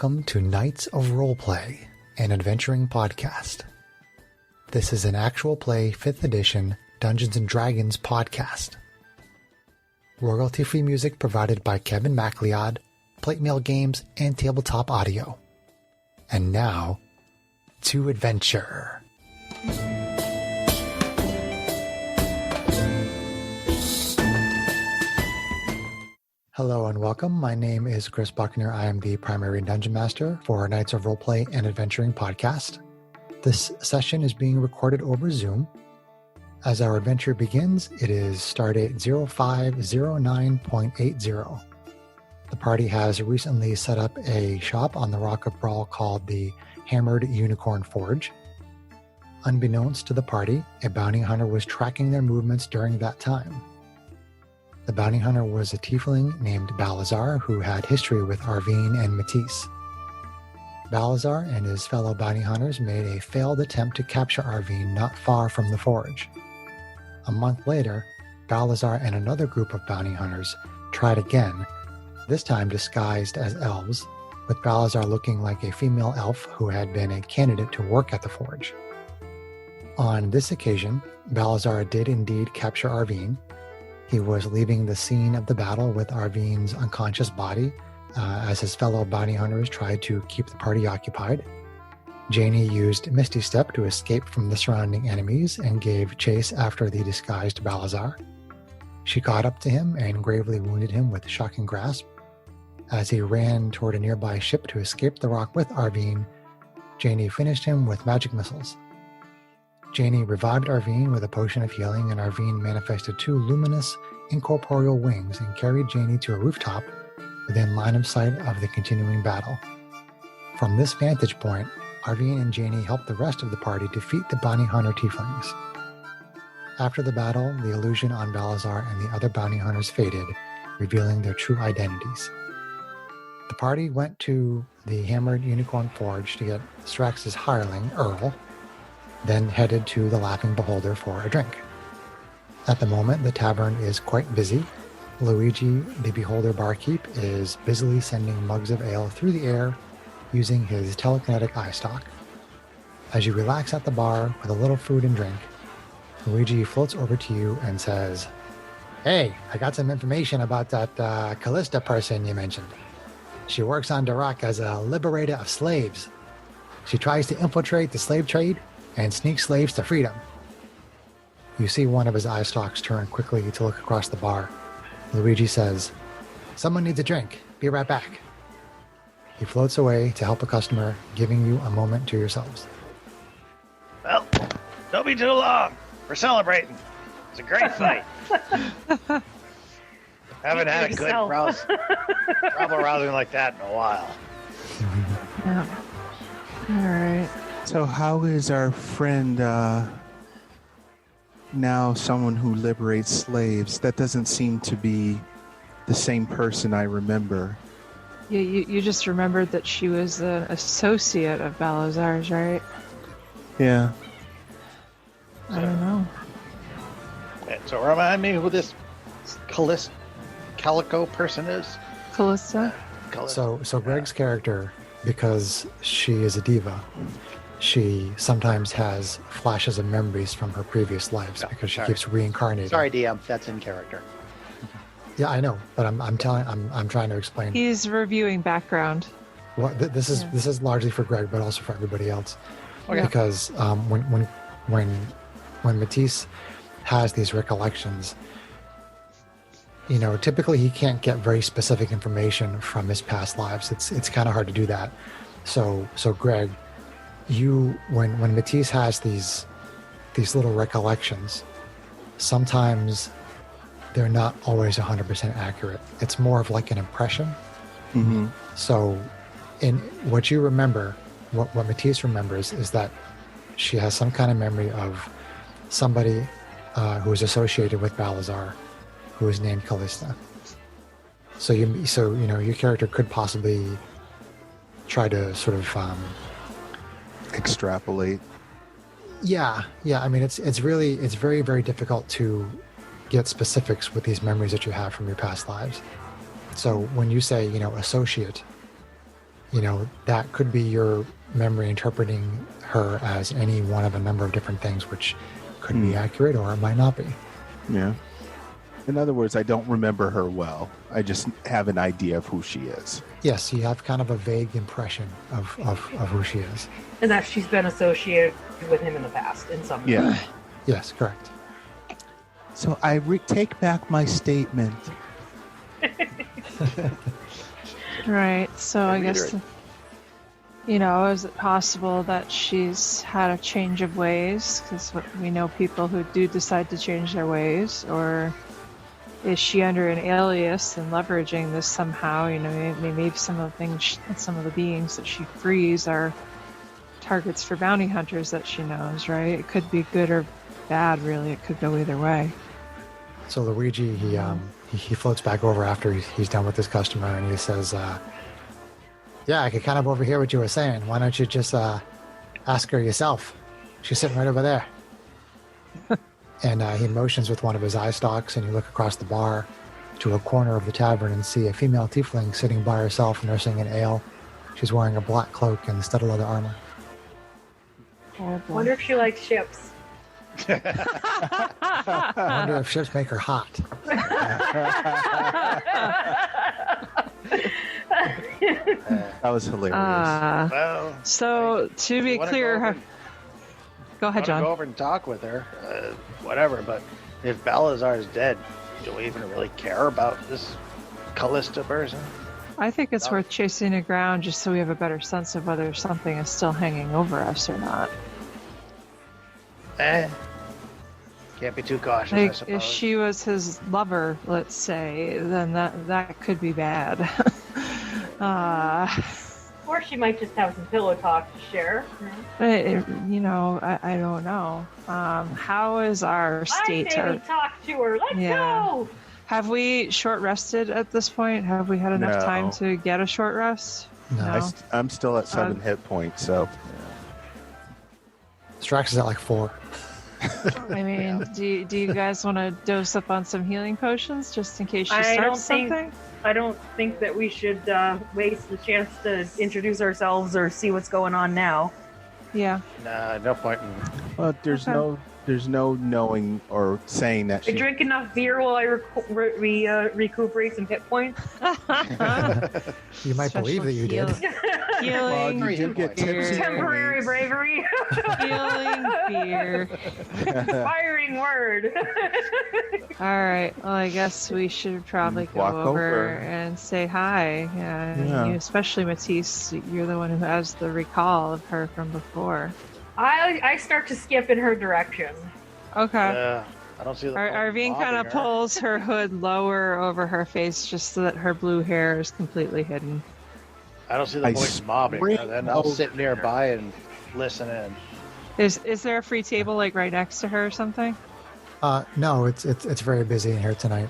Welcome to Knights of Roleplay, an adventuring podcast. This is an actual play 5th edition Dungeons & Dragons podcast. Royalty-free music provided by Kevin MacLeod, Plate Mail Games, and Tabletop Audio. And now, to adventure. Hello and welcome. My name is Chris Buckner. I am the primary Dungeon Master for Knights of Roleplay and Adventuring podcast. This session is being recorded over Zoom. As our adventure begins, it is stardate 0509.80. The party has recently set up a shop on the Rock of Brawl called the Hammered Unicorn Forge. Unbeknownst to the party, a bounty hunter was tracking their movements during that time. The bounty hunter was a tiefling named Balazar who had history with Arvine and Matisse. Balazar and his fellow bounty hunters made a failed attempt to capture Arvine not far from the forge. A month later, Balazar and another group of bounty hunters tried again, this time disguised as elves, with Balazar looking like a female elf who had been a candidate to work at the forge. On this occasion, Balazar did indeed capture Arvine. He was leaving the scene of the battle with Arvine's unconscious body as his fellow bounty hunters tried to keep the party occupied. Janie used Misty Step to escape from the surrounding enemies and gave chase after the disguised Balazar. She caught up to him and gravely wounded him with Shocking Grasp. As he ran toward a nearby ship to escape the rock with Arvine, Janie finished him with magic missiles. Janie revived Arvine with a potion of healing, and Arvine manifested 2 luminous, incorporeal wings and carried Janie to a rooftop within line of sight of the continuing battle. From this vantage point, Arvine and Janie helped the rest of the party defeat the bounty hunter tieflings. After the battle, the illusion on Balazar and the other bounty hunters faded, revealing their true identities. The party went to the Hammered Unicorn Forge to get Strax's hireling, Earl, then headed to the Laughing Beholder for a drink. At the moment, the tavern is quite busy. Luigi, the Beholder barkeep, is busily sending mugs of ale through the air using his telekinetic eye stalk. As you relax at the bar with a little food and drink, Luigi floats over to you and says, "Hey, I got some information about that Callista person you mentioned. She works on Dirac as a liberator of slaves. She tries to infiltrate the slave trade and sneak slaves to freedom." You see one of his eye stalks turn quickly to look across the bar. Luigi says, "Someone needs a drink. Be right back." He floats away to help a customer, giving you a moment to yourselves. Well, don't be too long. We're celebrating. It's a great fight. Haven't had a good trouble rousing like that in a while. Yeah. All right. So how is our friend now someone who liberates slaves? That doesn't seem to be the same person I remember. You just remembered that she was an associate of Balazar's, right? Yeah. I don't know. So remind me who this Calico person is? Callista? So Greg's character, because she is a diva, she sometimes has flashes of memories from her previous lives because she keeps reincarnating. Sorry, DM, that's in character. Yeah, I know, but I'm trying to explain. He's reviewing background. Well, this is largely for Greg, but also for everybody else. Okay. Because when Matisse has these recollections, you know, typically he can't get very specific information from his past lives. It's kind of hard to do that. So Greg, when Matisse has these little recollections, sometimes they're not always 100% accurate. It's more of like an impression. Mm-hmm. So in what you remember, what Matisse remembers is that she has some kind of memory of somebody who is associated with Balazar, who is named Callista. So your character could possibly try to sort of extrapolate. Yeah. I mean, it's very, very difficult to get specifics with these memories that you have from your past lives. So when you say, associate, that could be your memory interpreting her as any one of a number of different things, which could be accurate or it might not be. Yeah. In other words, I don't remember her well. I just have an idea of who she is. Yes, you have kind of a vague impression of who she is. And that she's been associated with him in the past in some way. Yeah. Yes, correct. So I take back my statement. Right. So I guess, is it possible that she's had a change of ways? Because we know people who do decide to change their ways. Or is she under an alias and leveraging this somehow? Maybe some of the beings that she frees are targets for bounty hunters that she knows, right? It could be good or bad, really. It could go either way. So Luigi, he floats back over after he's done with his customer, and he says, yeah, I could kind of overhear what you were saying. Why don't you just ask her yourself? She's sitting right over there. And he motions with one of his eye stalks, and you look across the bar to a corner of the tavern and see a female tiefling sitting by herself nursing an ale. She's wearing a black cloak and studded leather armor. Oh, boy. Wonder if she likes ships. I wonder if ships make her hot. That was hilarious. Well, So, to be clear, go ahead, John. Go over and talk with her, whatever. But if Balazar's dead, do we even really care about this Callista person? I think it's worth chasing it around just so we have a better sense of whether something is still hanging over us or not. Can't be too cautious, I Like, suppose. if she was his lover, let's say, then that could be bad. Or she might just have some pillow talk to share. I don't know. How is our state? I say we talk to her. Let's go! Have we short rested at this point? Have we had enough time to get a short rest? No. I'm still at 7 hit points, so. Strax is at like 4. I mean, do you guys want to dose up on some healing potions just in case she starts something? I don't think that we should waste the chance to introduce ourselves or see what's going on now. Yeah. Nah, no point in... Well, there's no knowing or saying that I she... drink enough beer while I recuperate some hit points. You might believe that you did. Healing Well, you did get tipsy. Temporary bravery. Healing beer. Firing word. All right. Well, I guess we should probably go Walk over over. and say hi. Yeah. You, especially Matisse, you're the one who has the recall of her from before. I start to skip in her direction. Okay. I don't see the point in Arvine kind of mobbing her. pulls her hood lower over her face just so that her blue hair is completely hidden. I don't see the I point in mobbing her. spring Then I'll over sit nearby and listen in. Is there a free table like right next to her or something? No, it's very busy in here tonight.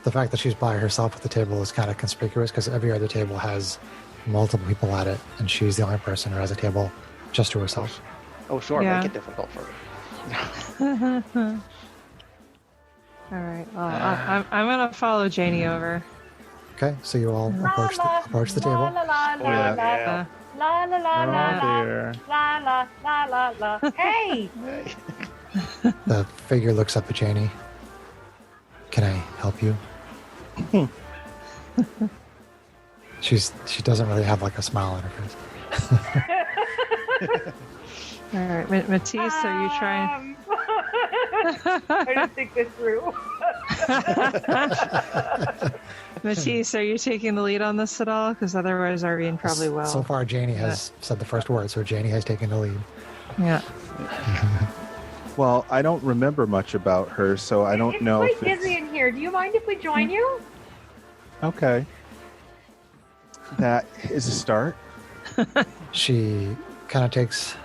The fact that she's by herself at the table is kind of conspicuous because every other table has multiple people at it, and she's the only person who has a table just to herself. Oh, sure, Yeah. make it difficult for her. All right. Well, I'm gonna follow Janie over. Okay, so you all approach the table. La la la Oh, la yeah. la la la la Oh, la dear. la la la la la. Hey! The figure looks up at Janie. Can I help you? She doesn't really have like a smile on her face. All right, Matisse, are you trying? I didn't think this through. Matisse, are you taking the lead on this at all? Because otherwise, Arvine probably will. So far, Janie has said the first word, so Janie has taken the lead. Yeah. Well, I don't remember much about her, so I don't know It's if quite busy in here. Do you mind if we join you? Okay. That is a start. She kind of takes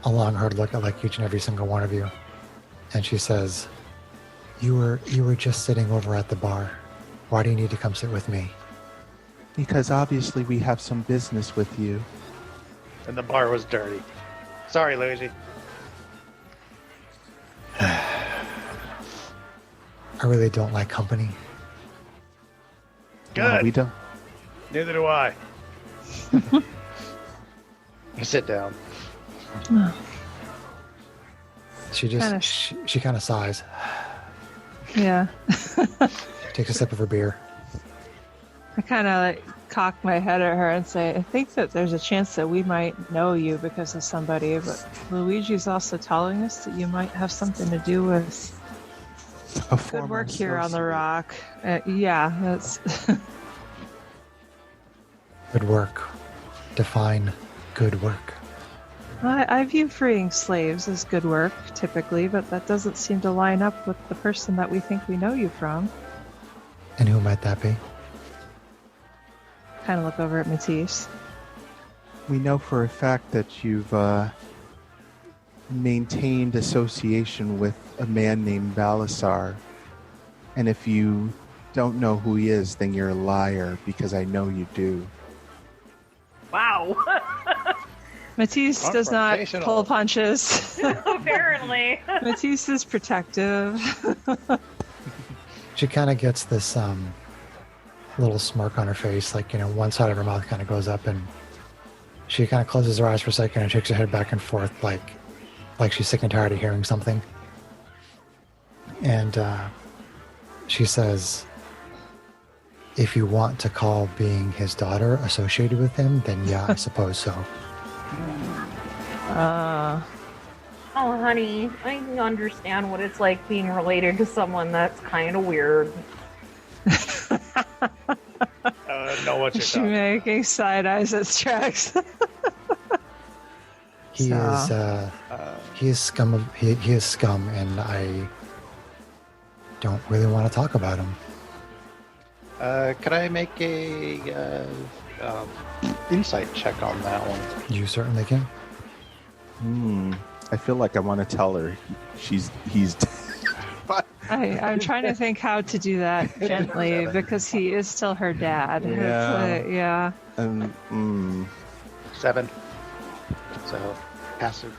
a long, hard look at like each and every single one of you, and she says, "You were just sitting over at the bar. Why do you need to come sit with me?" Because obviously we have some business with you. And the bar was dirty. Sorry, Luigi. I really don't like company. Good. No, we don't. Neither do I. You sit down. She just she kind of sighs, Yeah. takes a sip of her beer. I kind of like cock my head at her and say, I think that there's a chance that we might know you because of somebody, but Luigi's also telling us that you might have something to do with good work here on the rock. Yeah, that's Good work. Define good work. I view freeing slaves as good work, typically, but that doesn't seem to line up with the person that we think we know you from. And who might that be? Kind of look over at Matisse. We know for a fact that you've maintained association with a man named Balasar. And if you don't know who he is, then you're a liar, because I know you do. Wow. Matisse does not pull punches. Apparently. Matisse is protective. She kind of gets this little smirk on her face, like, one side of her mouth kind of goes up, and she kind of closes her eyes for a second and shakes her head back and forth, like she's sick and tired of hearing something. And she says, if you want to call being his daughter associated with him, then yeah, I suppose so. Oh, honey, I understand what it's like being related to someone that's kind of weird. I don't know what you're She's talking about. making side eyes at Strax. He is scum, he is scum, and I don't really want to talk about him. Could I make a insight check on that one? You certainly can. I feel like I want to tell her he's but I'm trying to think how to do that gently because he is still her dad. Yeah. Yeah. 7. So passive.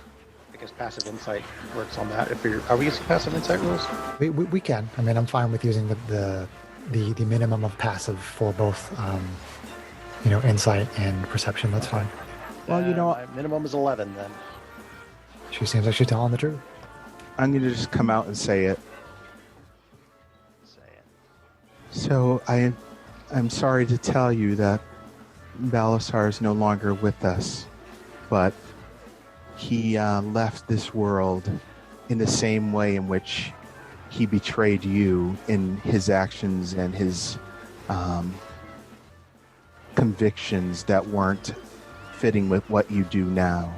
I guess passive insight works on that. Are we using passive insight rules? We can. I mean, I'm fine with using the minimum of passive for both, insight and perception. That's fine. Well, my minimum is 11 then. She seems like she's telling the truth. I'm going to just come out and say it. So I'm sorry to tell you that Balasar is no longer with us, but he left this world in the same way in which he betrayed you in his actions and his convictions that weren't fitting with what you do now.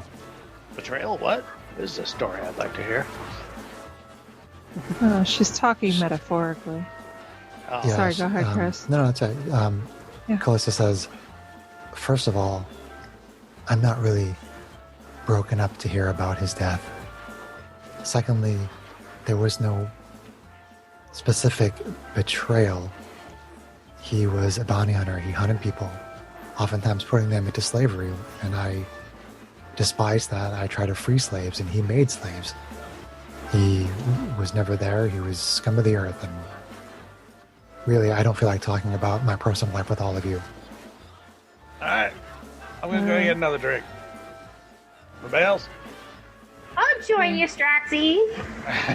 Betrayal? What? This is a story I'd like to hear. Oh, she's talking metaphorically. Oh. Yes, Sorry, go ahead, Chris. No, that's it. Yeah. Callista says, first of all, I'm not really broken up to hear about his death. Secondly, there was no specific betrayal. He was a bounty hunter. He hunted people, oftentimes putting them into slavery, and I despise that. I try to free slaves, and he made slaves. He was never there. He was scum of the earth, and really, I don't feel like talking about my personal life with all of you. Alright. I'm gonna go get another drink. Rebels? I'll join you, Straxy.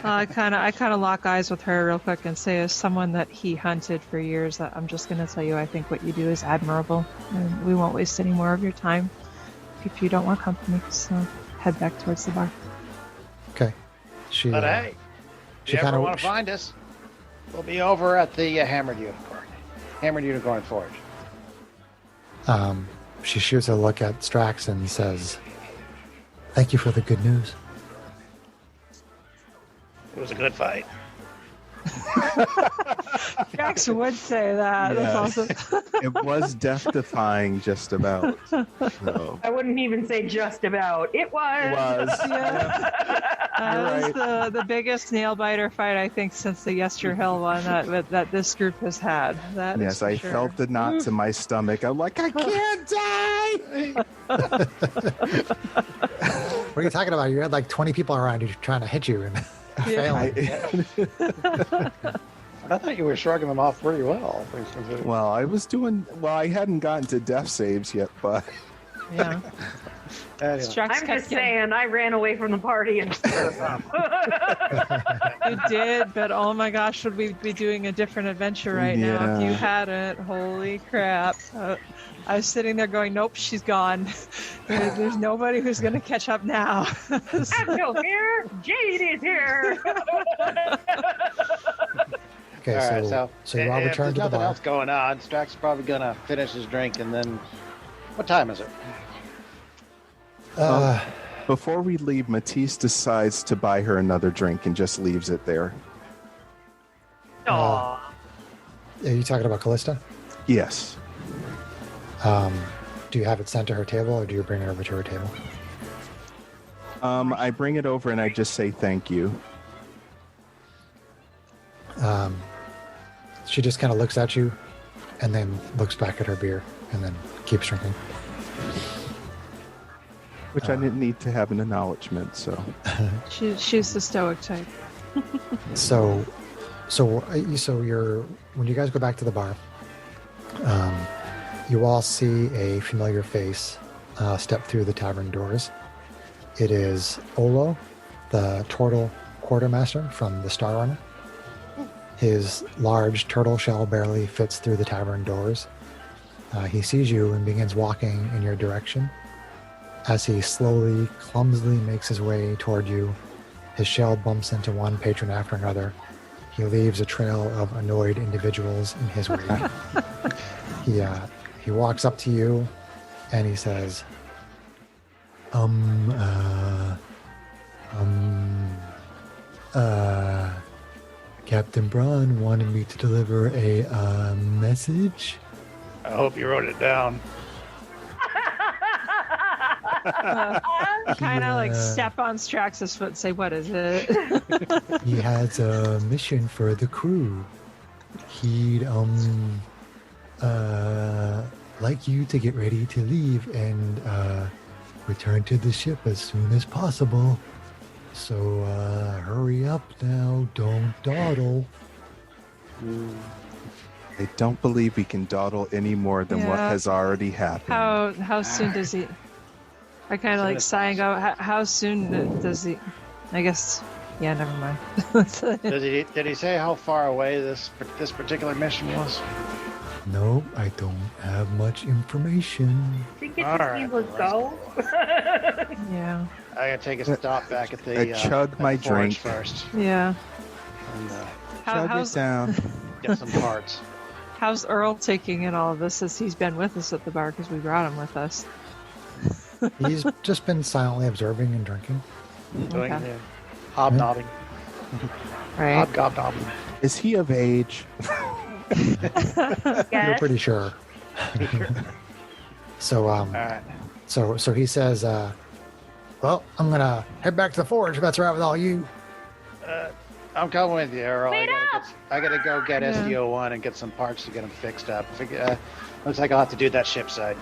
I kind of lock eyes with her real quick and say, as someone that he hunted for years, that I'm just going to tell you, I think what you do is admirable, and we won't waste any more of your time if you don't want company. So head back towards the bar. Okay. But hey, if you ever want to find us, we'll be over at the Hammered Unicorn Forge. She shoots a look at Strax and says, thank you for the good news. It was a good fight. Strax would say that. Yeah. That's awesome. It was death-defying, just about. So. I wouldn't even say just about. It was. It was. That was the biggest nail biter fight, I think, since the Yester Hill one that this group has had. That Yes, I felt the knots in my stomach. I'm like, I can't die! What are you talking about? You had like 20 people around you trying to hit you and failing. I thought you were shrugging them off pretty well. Well, I was doing... Well, I hadn't gotten to death saves yet, but... Yeah. Anyway. Strax I'm kept just getting- saying, I ran away from the party and stood us up. You did, but oh my gosh, would we be doing a different adventure right now if you Yeah. hadn't? Holy crap. I was sitting there going, nope, she's gone. There's nobody who's going to catch up now. I'm still here. Jade is here. Okay, All right, so you all if return there's to the nothing bar. else going on, Strax is probably gonna finish his drink, and then what time is it? Before we leave, Matisse decides to buy her another drink and just leaves it there. Aw. Are you talking about Callista? Yes. Do you have it sent to her table, or do you bring it over to her table? I bring it over and I just say thank you. She just kind of looks at you, and then looks back at her beer, and then keeps drinking. Which I didn't need to have an acknowledgement, so. She's the stoic type. So you're when you guys go back to the bar, you all see a familiar face step through the tavern doors. It is Olo, the turtle quartermaster from the Star Runner. His large turtle shell barely fits through the tavern doors. He sees you and begins walking in your direction. As he slowly, clumsily makes his way toward you, his shell bumps into one patron after another. He leaves a trail of annoyed individuals in his wake. He walks up to you and he says, Captain Braun wanted me to deliver a message. I hope you wrote it down. Kind of like step on Strax's foot and say, what is it? He has a mission for the crew. He'd like you to get ready to leave and return to the ship as soon as possible. So hurry up now, don't dawdle. I don't believe we can dawdle any more than what Yeah. has already happened. How soon does he? I kind of like sigh and go, how soon does he? I guess, yeah, never mind. Did he say how far away this particular mission was? Nope, I don't have much information. I think it All just right. means let's go. Yeah, I gotta take a stop back at the I chug at my the forge drink. first yeah. and Chug it down. get some parts. How's Earl taking in all of this as he's been with us at the bar because we brought him with us? He's just been silently observing and drinking. Doing Okay. hobnobbing, Right. hobgobbing. Is he of age? You're Yes. pretty sure. So All right. so he says, well, I'm gonna head back to the forge if that's all right with all you. I'm coming with you, Earl. Wait I gotta go get Yeah. SDO1 and get some parts to get them fixed up. Looks like I'll have to do that ship side.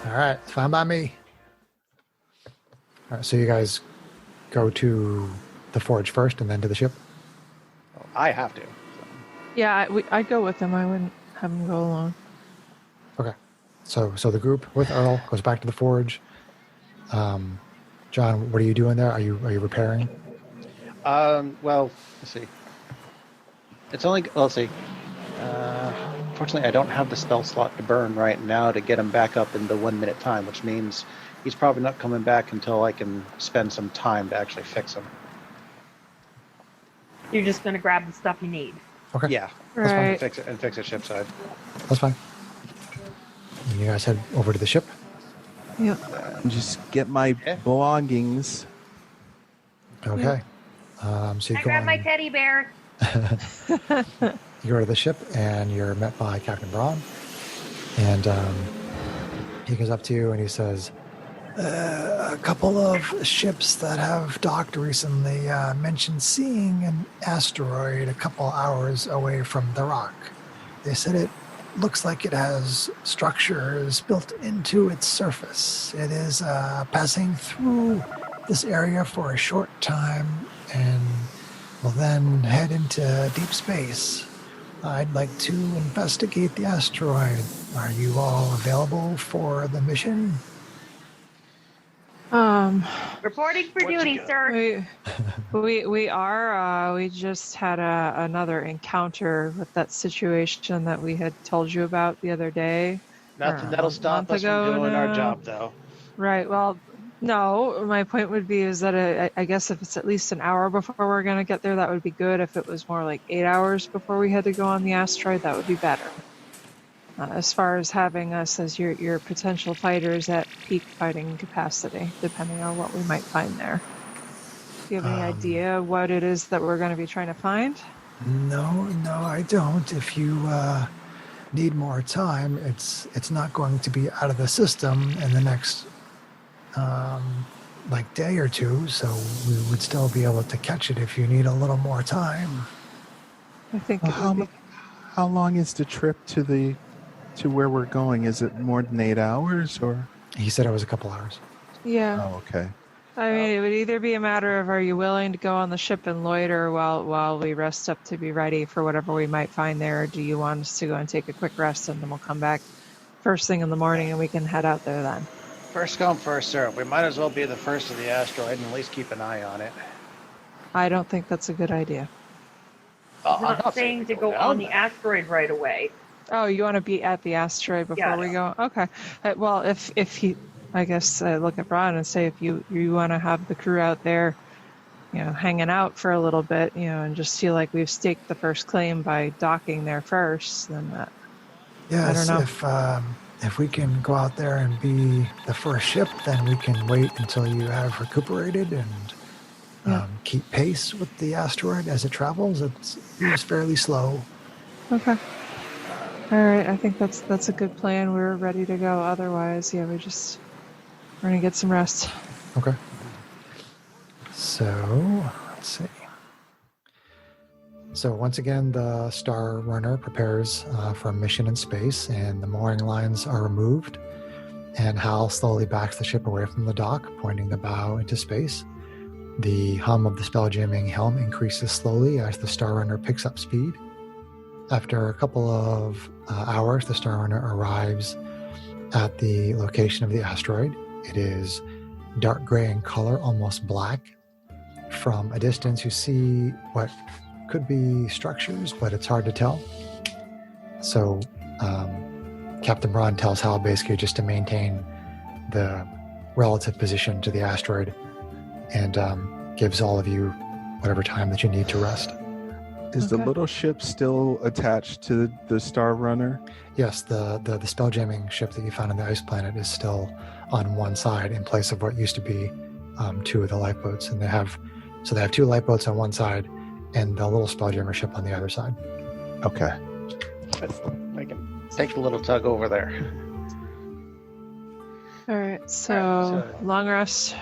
All right, it's fine by me. All right, so you guys go to the forge first and then to the ship? I have to. Yeah, I'd go with him. I wouldn't have him go alone. Okay. So the group with Earl goes back to the forge. John, what are you doing there? Are you repairing? Well, let's see. It's only, let's see. Fortunately, I don't have the spell slot to burn right now to get him back up in the 1 minute time, which means he's probably not coming back until I can spend some time to actually fix him. You're just gonna grab the stuff you need. Okay. Yeah, Right. fix it ship side. That's fine. And you guys head over to the ship. Yeah. Just get my belongings. Okay. So you I go grabbed on, my teddy bear. you go to the ship and you're met by Captain Braun. And he goes up to you and he says, a couple of ships that have docked recently mentioned seeing an asteroid a couple hours away from the rock. They said it looks like it has structures built into its surface. It is passing through this area for a short time and will then head into deep space. I'd like to investigate the asteroid. Are you all available for the mission? Reporting for What'd duty, you get? sir. We just had another encounter with that situation that we had told you about the other day. Nothing Or that'll a stop month us from ago doing our now. job, though. Right. Well, no. My point would be is that I guess if it's at least an hour before we're going to get there, that would be good. If it was more like 8 hours before we had to go on the asteroid, that would be better. As far as having us as your potential fighters at peak fighting capacity, depending on what we might find there. Do you have any idea what it is that we're going to be trying to find? No, I don't. If you need more time, it's not going to be out of the system in the next day or two, so we would still be able to catch it if you need a little more time. I think Well, it would be. how long is the trip to where we're going? Is it more than 8 hours or? He said it was a couple hours. Yeah. Oh, okay. I mean, it would either be a matter of are you willing to go on the ship and loiter while we rest up to be ready for whatever we might find there, or do you want us to go and take a quick rest and then we'll come back first thing in the morning and we can head out there then? First come, first serve. We might as well be the first of the asteroid and at least keep an eye on it. I don't think that's a good idea. I'm not saying to go on the asteroid right away. Oh, you want to be at the asteroid before we go? Okay. Well, if he, I guess look at Ron and say if you want to have the crew out there, hanging out for a little bit, and just feel like we've staked the first claim by docking there first, then Yes, I don't know. If we can go out there and be the first ship, then we can wait until you have recuperated and keep pace with the asteroid as it travels. It's fairly slow. Okay. All right. I think that's a good plan. We're ready to go. Otherwise, we're gonna get some rest. Okay. So let's see. So once again, the Star Runner prepares for a mission in space, and the mooring lines are removed. And Hal slowly backs the ship away from the dock, pointing the bow into space. The hum of the spell-jamming helm increases slowly as the Star Runner picks up speed. After a couple of hours, the Star Runner arrives at the location of the asteroid. It is dark gray in color, almost black. From a distance, you see what could be structures, but it's hard to tell. So Captain Braun tells Hal basically just to maintain the relative position to the asteroid and gives all of you whatever time that you need to rest. Is the little ship still attached to the Star Runner? Yes, the spell jamming ship that you found on the ice planet is still on one side in place of what used to be two of the lifeboats, and they have two lifeboats on one side and the little spell jammer ship on the other side. Okay. I can take the little tug over there. All right. So long rest.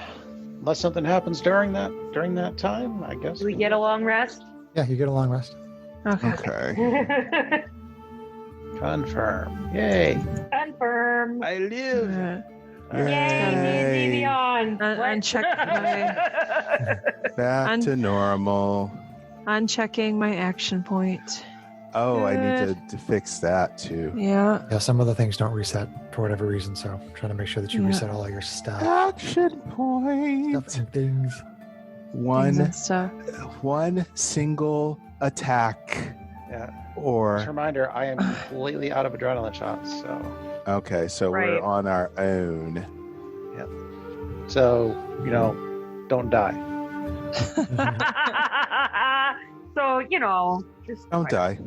Unless something happens during that time, I guess. Do we get a long rest? Yeah, you get a long rest. Okay. Confirm. Yay. Confirm. I live. Yay, D&D Beyond. Uncheck my Back to normal. unchecking my action point. Oh, I Good. need to fix that too. Yeah. Yeah, some of the things don't reset for whatever reason, so trying to make sure that you reset all your stuff. Action point. Stuff and things. Things and stuff. One single attack. Yeah. Just a Or reminder, I am completely out of adrenaline shots, so okay, so Right. we're on our own. don't die. So, just Don't die.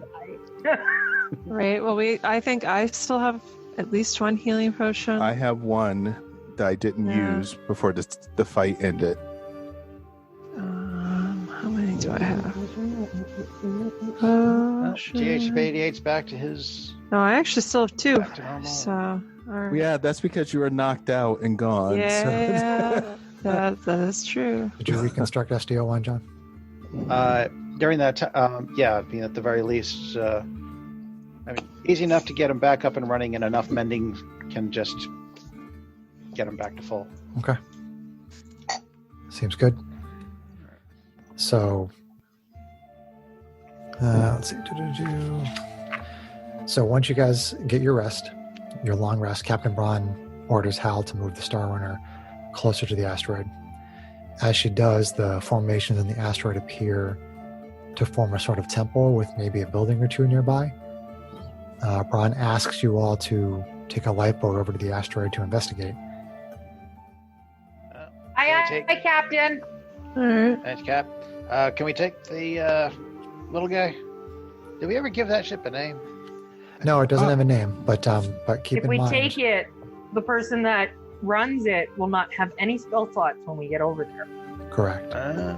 Right. Well, I think I still have at least one healing potion. I have one that I didn't Yeah. use before the fight ended. How many do I have? GH88's back to his. No, I actually still have two. Back to normal. So, all right. Yeah, that's because you were knocked out and gone. Yeah, that is true. Did you reconstruct SDO1, John? During that time, at the very least, easy enough to get him back up and running, and enough mending can just get him back to full. Okay. Seems good. So, let's see. So once you guys get your rest, your long rest, Captain Braun orders Hal to move the Star Runner closer to the asteroid. As she does, the formations in the asteroid appear to form a sort of temple with maybe a building or two nearby. Braun asks you all to take a lifeboat over to the asteroid to investigate. Hi, Captain. All right. Thanks, Cap. Can we take the little guy? Did we ever give that ship a name? No, it doesn't have a name, but keep If in we mind. take it, the person that runs it will not have any spell slots when we get over there. Correct.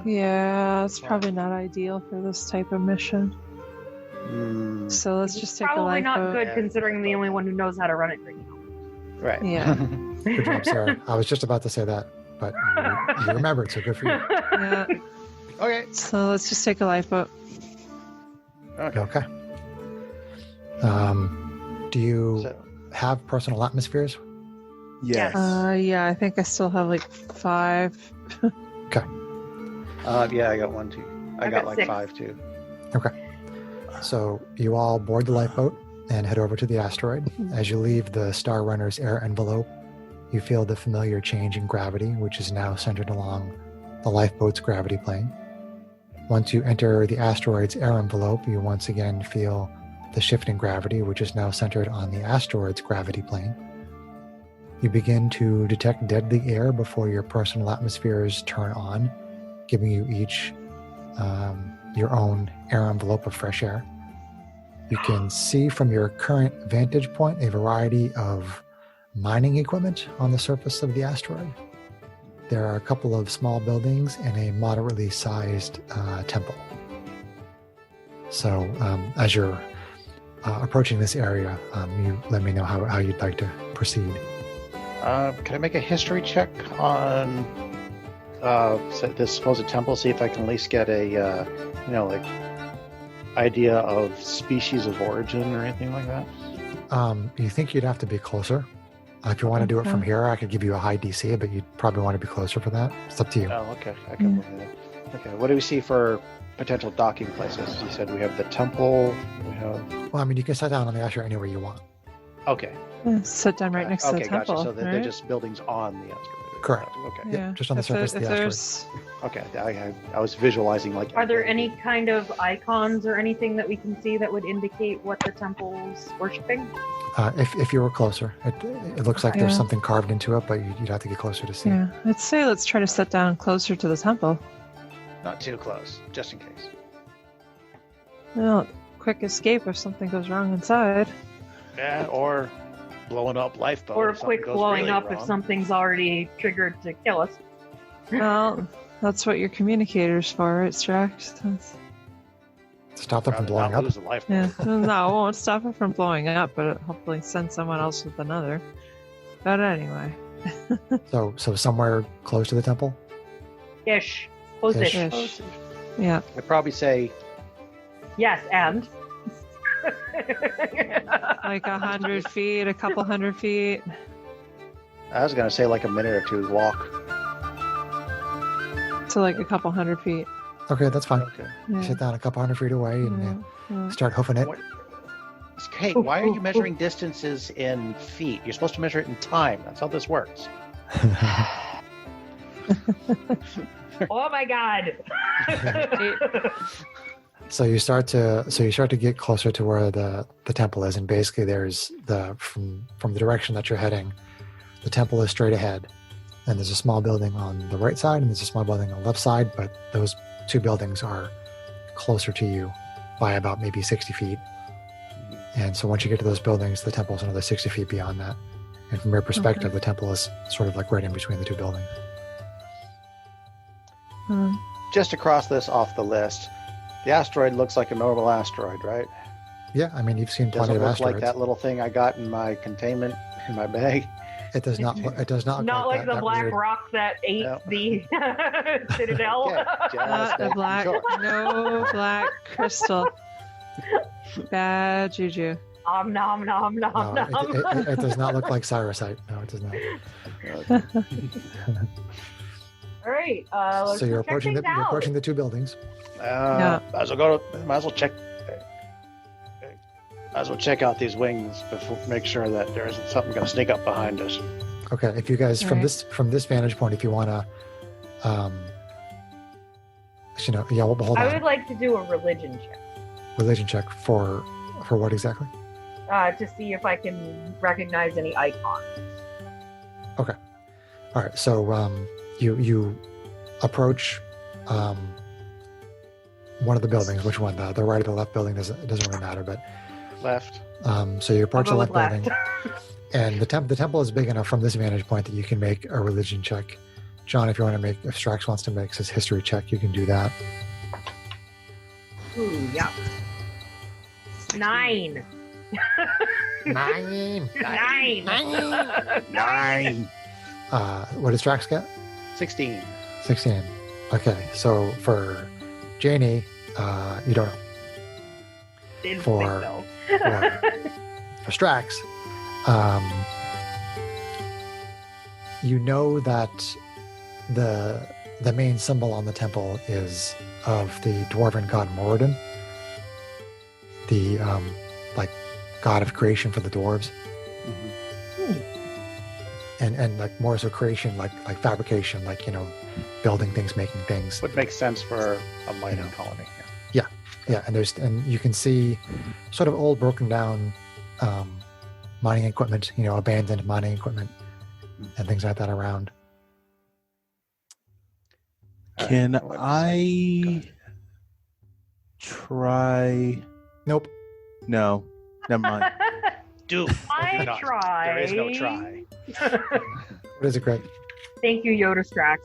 Yeah, it's probably not ideal for this type of mission. So let's just take a Probably not lifeboat. good considering I'm the only one who knows how to run it right now. Right. Yeah. Good job, Sarah. I was just about to say that, but you remembered, so good for you. Yeah. Okay. So let's just take a lifeboat. Okay. Do you So, have personal atmospheres? Yes. Yeah, I think I still have like 5. yeah, I got 1 too. I got like 6. 5 too. So you all board the lifeboat and head over to the asteroid. As you leave the Star Runner's air envelope, you feel the familiar change in gravity, which is now centered along the lifeboat's gravity plane. Once you enter the asteroid's air envelope, you once again feel the shift in gravity, which is now centered on the asteroid's gravity plane. You begin to detect deadly air before your personal atmospheres turn on, giving you each your own air envelope of fresh air. You can see from your current vantage point a variety of mining equipment on the surface of the asteroid. There are a couple of small buildings and a moderately sized temple. So as you're approaching this area, you let me know how you'd like to proceed. Can I make a history check on this supposed temple? See if I can at least get a, like idea of species of origin or anything like that. You think you'd have to be closer. If you want to do it from here, I could give you a high DC, but you'd probably want to be closer for that. It's up to you. Oh, okay. I can look at it. Okay. What do we see for potential docking places? You said we have the temple. We have. Well, I mean, you can sit down on the asteroid anywhere you want. Okay. Yeah, sit down right next to the temple. Gotcha. So they're right? just buildings on the asteroid. Correct. Okay. Yeah. Just on the surface of the asteroid. Okay. I was visualizing like. Are there any kind of icons or anything that we can see that would indicate what the temple's worshipping? If you were closer, it looks like there's something carved into it, but you'd have to get closer to see. Yeah, I'd say let's try to sit down closer to the temple. Not too close, just in case. Well, quick escape if something goes wrong inside. Yeah, or blowing up lifeboat. Or a if something quick goes blowing really up wrong. if something's already triggered to kill us. Well, that's what your communicator's for, right, Strax? Stop them from Rather blowing not up. lose a lifeboat. Yeah, no, it won't stop it from blowing up, but it'll hopefully send someone else with another. But anyway. So somewhere close to the temple? Ish. Close-ish. Ish. Yeah. I'd probably say Yes, and. Like 100 feet, a couple 100 feet. I was gonna say like a minute or two's walk. So like a couple 100 feet. Okay, that's fine. Okay. Yeah. Sit down a couple 100 feet away and Yeah. start hoofing it. Hey, why are you measuring distances in feet? You're supposed to measure it in time. That's how this works. Oh my god! So you start to get closer to where the temple is, and basically there's from the direction that you're heading, the temple is straight ahead, and there's a small building on the right side and there's a small building on the left side, but those two buildings are closer to you by about maybe 60 feet. And so once you get to those buildings, the temple is another 60 feet beyond that. And from your perspective, the temple is sort of like right in between the two buildings. Just to cross this off the list, the asteroid looks like a normal asteroid, right? Yeah, I mean, you've seen Doesn't plenty of look asteroids. like that little thing I got in my containment in my bag. It does not. It does not. Not like the that black weird. rock that ate No. the citadel. Okay, just Not the making black, sure. no black crystal. Bad juju. Nom nom nom nom No, nom. it does not look like Cyrusite. No, it does not. All right. Let's So you're check approaching things out. the two buildings. Might as well check out these wings before, make sure that there isn't something going to sneak up behind us. Okay, if you guys from this vantage point, if you want to, well, hold I on. would like to do a religion check. Religion check for what exactly? To see if I can recognize any icons. Okay. All right. So you approach one of the buildings. Which one? The right or the left building doesn't really matter. But Left. so you approach the I'll left go with building, and the temple is big enough from this vantage point that you can make a religion check. John, if Strax wants to make his history check, you can do that. Ooh, yeah. 9. 9. 9. 9. What does Strax get? 16. 16. Okay, so for Janie, you don't know. Didn't For- think so. For Strax, you know that the main symbol on the temple is of the dwarven god Moradin, the god of creation for the dwarves, and like more so creation, like fabrication, building things, making things. Would make sense for a mining colony. Yeah, and you can see sort of old, broken down mining equipment, abandoned mining equipment, and things like that around. Can Go I ahead. try? Nope. No, never mind. Do. I Do not. try. There is no try. What is it, Greg? Thank you, Yoda Strax.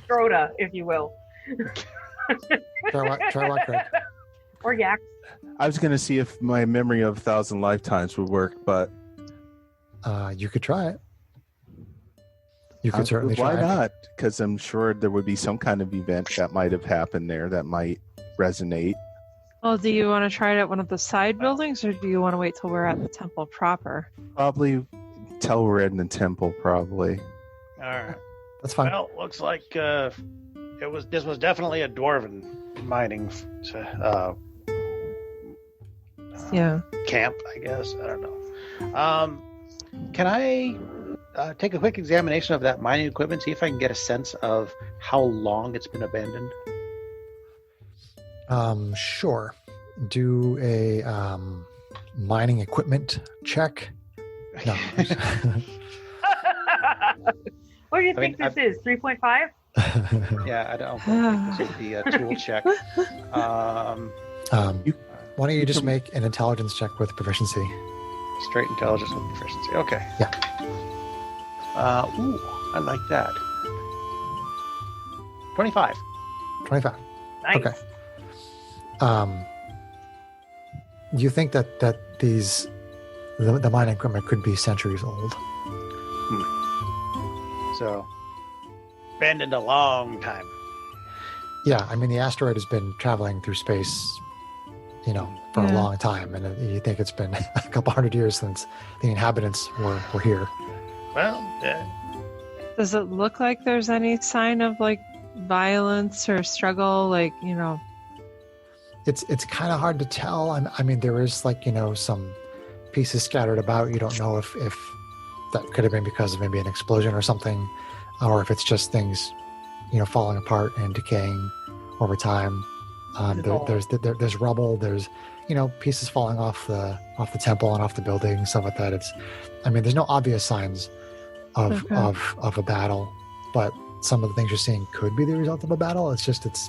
Scrota, if you will. Try what, Greg? Or Yak. I was going to see if my memory of 1,000 lifetimes would work, but You could try it. You could certainly why try it. not? Because I'm sure there would be some kind of event that might have happened there that might resonate. Well, do you want to try it at one of the side buildings, or do you want to wait till we're at the temple proper? Probably tell we're in the temple, probably. All right. That's fine. Well, looks like this was definitely a dwarven mining Yeah. camp, I guess. I don't know. Can I take a quick examination of that mining equipment, see if I can get a sense of how long it's been abandoned? Sure. Do a mining equipment check. No. What do you I think mean, this is? 3.5? Yeah, I don't think this would be a tool check. Why don't you just make an intelligence check with proficiency? Straight intelligence with proficiency. Okay. Yeah. Ooh, I like that. 25. 25. Nice. Okay. You think that the mining equipment could be centuries old? So, abandoned a long time. Yeah, I mean the asteroid has been traveling through space, for a Yeah. long time, and you think it's been a couple hundred years since the inhabitants were here. Well, Does it look like there's any sign of violence or struggle? It's kind of hard to tell. I mean, there is some pieces scattered about. You don't know if that could have been because of maybe an explosion or something, or if it's just things, falling apart and decaying over time. There's rubble. There's pieces falling off the temple and off the building, stuff like that. There's no obvious signs of a battle, but some of the things you're seeing could be the result of a battle. It's just it's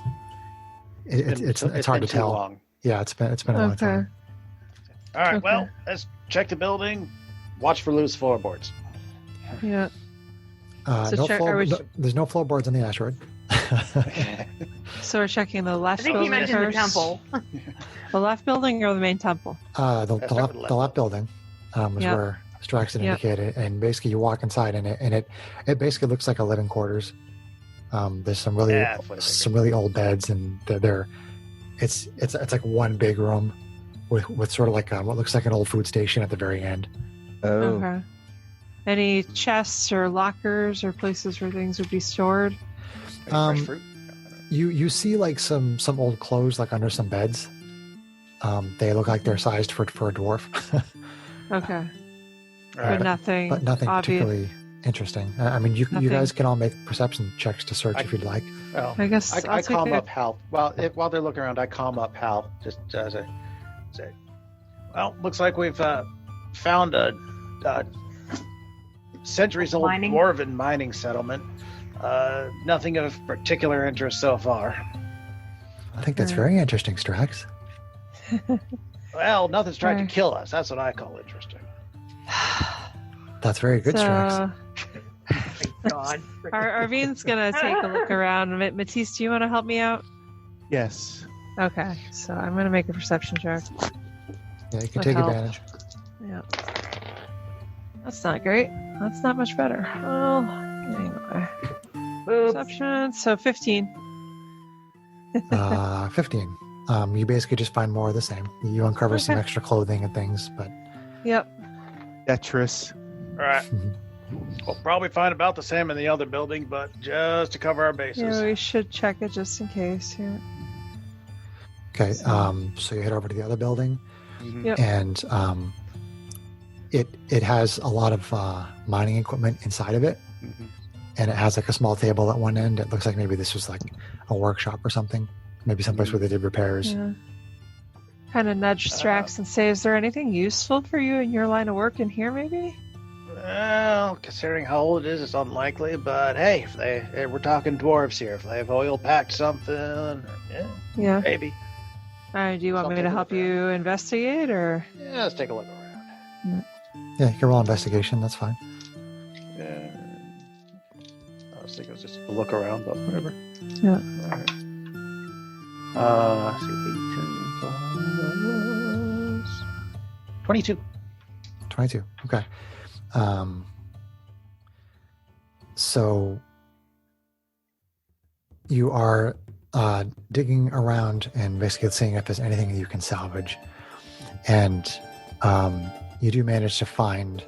hard to tell. Long. Yeah, it's been a long time. All right, Okay. well, let's check the building. Watch for loose floorboards. Yeah. So No check- floor, are we- no, there's no floorboards on the asteroid. So we're checking the I left think he building mentioned the first. temple. The left building or the main temple? The Let's start with left building is Yep. where Strax had Yep. indicated, and basically you walk inside, and it basically looks like a living quarters. There's some really Yeah, that's what I figured. old beds, and it's like one big room with sort of like what looks like an old food station at the very end. Oh, Okay. Any chests or lockers or places where things would be stored? Fresh Um, fruit? You see like some old clothes like under some beds. They look like they're sized for a dwarf. Okay. but nothing. But nothing obvious. particularly interesting. I mean, you guys can all make perception checks to search if you'd like. Well, I guess I calm up Hal. Well, while they're looking around, I calm up Hal. Just say, well, looks like we've found a centuries-old dwarven mining settlement. Nothing of particular interest so far. I think that's very interesting, Strax. Well, nothing's tried to kill us. That's what I call interesting. That's very good, Strax. God. Arvine's gonna take a look around. Matisse, do you want to help me out? Yes. Okay, so I'm gonna make a perception check. Yeah, you can take advantage. Yeah. That's not great. That's not much better. Well, anyway. Perception, so 15. 15. You basically just find more of the same. You uncover some extra clothing and things, but... Yep. Tetris. All right. We'll probably find about the same in the other building, but just to cover our bases. Yeah, we should check it just in case. Yeah. Okay, so you head over to the other building, Yep. and it has a lot of mining equipment inside of it, and it has like a small table at one end. It looks like maybe this was like a workshop or something, maybe someplace where they did repairs. Yeah. Kind of nudge Strax and say, is there anything useful for you in your line of work in here, maybe? Well, considering how old it is, it's unlikely. But hey, we're talking dwarves here. If they have oil packed something, Yeah. maybe. Do you want me to help you investigate, or? Yeah, let's take a look around. Yeah, you can roll investigation. That's fine. Yeah. I was thinking it was just a look around, but whatever. Yeah. All right. Let's see, 18 plus 22. 22. Okay. So you are digging around and basically seeing if there's anything that you can salvage, and you do manage to find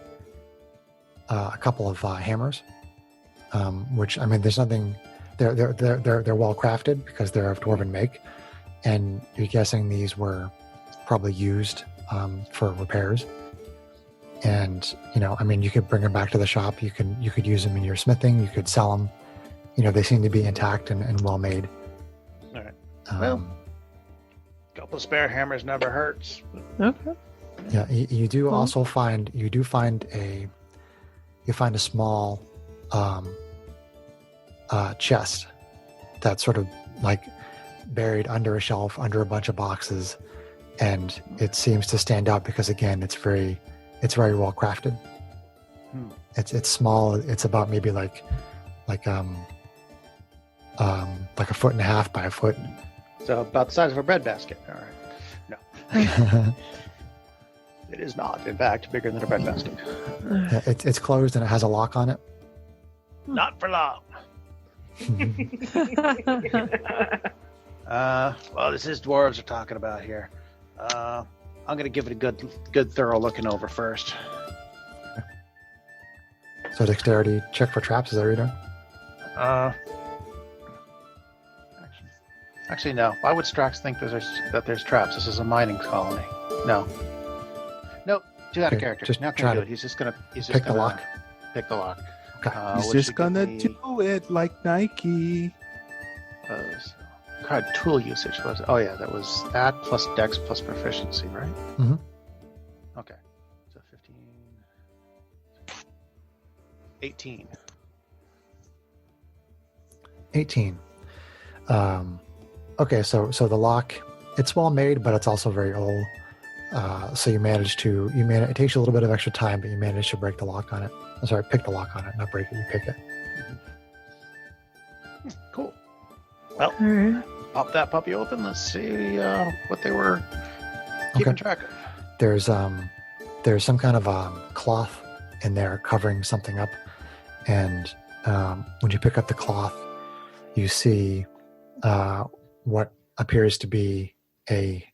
a couple of hammers, which, I mean, there's nothing. They're well crafted because they're of dwarven make, and you're guessing these were probably used for repairs. And I mean, you could bring them back to the shop. You could use them in your smithing. You could sell them. They seem to be intact and well made. All right. Well, a couple of spare hammers never hurts. Okay. Yeah, you do also find a small chest that's sort of like buried under a shelf under a bunch of boxes, and it seems to stand out because, again, it's very well crafted. It's small. It's about maybe like a foot and a half by a foot. So about the size of a bread basket. All right. No. It is not, in fact, bigger than a bread basket. Yeah, it's closed and it has a lock on it. Not for long. Well, this is dwarves we're talking about here. I'm going to give it a good thorough looking over first. So dexterity check for traps. Is that what you're doing? Actually, no. Why would Strax think that there's traps? This is a mining colony. No. Nope. Too out of character. Just not try gonna do to it. He's just gonna pick the lock. Pick the lock. Okay. He's which just should gonna give me- do it like Nike. God, tool usage was. Oh yeah, that was that plus Dex plus proficiency, right? Mhm. Okay. So 15. 18. 18. Okay, so the lock, it's well made, but it's also very old. So it takes you a little bit of extra time, but you manage to break the lock on it. I'm sorry, pick the lock on it, not break it. You pick it. Cool. Well, All right. pop that puppy open. Let's see what they were keeping track of. There's some kind of cloth in there covering something up, and when you pick up the cloth, you see what appears to be a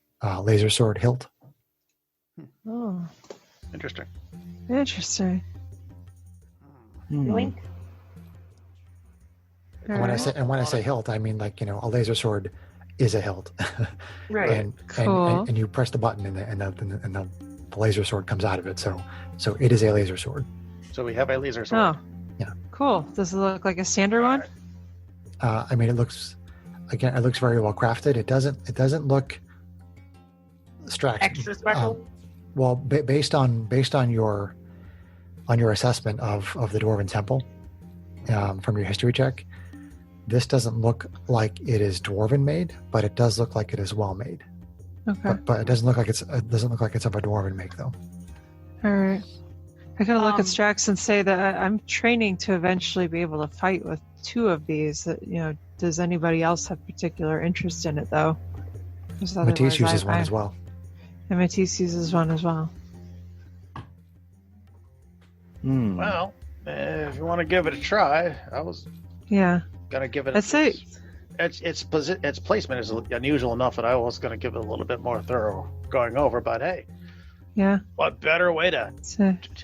laser sword hilt. Oh, Interesting. interesting. Yoink. And when I say hilt, I mean, like, a laser sword is a hilt. Right. and Cool. you press the button and the the laser sword comes out of it. So it is a laser sword. So we have a laser sword. Oh. Yeah. Cool. Does it look like a standard one? I mean, it looks very well crafted. It doesn't look Strax. Extra special. Well, based on your assessment of the Dwarven Temple, from your history check, this doesn't look like it is Dwarven made, but it does look like it is well made. Okay. But it doesn't look like it's of a Dwarven make though. All right. I gotta look at Strax and say that I'm training to eventually be able to fight with 2 of these. Does anybody else have particular interest in it though? Matisse uses one as well. And Matisse uses one as well. Well, if you want to give it a try, I was gonna give it. I'd say its placement is unusual enough that I was gonna give it a little bit more thorough going over. But hey, what better way to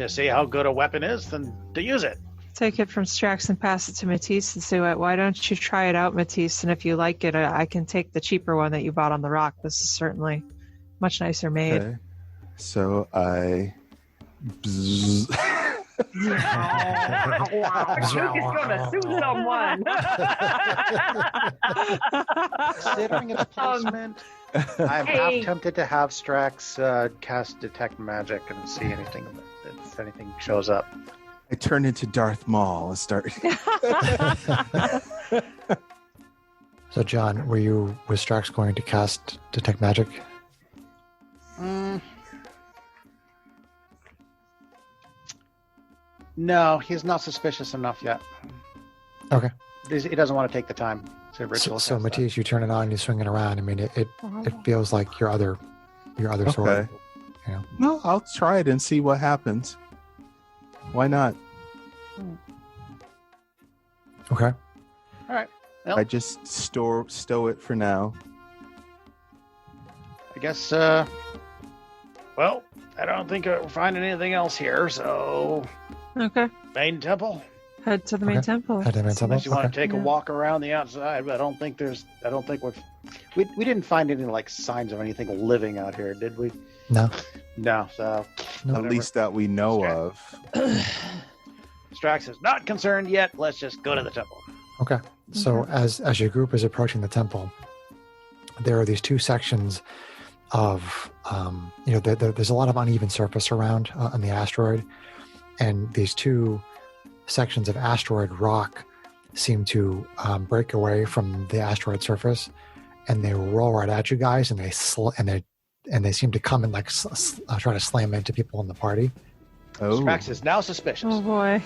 see how good a weapon is than to use it? Take it from Strax and pass it to Matisse and say, why don't you try it out, Matisse? And if you like it, I can take the cheaper one that you bought on the rock. This is certainly much nicer made. Okay. So I. Wow, Duke is going to sue someone. Considering its placement, I'm half tempted to have Strax cast Detect Magic and see if anything shows up. I turn into Darth Maul and start. So, John, was Strax going to cast Detect Magic? No, he's not suspicious enough yet. Okay. He doesn't want to take the time to ritual. So Matisse, you turn it on, you swing it around. I mean, it feels like your other sword. You know? No, I'll try it and see what happens. Why not? Okay. All right. Well, I just stow it for now. I guess. Well, I don't think we're finding anything else here. So. Okay. Main temple. Head to the main temple. Head to the main temple. Unless you want to take a walk around the outside, but I don't think we didn't find any signs of anything living out here, did we? No. No. So. No. At least that we know of. Strax is not concerned yet. Let's just go to the temple. Okay. So as your group is approaching the temple, there are these 2 sections of there's a lot of uneven surface around on the asteroid, and these 2 sections of asteroid rock seem to break away from the asteroid surface, and they roll right at you guys, and they seem to come and try to slam into people in the party. Oh. Strax is now suspicious. Oh boy.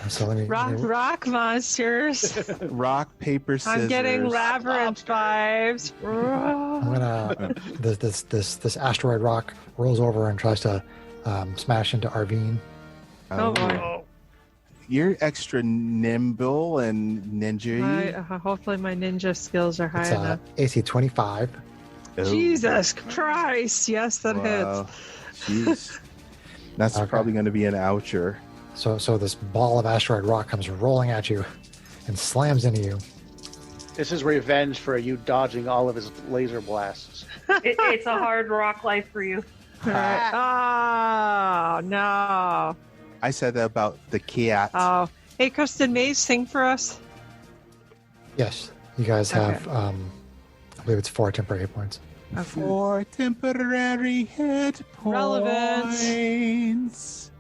So let me rock monsters. Rock, paper, scissors. I'm getting labyrinth vibes. I'm gonna this asteroid rock rolls over and tries to smash into Arvine. Oh boy. Oh. You're extra nimble and ninja. Hopefully my ninja skills are high It's enough. AC 25. Oh. Jesus Christ! Yes, that hits. Jeez. That's Okay. probably going to be an oucher. So this ball of asteroid rock comes rolling at you and slams into you. This is revenge for you dodging all of his laser blasts. It's a hard rock life for you. Right. Oh no! I said that about the cat. Oh, hey, Kristen, may you sing for us? Yes, you guys have, I believe it's 4 temporary hit points. Okay. 4 temporary hit Relevant. points.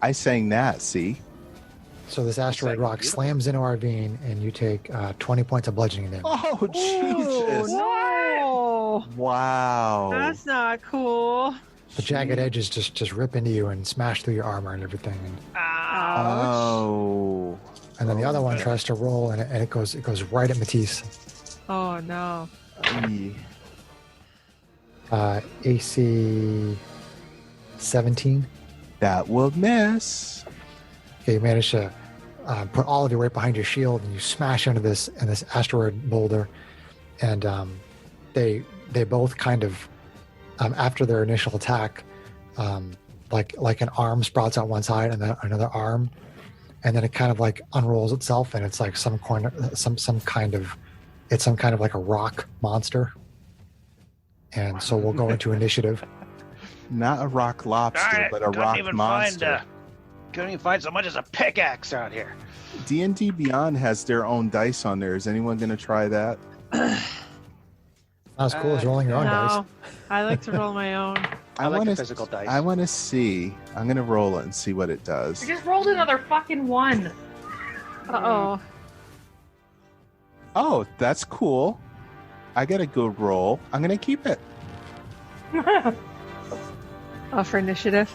I sang that, see? So this asteroid rock slams into Arvine, and you take 20 points of bludgeoning damage. Oh, Jesus. No! Wow. That's not cool. The jagged edges just rip into you and smash through your armor and everything. Ouch. Oh. And then the other one tries to roll, and it goes right at Matisse. Oh no. AC 17. That will miss. Okay, you manage to put all of your weight behind your shield, and you smash into this asteroid boulder, and they both kind of after their initial attack, like an arm sprouts out one side and then another arm, and then it kind of unrolls itself, and it's like some kind of like a rock monster. And so we'll go into initiative. Not a rock lobster, but a rock monster. Couldn't even find so much as a pickaxe out here. D&D Beyond has their own dice on there. Is anyone going to try that? Not as cool as rolling your own dice. No, I like to roll my own. I like wanna, the physical dice. I want to see. I'm going to roll it and see what it does. I just rolled another fucking 1. Uh-oh. Oh, that's cool. I got a good roll. I'm going to keep it. Oh, for initiative?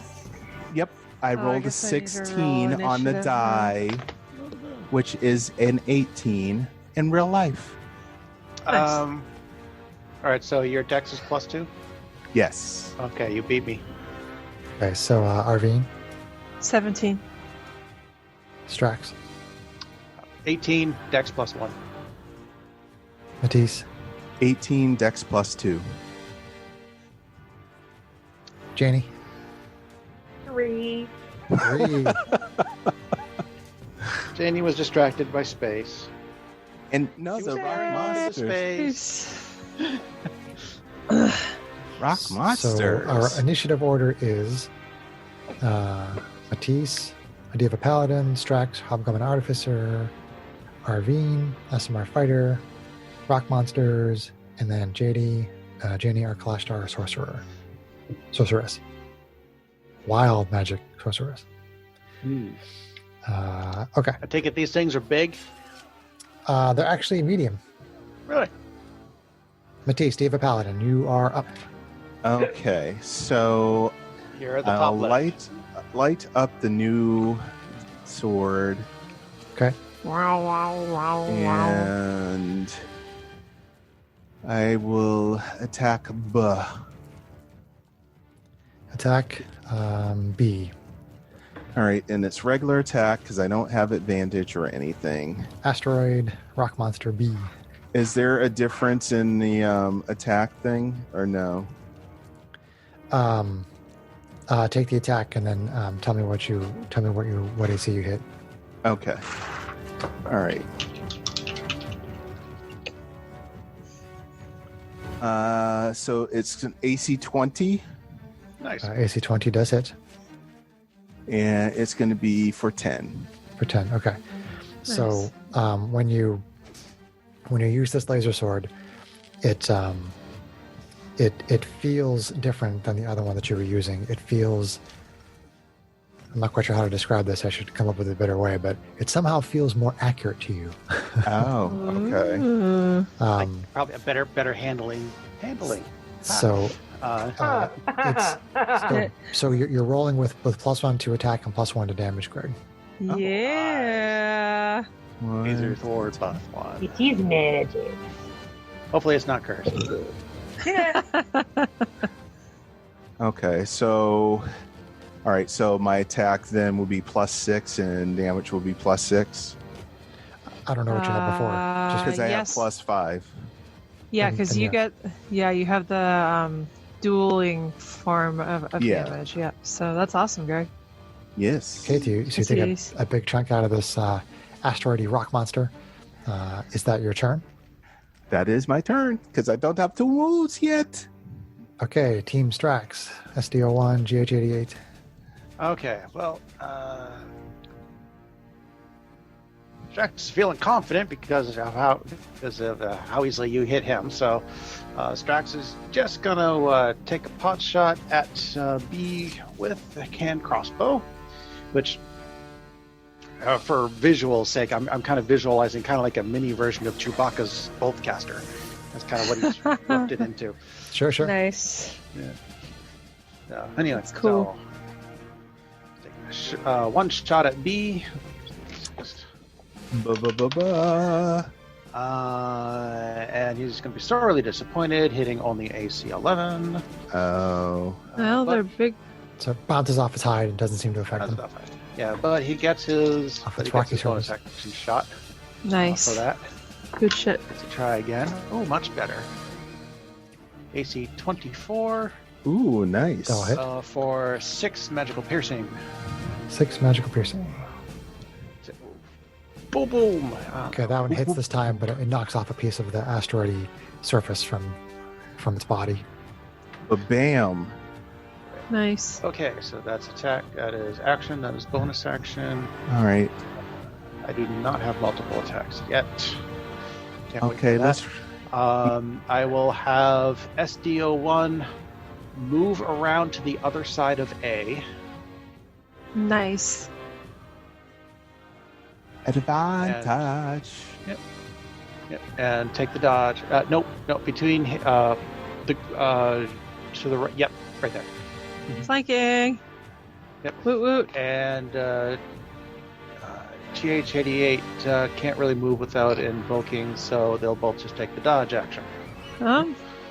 Yep. I I rolled a guess I need to 16 roll on the initiative die, which is an 18 in real life. Nice. All right, so your dex is +2? Yes. Okay, you beat me. Okay, so Arvine, 17. Strax, 18, dex +1. Matisse, 18 dex +2. Janie, 3. 3. Janie was distracted by space. And no, She the was rock staring into monsters. space. Rock monsters. So our initiative order is Matisse, Adiva Paladin, Strax, Hobgoblin Artificer, Arvine, SMR Fighter, Rock Monsters, and then JD, Janie, our Kalashtar Sorceress. Wild Magic Sorceress. Okay. I take it these things are big? They're actually medium. Really? Matisse, Diva Paladin, you are up. Okay, so You're at the I'll top left. light up the new sword, Okay. Wow, wow, wow, wow. and I will attack B. Attack B. All right, and it's regular attack because I don't have advantage or anything. Asteroid, Rock Monster B. Is there a difference in the attack thing or no? Take the attack and then tell me what AC you hit. Okay. All right. So it's an AC 20, Nice. AC 20 does hit and it's going to be for 10. for 10. Okay. So when you use this laser sword, it feels different than the other one that you were using. It feels, I'm not quite sure how to describe this. I should come up with a better way, but it somehow feels more accurate to you. Oh, okay. Probably a better handling. So so you're rolling with +1 to attack and +1 to damage, Greg. Yeah. Laser sword +1. It is magic. Hopefully it's not cursed. Okay, so all right, so my attack then will be +6 and damage will be +6 I don't know what you had before. Just because I yes. have +5. Yeah, And- because and you get, you have the dueling form of Yeah. damage. Yeah, so that's awesome, Greg. Yes. Okay, so you take Yes. a big chunk out of this asteroidy rock monster. Is that your turn? That is my turn because I don't have 2 moves yet. Okay, Team Strax, SDO1, GH88. Okay, well, Strax is feeling confident because of how easily you hit him. So Strax is just gonna take a pot shot at B with a canned crossbow, which, for visual sake, I'm kind of visualizing kind of like a mini version of Chewbacca's boltcaster. That's kind of what he's worked it into. Sure. Nice. Anyway, That's cool. So, take one shot at B. And he's going to be sorely disappointed, hitting only AC 11. Oh. Well, but- they're big. So it bounces off its hide and doesn't seem to affect That's them. about right. Yeah, but he gets his, Off but its he gets rocky his bonus shoulders. action shot Nice. for that. Good shit. Let's try again. Oh, much better. AC 24 Ooh, nice. That'll hit. for 6 magical piercing. 6 magical piercing. Boom, boom. Okay, that one hits this time, but it knocks off a piece of the asteroidy surface from its body. Bam. Nice. Okay, so that's attack. That is action. That is bonus action. All right. I do not have multiple attacks yet. Can't wait Okay, for that. I will have SDO1 move around to the other side of A. Nice. Advantage. Yep, and take the dodge. Nope, between the to the right. Yep, right there. Flanking. Yep. Woot woot. And GH88 can't really move without invoking, so they'll both just take the dodge action.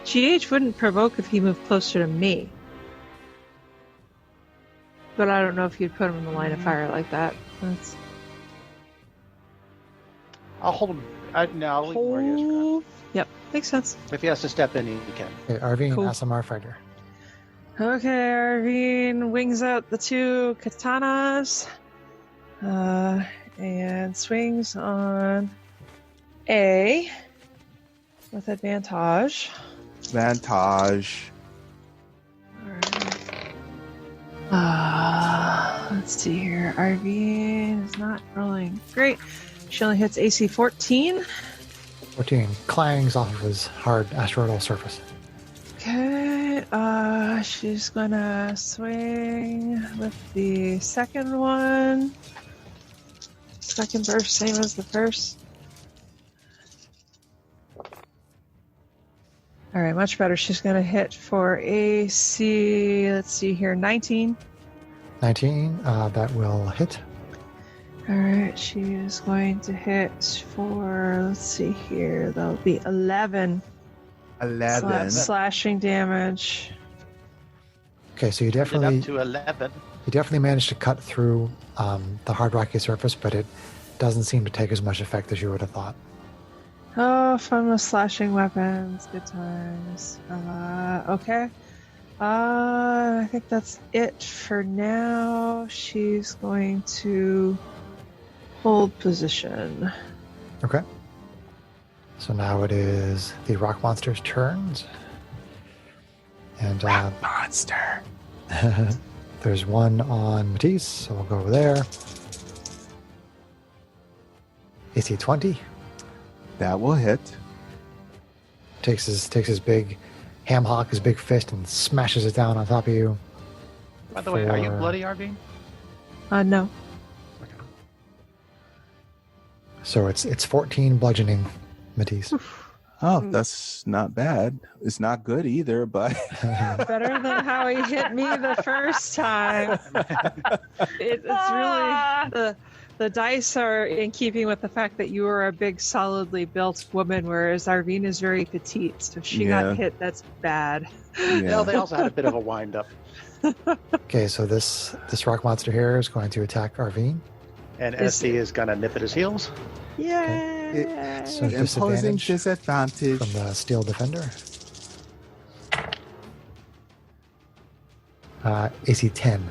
GH wouldn't provoke if he moved closer to me. But I don't know if you'd put him in the line of fire like that. That's... I'll hold him. I'll leave him where he is for now. Yep, makes sense. If he has to step in, he can. Okay, Arvine, Cool. SMR fighter. Okay, Arvine wings out the two katanas. And swings on A with advantage. Advantage. Let's see here. Arvine is not rolling great. She only hits AC 14. 14 clangs off of his hard asteroidal surface. Okay, she's gonna swing with the second one. Second burst, same as the first. Alright, much better. She's gonna hit for AC, let's see here, 19. 19, that will hit. Alright, she is going to hit for, let's see here, that'll be 11. 11. Slashing damage. Okay, so you Get definitely up to 11. managed to cut through the hard rocky surface, but it doesn't seem to take as much effect as you would have thought. Oh, fun with slashing weapons. Good times. Okay. I think that's it for now. She's going to hold position. Okay. So now it is the rock monster's turns. And Monster. there's one on Matisse, so we'll go over there. AC 20. That will hit. Takes his big ham hock, his big fist, and smashes it down on top of you. By the way, are you For- bloody, Arvine? No. So it's 14 bludgeoning, Matisse. Oh, that's not bad. It's not good either, but Better than how he hit me the first time. It's really the dice are in keeping with the fact that you are a big, solidly built woman, whereas Arvine is very petite. So if she got hit, that's bad. No, they also had a bit of a wind up. Okay, so this rock monster here is going to attack Arvine. And Is- SD is going to nip at his heels. Yeah. So imposing disadvantage. from the steel defender. AC 10.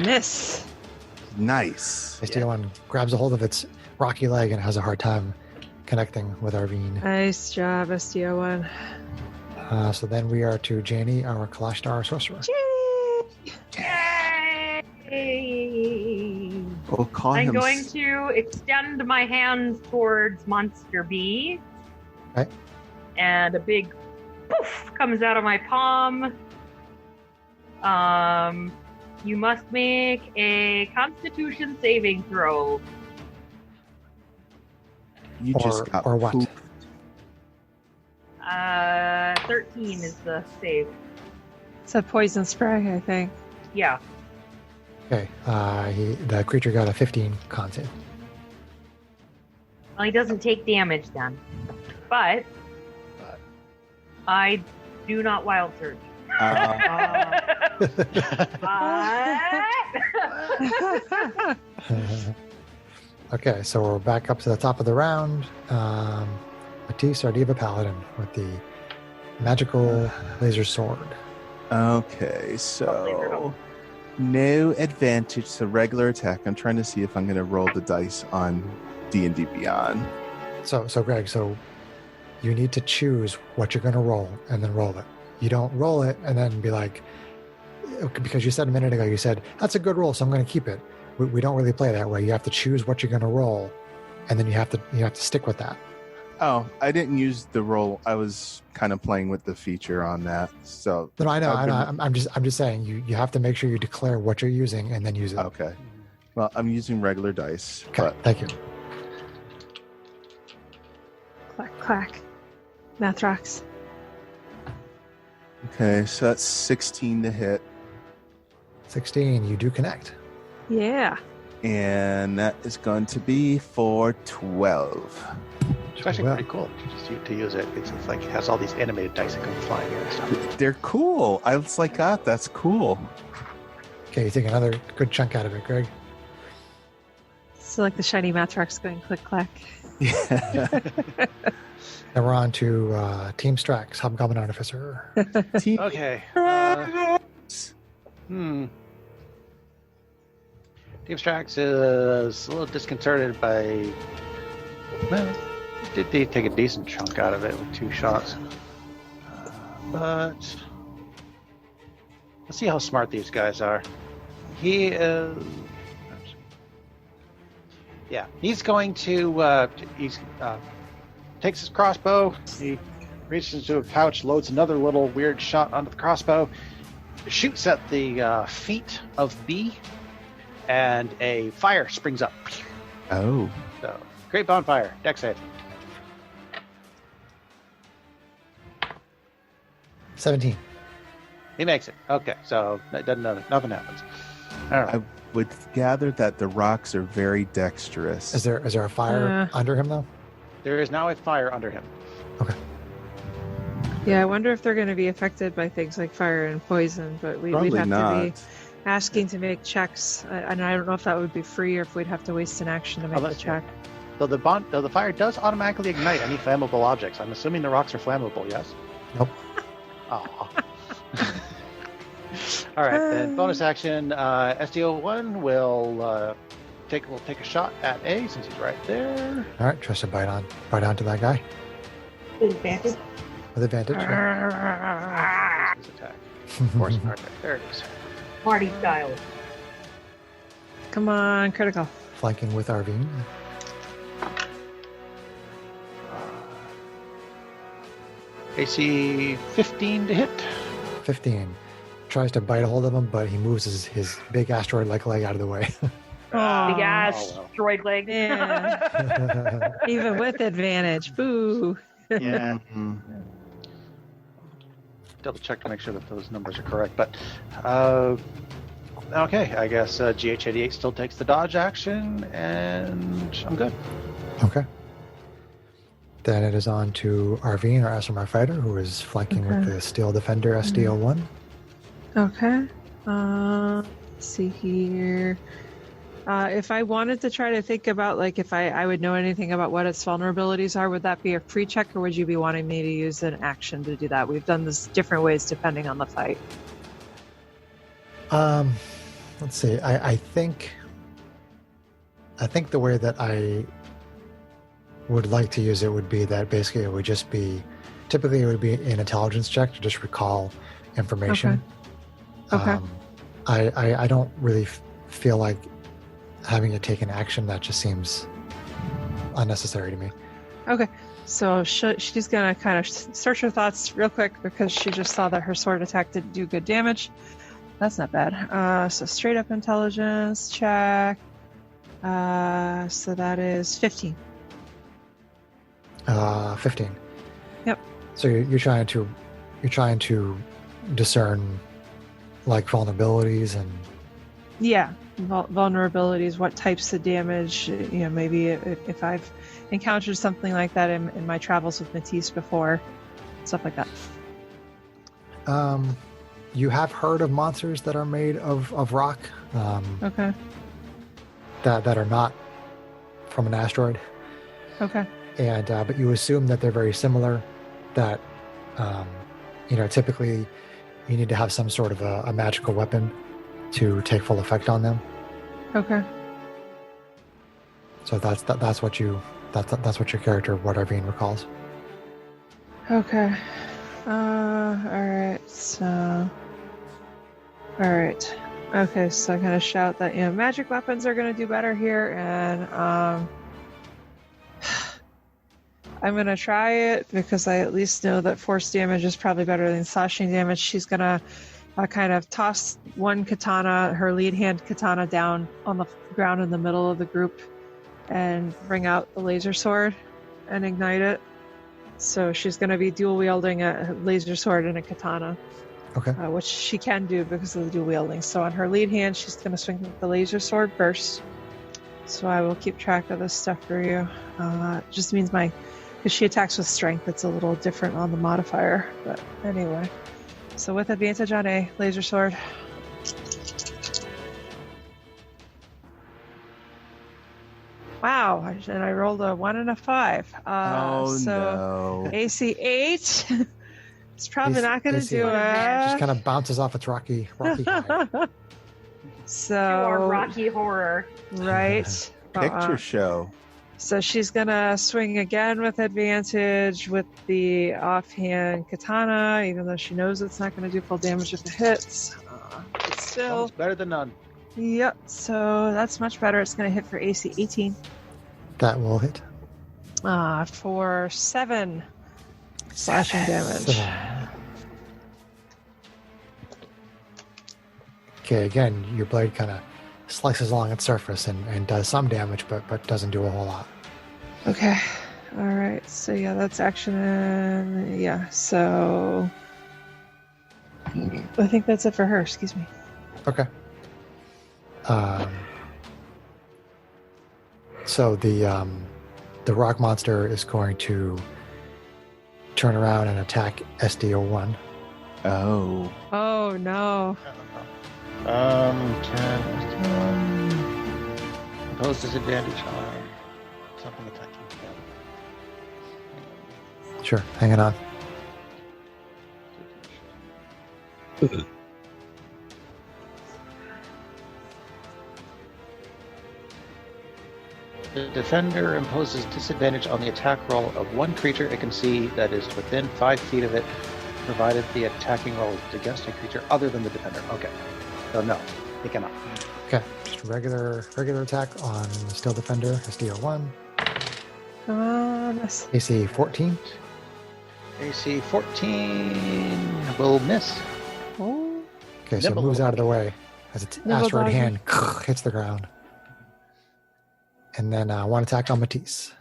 Miss. Nice. SDO1 grabs a hold of its rocky leg and has a hard time connecting with Arvine. Nice job, SDO1. So then we are to Janie, our Kalashtar sorcerer. Yay! We'll call I'm him. going to extend my hands towards Monster B. Okay. And a big poof comes out of my palm. You must make a Constitution saving throw. You just got or what? pooped. 13 is the save. It's a poison spray, I think. Yeah. Okay, the creature got a 15 con save. Well, he doesn't take damage then. But I do not wild surge. Okay, so we're back up to the top of the round. Matisse, our Diva Paladin, with the magical laser sword. Okay, so no advantage to regular attack. I'm trying to see if I'm going to roll the dice on D&D Beyond. So Greg, you need to choose what you're going to roll and then roll it. You don't roll it and then be like, because you said a minute ago, you said, that's a good roll, so I'm going to keep it. We don't really play that way. You have to choose what you're going to roll, and then you have to stick with that. Oh, I didn't use the roll. I was kind of playing with the feature on that. So No, I know. I'm just saying you have to make sure you declare what you're using and then use it. Okay. Well, I'm using regular dice. Okay, But thank you. Clack, clack. Math rocks. okay, so that's 16 to hit, 16, you do connect. Yeah. and that is going to be for 12. It's actually Well. pretty cool to use it. It's like it has all these animated dice that come flying in and stuff. They're cool. I was like, God, that's cool. Okay, you take another good chunk out of it, Greg. So like the shiny math rocks going click clack. Yeah. Then we're on to Team Strax, Hobgoblin Artificer. Team- Okay. Team Strax is a little disconcerted by. Well, did they take a decent chunk out of it with 2 shots? But let's see how smart these guys are. He is. Yeah, he's going to. Takes his crossbow. He reaches into a pouch, loads another little weird shot onto the crossbow, shoots at the feet of B, and a fire springs up. Oh. So, great bonfire. Dex save. 17. He makes it. Okay, so nothing happens. All right. I would gather that the rocks are very dexterous. Is there a fire under him, though? There is now a fire under him. Okay. Yeah, I wonder if they're going to be affected by things like fire and poison, but we'd Probably have not. to be asking to make checks. And I don't know if that would be free or if we'd have to waste an action to make the that's check. Though the fire does automatically ignite any flammable objects. I'm assuming the rocks are flammable, yes? Nope. Oh. All right, then bonus action. SDO1 will take a shot at A since he's right there. All right, tries to bite onto that guy Advantage. with advantage. yeah. His attack. Force right there it is. Marty style. Come on, critical. Flanking with Arvine. AC 15 to hit. 15. Tries to bite a hold of him, but he moves his big asteroid-like leg out of the way. Big ass well. droid leg. Yeah. Even with advantage. Boo. Yeah. Mhm. Double check to make sure that those numbers are correct. But okay, I guess GH88 still takes the dodge action, and I'm good. Okay. Then it is on to Arvine, our SMR fighter, who is flanking with Okay. the Steel Defender SDO1. Okay. Let's see here. If I wanted to try to think about, like, if I would know anything about what its vulnerabilities are, would that be a free check, or would you be wanting me to use an action to do that? We've done this different ways depending on the fight. Let's see. I think the way that I would like to use it would be that basically it would just be, typically it would be an intelligence check to just recall information. Okay. I don't really feel like having to take an action. That just seems unnecessary to me. Okay. So she's going to kind of search her thoughts real quick because she just saw that her sword attack didn't do good damage. That's not bad. So straight up intelligence check. So that is 15. 15. Yep. So you're trying to discern like vulnerabilities and Yeah, vulnerabilities, what types of damage, maybe if I've encountered something like that in my travels with Matisse before, stuff like that. you have heard of monsters that are made of rock Okay. that are not from an asteroid, Okay. and but you assume that they're very similar, that typically you need to have some sort of a magical weapon to take full effect on them. Okay. So that's what your character, what Arvine recalls. Okay. All right. So All right. Okay, so I'm gonna shout that magic weapons are gonna do better here, and I'm gonna try it because I at least know that force damage is probably better than slashing damage. She's gonna kind of toss one katana, her lead hand katana, down on the ground in the middle of the group, and bring out the laser sword and ignite it. So she's gonna be dual wielding a laser sword and a katana. Okay. Which she can do because of the dual wielding. So on her lead hand, she's going to swing the laser sword first. So I will keep track of this stuff for you. Just means because she attacks with strength, it's a little different on the modifier. But anyway, so with advantage on a laser sword. Wow, and I rolled a 1 and a 5. No. AC 8. It's probably not going to AC do it. Just kind of bounces off its rocky guy. So Or Rocky Horror. right. Picture show. So she's going to swing again with advantage with the offhand katana, even though she knows it's not going to do full damage if it hits. But still, Almost better than none. yep. So that's much better. It's going to hit for AC 18. That will hit. For 7 slashing damage. So- Okay, again, your blade kind of slices along its surface and does some damage, but doesn't do a whole lot. Okay. All right. So yeah, that's action. And yeah. So I think that's it for her. Excuse me. Okay. So the rock monster is going to turn around and attack SDO1. Oh. Oh no. Can impose disadvantage on something attacking him. Sure, hanging on. The defender imposes disadvantage on the attack roll of one creature it can see that is within 5 feet of it, provided the attacking roll is against a creature other than the defender. Okay. So no, he cannot. Okay, just regular attack on Steel Defender, SDO1. Come on. Miss. AC 14. AC 14 will miss. Oh. Okay, so it Nibble. moves out of the way as its Nibble asteroid doggy. hand hits the ground. And then one attack on Matisse.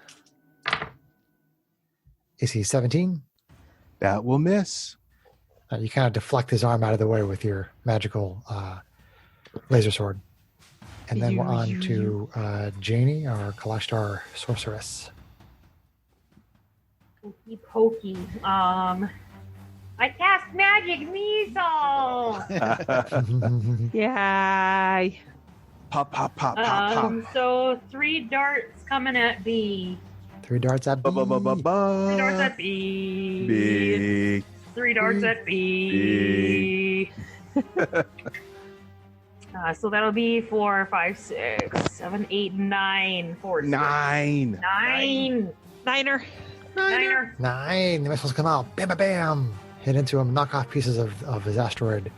AC 17. That will miss. You kind of deflect his arm out of the way with your magical laser sword. And then we're on to Janie, our Kalashtar sorceress. Pokey pokey. I cast magic missile. Yeah. Pop, pop, pop, pop, pop. So 3 darts coming at B. 3 darts at B. 3 darts Ba-ba-ba-ba. at B. Big. 3 darts at B. So that'll be 4, 5, 6, 7, 8, 9. 4, 9. 9. Niner. 9. The missiles come out. Bam, bam, bam. Hit into him. Knock off pieces of his asteroid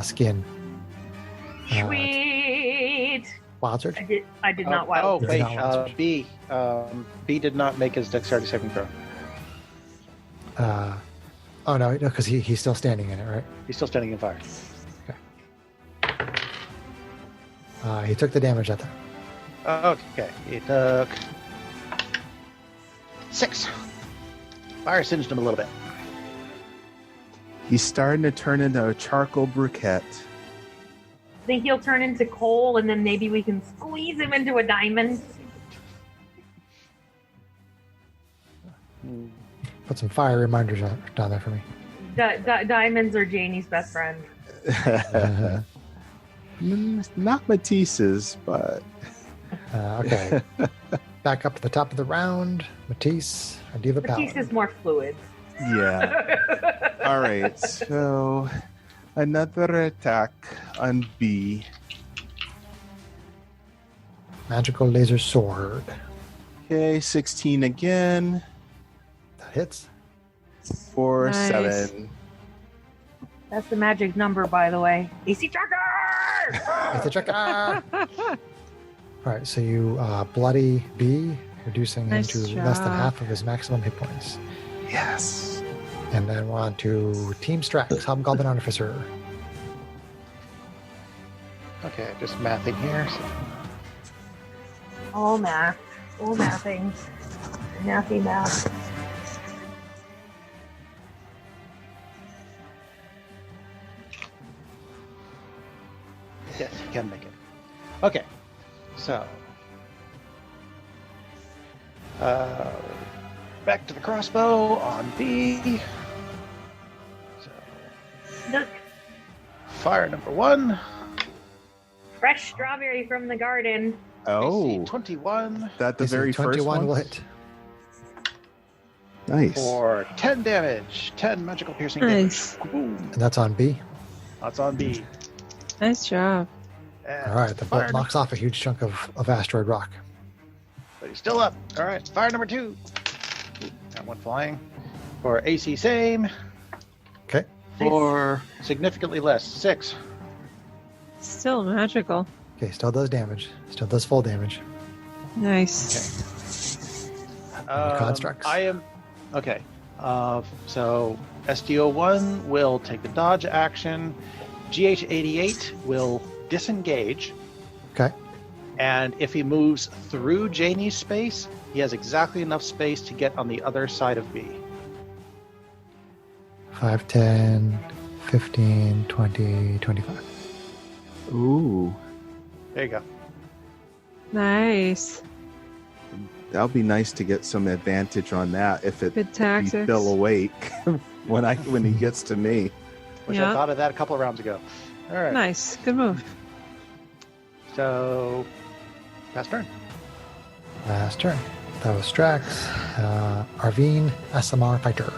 skin. Sweet. Wild surge. I did not Oh, wild. wait. Not wild surge. B. B did not make his dexterity saving throw. Oh, no, because he's still standing in it, right? He's still standing in fire. He took the damage that time. Okay. He took 6. Fire singed him a little bit. He's starting to turn into a charcoal briquette. I think he'll turn into coal, and then maybe we can squeeze him into a diamond. Put some fire reminders down there for me. Diamonds are Janie's best friend. Not Matisse's, but Okay. Back up to the top of the round. Matisse, a diva Matisse paladin. is more fluid. yeah. All right, so another attack on B. Magical laser sword. Okay, 16 again That hits. for Nice. 7. That's the magic number, by the way. AC tracker! It's a checker. All right, so you bloody B, reducing him Nice to less than job. half of his maximum hit points. Yes. And then we're on to Team Strax, Hobgoblin Artificer. Okay, just mathing here. So All math. All mathing. Mathy math. yes, you can make it. Okay, so back to the crossbow on B. So Look, fire number 1. fresh strawberry from the garden. Oh, AC 21 that the AC very 21 first one will hit. Nice. for 10 damage. 10 magical piercing Nice. damage. Boom. And that's on B. That's on B. Nice job. And All right, the fire bolt knocks off a huge chunk of asteroid rock. But he's still up. All right, fire number 2. Got one flying. For AC same. Okay. For significantly less. 6. Still magical. Okay, still does damage. Still does full damage. Nice. Constructs. I am okay. So SDO1 will take the dodge action. GH88 will disengage, Okay. and if he moves through Janie's space, he has exactly enough space to get on the other side of B. 5, 10, 15, 20, 25. Ooh, There you go. Nice. that'll be nice to get some advantage on that if Good he's tactics. still awake when he gets to me. Wish Yeah. I thought of that a couple of rounds ago. All right. Nice. Good move. So pass turn. Last turn. That was Strax. Arvine, SMR Fighter.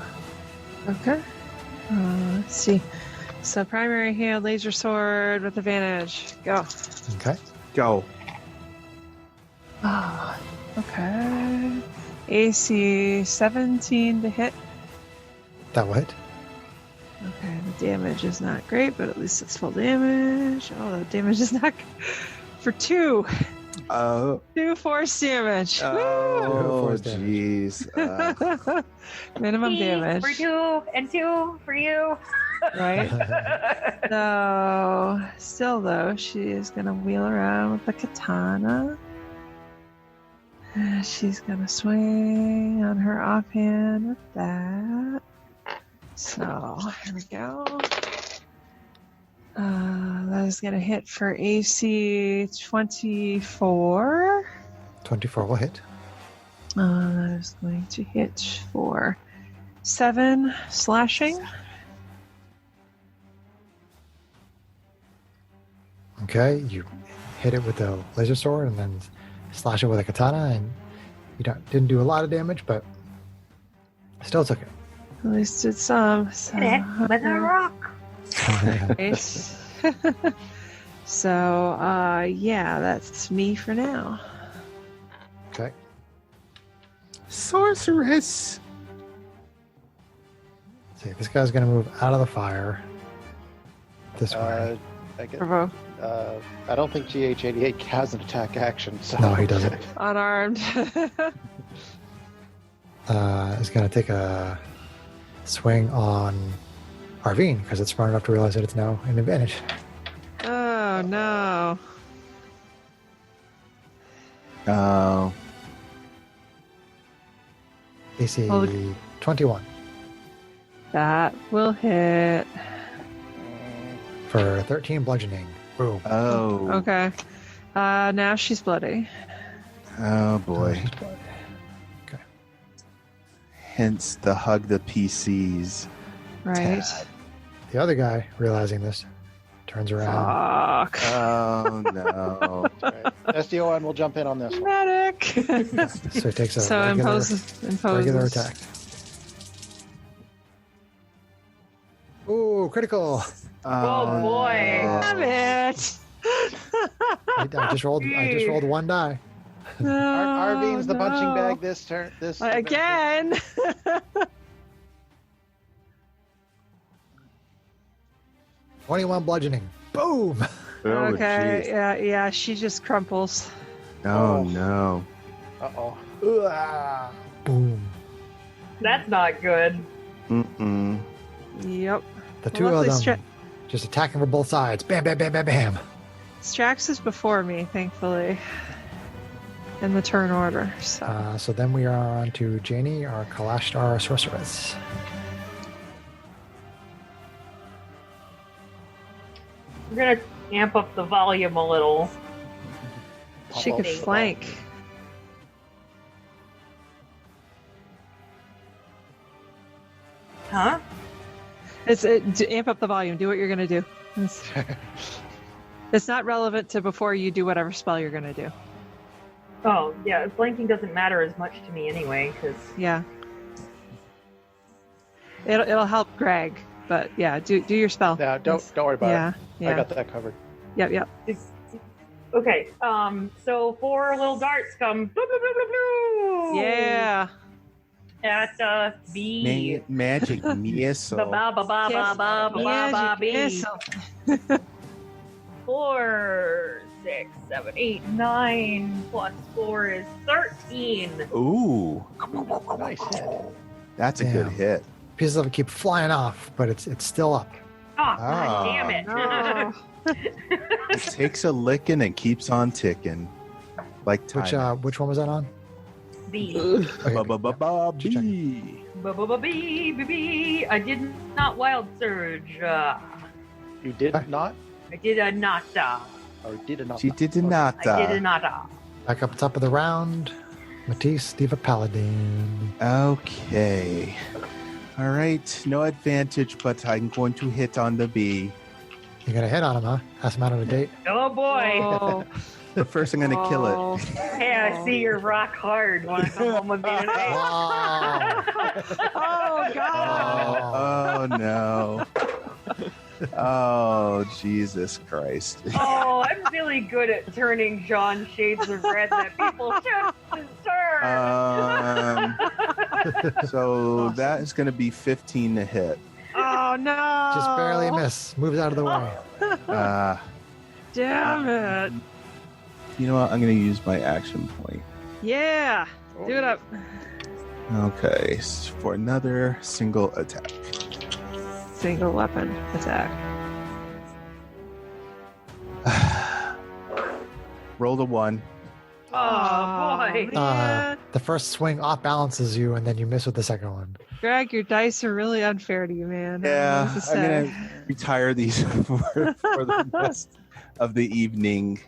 Okay. Let's see. So primary hand, laser sword with advantage. Go. Okay. Go. Ah, okay. AC 17 to hit. That will hit. Okay, the damage is not great, but at least it's full damage. Oh, the damage is not for 2. Oh, 2 force damage. oh, Force damage. jeez. Minimum Three damage. for 2 and 2 for you. Right? So, still though, she is going to wheel around with the katana. She's going to swing on her offhand with that. So, here we go. That is going to hit for AC 24. 24 will hit. That is going to hit for 7 slashing. Okay. You hit it with the laser sword and then slash it with a katana, and you didn't do a lot of damage, but still took it. At least it's some. So, Hit it with a rock. Nice. So, yeah, that's me for now. Okay. Sorceress. See, this guy's going to move out of the fire this way. I get, Provoke. I don't think GH88 has an attack action. So. No, he doesn't. Unarmed. Is going to take a swing on Arvine because it's smart enough to realize that it's now an advantage. Oh, no. Oh, AC Well, 21 That will hit. for 13 bludgeoning. Boom. oh, Okay. Now she's bloody. oh boy. She's bloody. Okay. Hence the hug the PCs. Right? The other guy, realizing this, turns around. Fuck. Oh no. Right. SDO1 will jump in on this one. Medic. So he takes a So regular imposes. attack. Ooh, critical. Oh, boy. Damn it. I just rolled 1 die. No, Arvine's the punching no. bag this turn. This Again. 21 bludgeoning. Boom. Oh, Okay, jeez. yeah, she just crumples. Oh, no. Uh-oh. Boom. That's not good. Mm-mm. Yep. The Well, two of luckily them just attacking from both sides. Bam, bam, bam, bam, bam. Strax is before me, thankfully, in the turn order. So So then we are on to Janie, our Kalashtar sorceress. We're gonna amp up the volume a little. she could Uh-oh. flank. Huh? To amp up the volume. Do what you're gonna do. It's not relevant to before you do whatever spell you're gonna do. Oh, yeah, flanking doesn't matter as much to me anyway, because... Yeah. It'll help Greg, but yeah, do your spell. Yeah, don't worry about Yeah, it. yeah. I got that covered. Yep. Okay, so 4 little darts come... Blue, blue, blue, blue, blue, Yeah. At B. Magic missile. Ba ba ba ba ba ba ba ba B. Missile. 4, 6, 7, 8, 9 plus 4 is 13. Ooh, Nice hit. that's a good Damn. hit. Pieces of it keep flying off, but it's still up. Oh, Ah. God damn it. No. It takes a licking and keeps on ticking. Like time. Which one was that on? B. Okay, Ba-ba-ba-ba, Just checking. B. B. I did not wild surge. You did not? I did a not. Or did it not? She did not. I did a not. Back up top of the round. Matisse, Diva Paladin. Okay. All right. No advantage, but I'm going to hit on the B. You got a hit on him, huh? Ask him out on a date. Oh boy. Oh, But first, I'm going to kill it. oh. Hey, I see you're rock hard. Want to come home with me today? Wow. Oh God. Oh, no. Oh, Jesus Christ. Oh, I'm really good at turning John shades of red that people shouldn't turn. So that is going to be 15 to hit. Oh no. Just barely miss. Moves out of the way. Damn it. You know what? I'm going to use my action point. Yeah. Do it up. Okay, for another single attack. Single weapon attack. Roll the 1. Oh, boy. Man. The first swing off balances you, and then you miss with the second one. Greg, your dice are really unfair to you, man. I don't know Yeah, what to I'm say. going to retire these for the rest of the evening.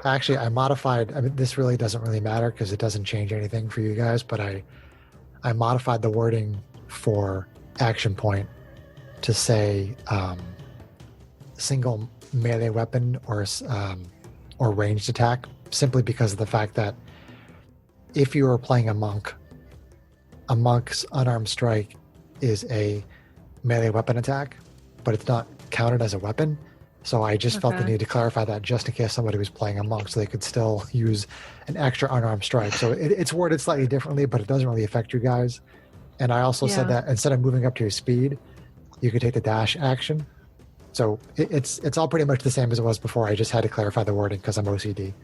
Actually, I modified. I mean, this really doesn't really matter because it doesn't change anything for you guys. But I modified the wording for action point to say single melee weapon or ranged attack, simply because of the fact that if you are playing a monk's unarmed strike is a melee weapon attack, but it's not counted as a weapon. So I just felt the Okay. need to clarify that just in case somebody was playing a monk, so they could still use an extra unarmed strike. So it's worded slightly differently, but it doesn't really affect you guys. And I also said Yeah. that instead of moving up to your speed, you could take the dash action. So it's all pretty much the same as it was before. I just had to clarify the wording because I'm OCD.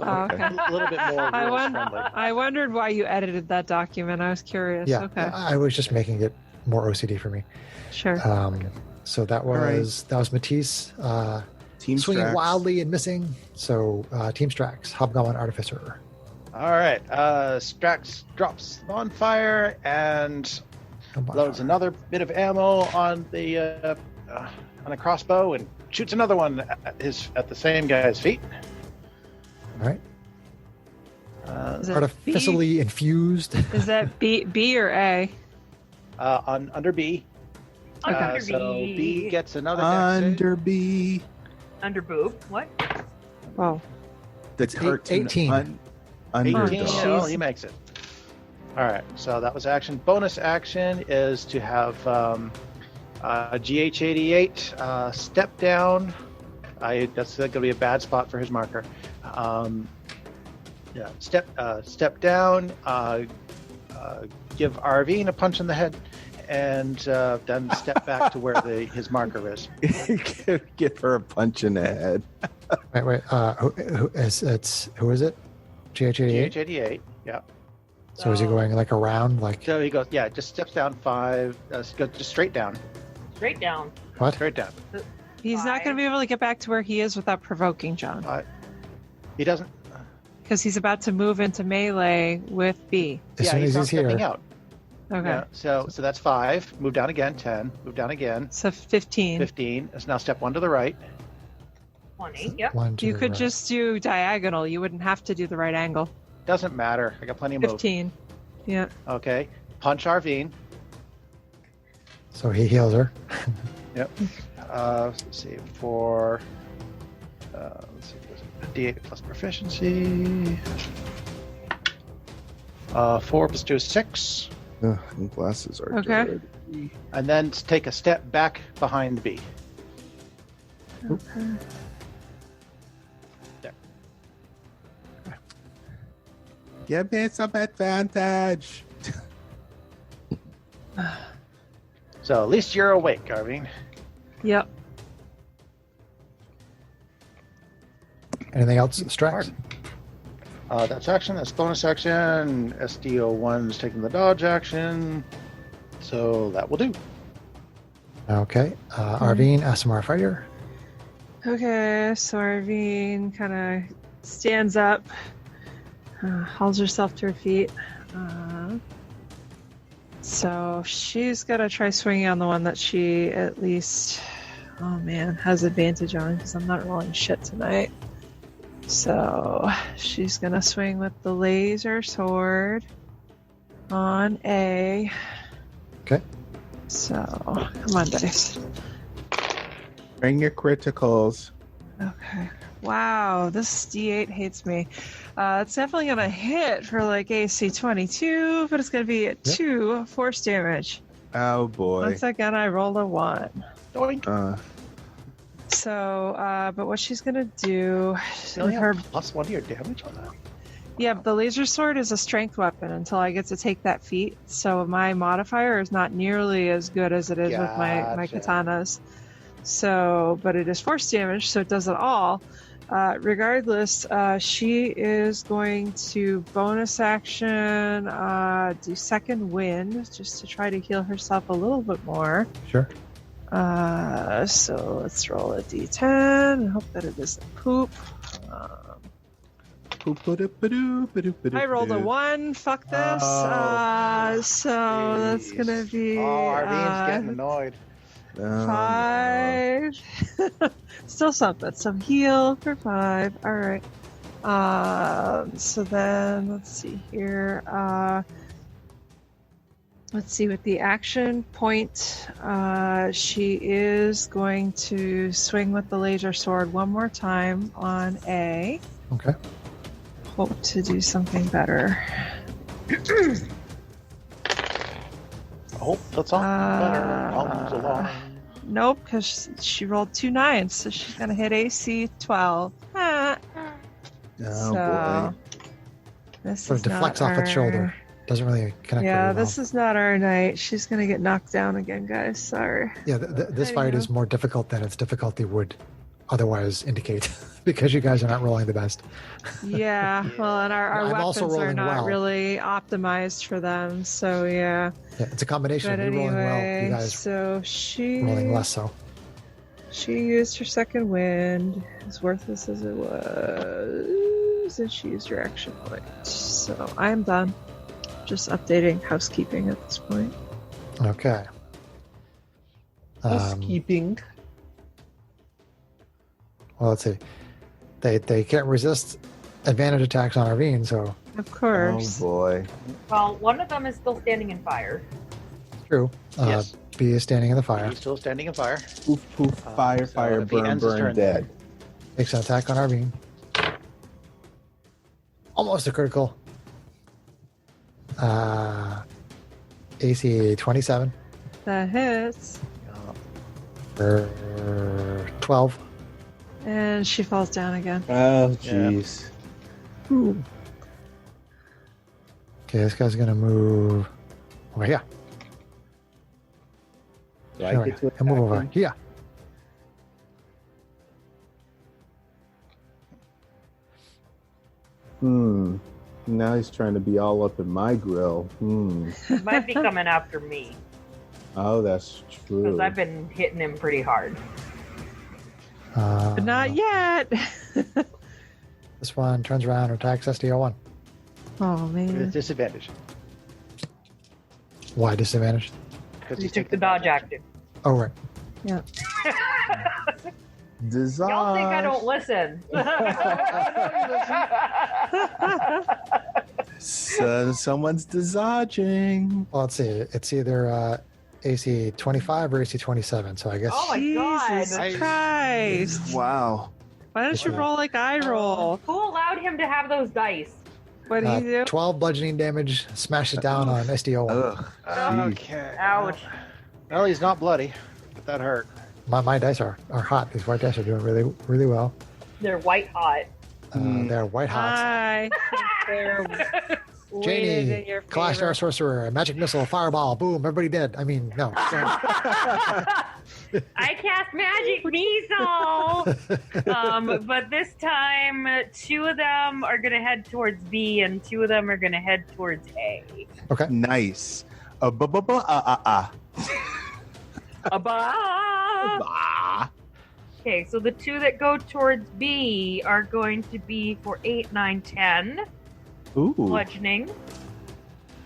Oh, okay. A little bit more rules-friendly. I wondered why you edited that document. I was curious. Yeah, Okay. I was just making it more OCD for me. Sure. So that right. was Matisse Team swinging Strax. wildly and missing. So Team Strax, Hobgoblin Artificer. All right. Strax drops on fire and loads another bit of ammo on the on a crossbow and shoots another one at the same guy's feet. All right. Is it Artificially infused. Is that B or A? Under B. Under So B. B gets another dex save. Under B. Under boob. What? Oh. The It's cartoon 18. Underdog. 18. jeez. Oh, he makes it. All right. So that was action. Bonus action is to have GH88 step down. That's going to be a bad spot for his marker. Step down. Give Arvine a punch in the head, and then step back to where his marker is. Give her a punch in the head. Wait. Who is it? GH88? GH88, yeah. So is he going like around? Like So he goes, yeah, just steps down 5, go just straight down. Straight down. what? Straight down. He's not going to be able to get back to where he is without provoking John. He doesn't. Because he's about to move into melee with B. As soon he's as not he's stepping here. out. Okay. Yeah, so that's 5. Move down again. 10. Move down again. So 15. 15. It's now step 1 to the right. 20. Yep. One to You the could right. just do diagonal. You wouldn't have to do the right angle. Doesn't matter. I got plenty of move. 15. Yeah. Okay. Punch Arvine. So he heals her. Yep. Let's see. For let's see. D8 plus proficiency. 4 plus 2 is 6. Ugh, and glasses are Okay. dirty. And then take a step back behind B. Okay. Give me some advantage. So at least you're awake, Arvine. Yep. Anything else? Strax? That's action. That's bonus action. SDO1's taking the dodge action. So that will do. Okay. Arvine, SMR fighter. Okay, so Arvine kind of stands up, hauls herself to her feet. So she's going to try swinging on the one that she at least, has advantage on because I'm not rolling shit tonight. So she's going to swing with the laser sword on A. Okay. So, come on, dice. Bring your criticals. Okay. Wow, this D8 hates me. It's definitely going to hit for like AC 22, but it's going to be at 2 force damage. Oh boy. Once again, I rolled a 1. Doink. So, but what she's going to do You only with her... have plus 1 to your damage on that. Yeah, but the laser sword is a strength weapon until I get to take that feat. So my modifier is not nearly as good as it is with my Gotcha. katanas. So, but it is force damage, so it does it all. Regardless, she is going to bonus action, do second wind, just to try to heal herself a little bit more. Sure. So let's roll a d10 and hope that it isn't poop. I rolled a 1. Fuck this. So that's gonna be Arvine's getting annoyed. 5. Still something. So heal for 5. All right. So then let's see here. Let's see, with the action point, she is going to swing with the laser sword one more time on A. Okay. Hope to do something better. Oh, that's all better. I'll move along. Nope, because she rolled 2 9s, so she's going to hit AC 12. Ah. Oh So, boy. this Sort is of deflects not off its our- shoulder. Doesn't really connect Yeah, very well. this is not our night. She's going to get knocked down again, guys. Sorry. Yeah, this fight Anyhow. is more difficult than its difficulty would otherwise indicate because you guys are not rolling the best. Yeah, well, and our I'm also weapons are rolling not well. really optimized for them, so yeah. Yeah, it's a combination But of you rolling well, anyway, you guys so she rolling less so. She used her second wind, as worthless as it was, and she used her action point. So I'm done. Just updating housekeeping at this point. Okay. Housekeeping. Well, let's see. They can't resist advantage attacks on Arvine, so Of Oh course. boy. Well, one of them is still standing in fire. true. Yes. B is standing in the fire. He's still standing in fire. Poof poof. Fire so fire. if he Burn ends his burn. turn- Dead. Takes an attack on Arvine. Almost a critical. AC 27 That hits. for 12. And she falls down again. Oh jeez. Okay, this guy's gonna move over here. Do I There we get go. to And move attack over. him? Yeah. Now he's trying to be all up in my grill. He might be coming after me Oh, that's true. because I've been hitting him pretty hard. But not yet. This one turns around and attacks SDO1. Oh With man. disadvantage. Why disadvantage? Because You took the dodge active. Oh, right. Yeah. Dissolve. Y'all think I don't listen. So someone's disarging. Well, let's see. It's either AC 25 or AC 27. So I guess. Oh my God. Jesus Christ. Wow. Why don't you roll like I roll? Who allowed him to have those dice? What do you do? 12 bludgeoning damage. Smash it down on SDO1. Ugh. Jeez. Okay. Ouch. Well, he's not bloody, but that hurt. My dice are hot. These white dice are doing really, really well. They're white hot. They're white hot. Hi. They're weighted in Janie, your Clash favor. Star Sorcerer, Magic Missile, Fireball, boom, everybody dead. I mean, no. I cast magic missile. But this time, 2 of them are gonna head towards B, and 2 of them are gonna head towards A. Okay. Nice. Above. Okay, so the 2 that go towards B are going to be for 8, 9, 10 Ooh. bludgeoning.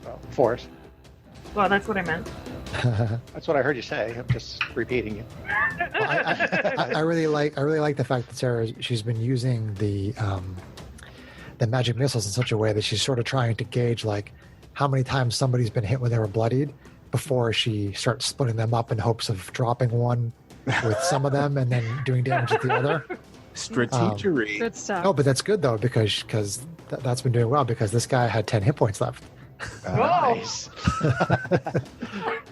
Well, force. Well, that's what I meant. That's what I heard you say. I'm just repeating you. I really like the fact that she's been using the magic missiles in such a way that she's sort of trying to gauge like how many times somebody's been hit when they were bloodied before she starts splitting them up in hopes of dropping one with some of them and then doing damage with the other. Strategery. Good stuff. No, but that's good though because that's been doing well because this guy had 10 hit points left. Whoa! Nice.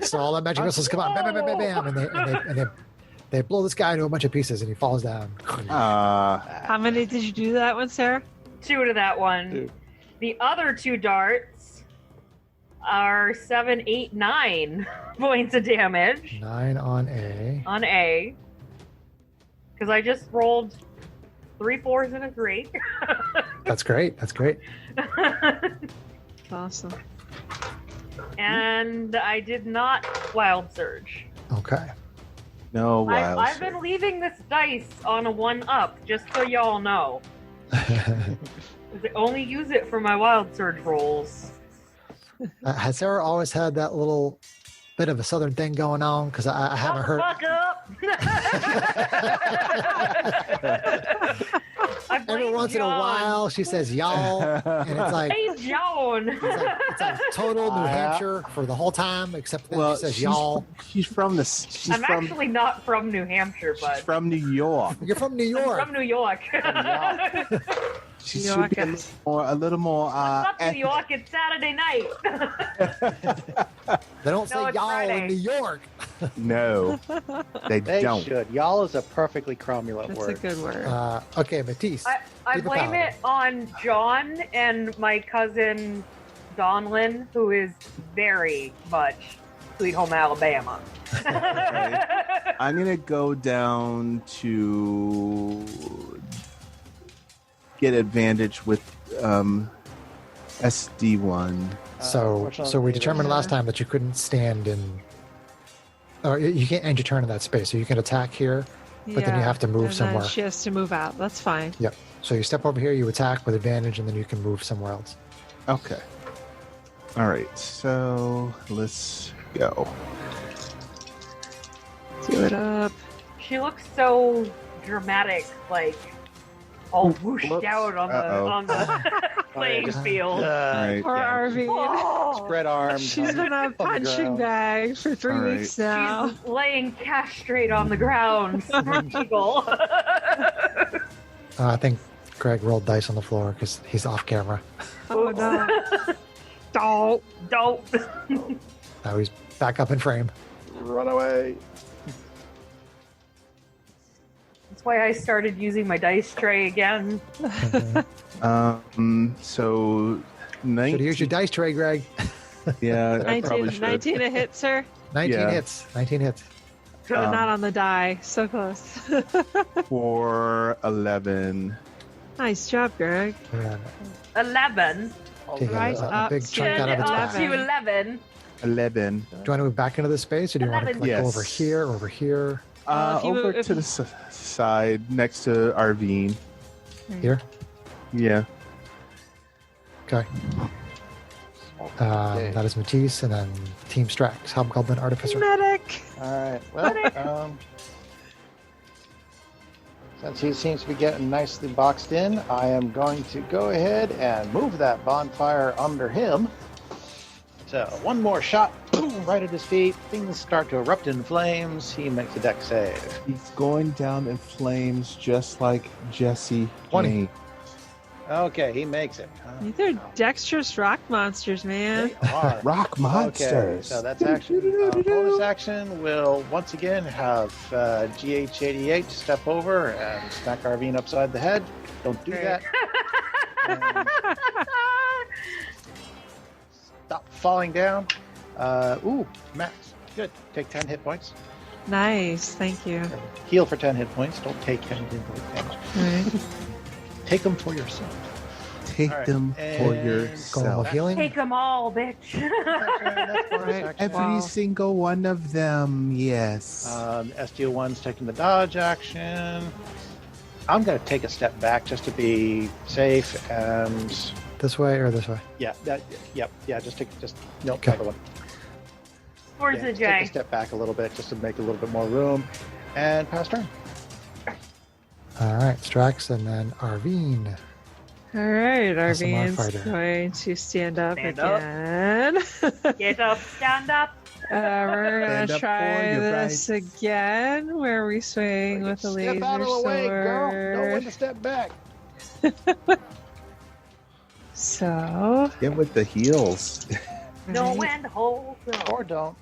So all the magic missiles come out, bam, bam, bam, bam, bam, and they blow this guy into a bunch of pieces, and he falls down. How many did you do that one, Sarah? 2 to that one. 2. The other 2 darts are 7, 8, 9 points of damage 9 on A. on A. Because I just rolled 3 4s and a 3. That's great. That's great. Awesome. And I did not wild surge. Okay. No wild. I've been leaving this dice on a 1-up, just so y'all know. 'Cause I only use it for my wild surge rolls. Has Sarah always had that little bit of a southern thing going on? Because I haven't heard. Fuck up! I blame Every once in a John. while, she says y'all, and it's like Hey, Joan! it's like total New Hampshire for the whole time, except then Well, she says y'all. She's from the. She's I'm from. actually not from New Hampshire, She's but from New York. You're from New I'm York. from New York. She New should be Yorkers. a little more. It's not New York, it's Saturday night. They don't say it's y'all Friday. in New York. No, they They don't. should. Y'all is a perfectly cromulent That's word. a good word. Okay, Matisse. I Keep it blame paladin. it on John and my cousin Donlin, who is very much Sweet Home Alabama. Okay. I'm gonna go down to get advantage with SD1. So we determined last time that you couldn't stand in. Or you can't end your turn in that space. So you can attack here, but then you have to move and somewhere. Then she has to move out. That's fine. Yep. So you step over here, you attack with advantage, and then you can move somewhere else. Okay. All right. So let's go. Do it up. She looks so dramatic, like all whooshed Whoops. out on Uh-oh. the playing just- field. All right. Poor Arvine. Oh, Spread arms. She's been a on the punching ground. bag for 3 All right. weeks now. she's laying castrate on the ground. Smirchiggle. I think Greg rolled dice on the floor because he's off camera. Oh no. Don't. Don't. Now he's back up in frame. Run away. That's why I started using my dice tray again. So 19. Should use your dice tray, Greg. Yeah, I probably 19, should. 19 a hit, sir. 19 Yeah. hits. 19 hits. But not on the die. So close. For 11. Nice job, Greg. Yeah, 11. take Right a up big to chunk Turn out of it its up back. to 11. 11. Do you want to move back into the space, or do you want to 11. like, go over Yes. here, over here, Well, if you Over move- if to you- the side next to Arvine. here? Yeah. Okay. Okay. That is Matisse, and then Team Strax, Hobgoblin Artificer. Medic. All right. Well, since he seems to be getting nicely boxed in, I am going to go ahead and move that bonfire under him. So one more shot, boom, right at his feet. Things start to erupt in flames. He makes a deck save. He's going down in flames just like Jesse 20. Jane. Okay, he makes it. These are dexterous rock monsters, man. They are. Rock Okay, monsters. so that's action. Bonus action will once again have GH88 step over and smack Arvine upside the head. Don't do that. And stop falling down. Ooh, max. Good. Take 10 hit points. Nice. Thank you. Heal for 10 hit points. Don't take 10 hit points damage. Right. Take them for yourself. Take All right, them for and- Go with yourself. healing. Take them all, bitch. That's bonus Right. action. Every Wow. single one of them, yes. SDO1's taking the dodge action. I'm going to take a step back just to be safe, and This way or this way? yeah, just no, Okay. other one. Where's Yeah, the just take a J? step back a little bit just to make a little bit more room, and pass turn. All right, Strax, and then Arvine. All right. SMR Arvine's fighter. going to stand up Stand up. again. Get up, stand up. We're Stand gonna up try for your this again, where we swing with a laser Step out of the way, girl. Know when sword. to step back. So, Get with the heels. Know when to hold them. Or don't.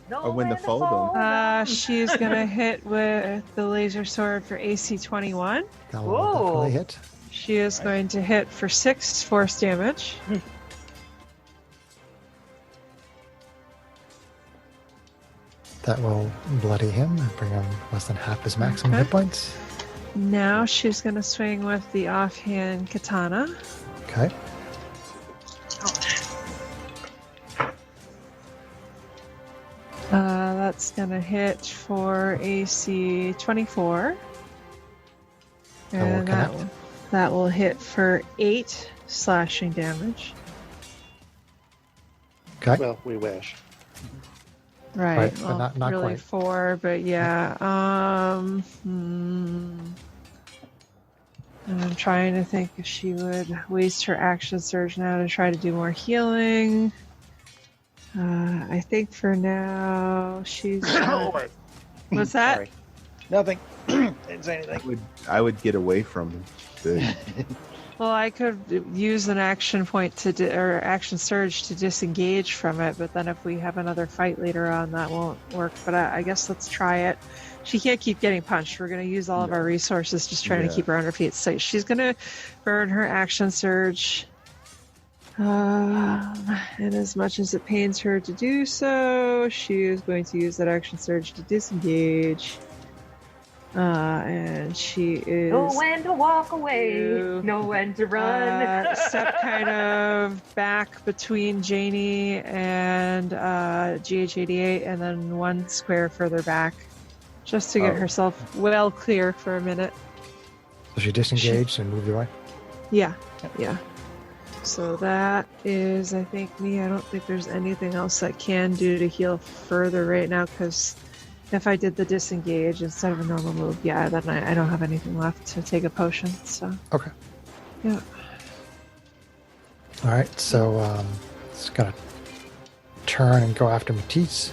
Know Or when to fold 'em. hold 'em. she's gonna hit with the laser sword for AC 21. That will Whoa. definitely hit. She is going to hit for 6 force damage. That will bloody him and bring him less than half his maximum Okay. hit points. Now she's gonna swing with the offhand katana. Okay. That's gonna hit for AC 24. That will And connect. that will hit for 8 slashing damage. Okay. Well, we wish. Right. Right, but well, not really quite. 4, but yeah. And I'm trying to think if she would waste her action surge now to try to do more healing. I think for now she's. Oh, wait. What's that? Sorry. Nothing. Didn't say anything. I would get away from the. Well, I could use an action point or action surge to disengage from it, but then if we have another fight later on, that won't work. But I guess let's try it. She can't keep getting punched. We're going to use all of our resources just trying to Yeah. keep her on her feet. So she's going to burn her action surge. And as much as it pains her to do so, she is going to use that action surge to disengage. And she is. Know when to walk away. You- Know when to run. Step kind of back between Janie and GH88, and then one square further back, just to get Oh. herself well clear for a minute. So she disengaged and moved away. Yeah, yeah. So that is, I think, me. I don't think there's anything else I can do to heal further right now, because if I did the disengage instead of a normal move, yeah, then I don't have anything left to take a potion. So Okay. yeah. All right. So it's gonna turn and go after Matisse.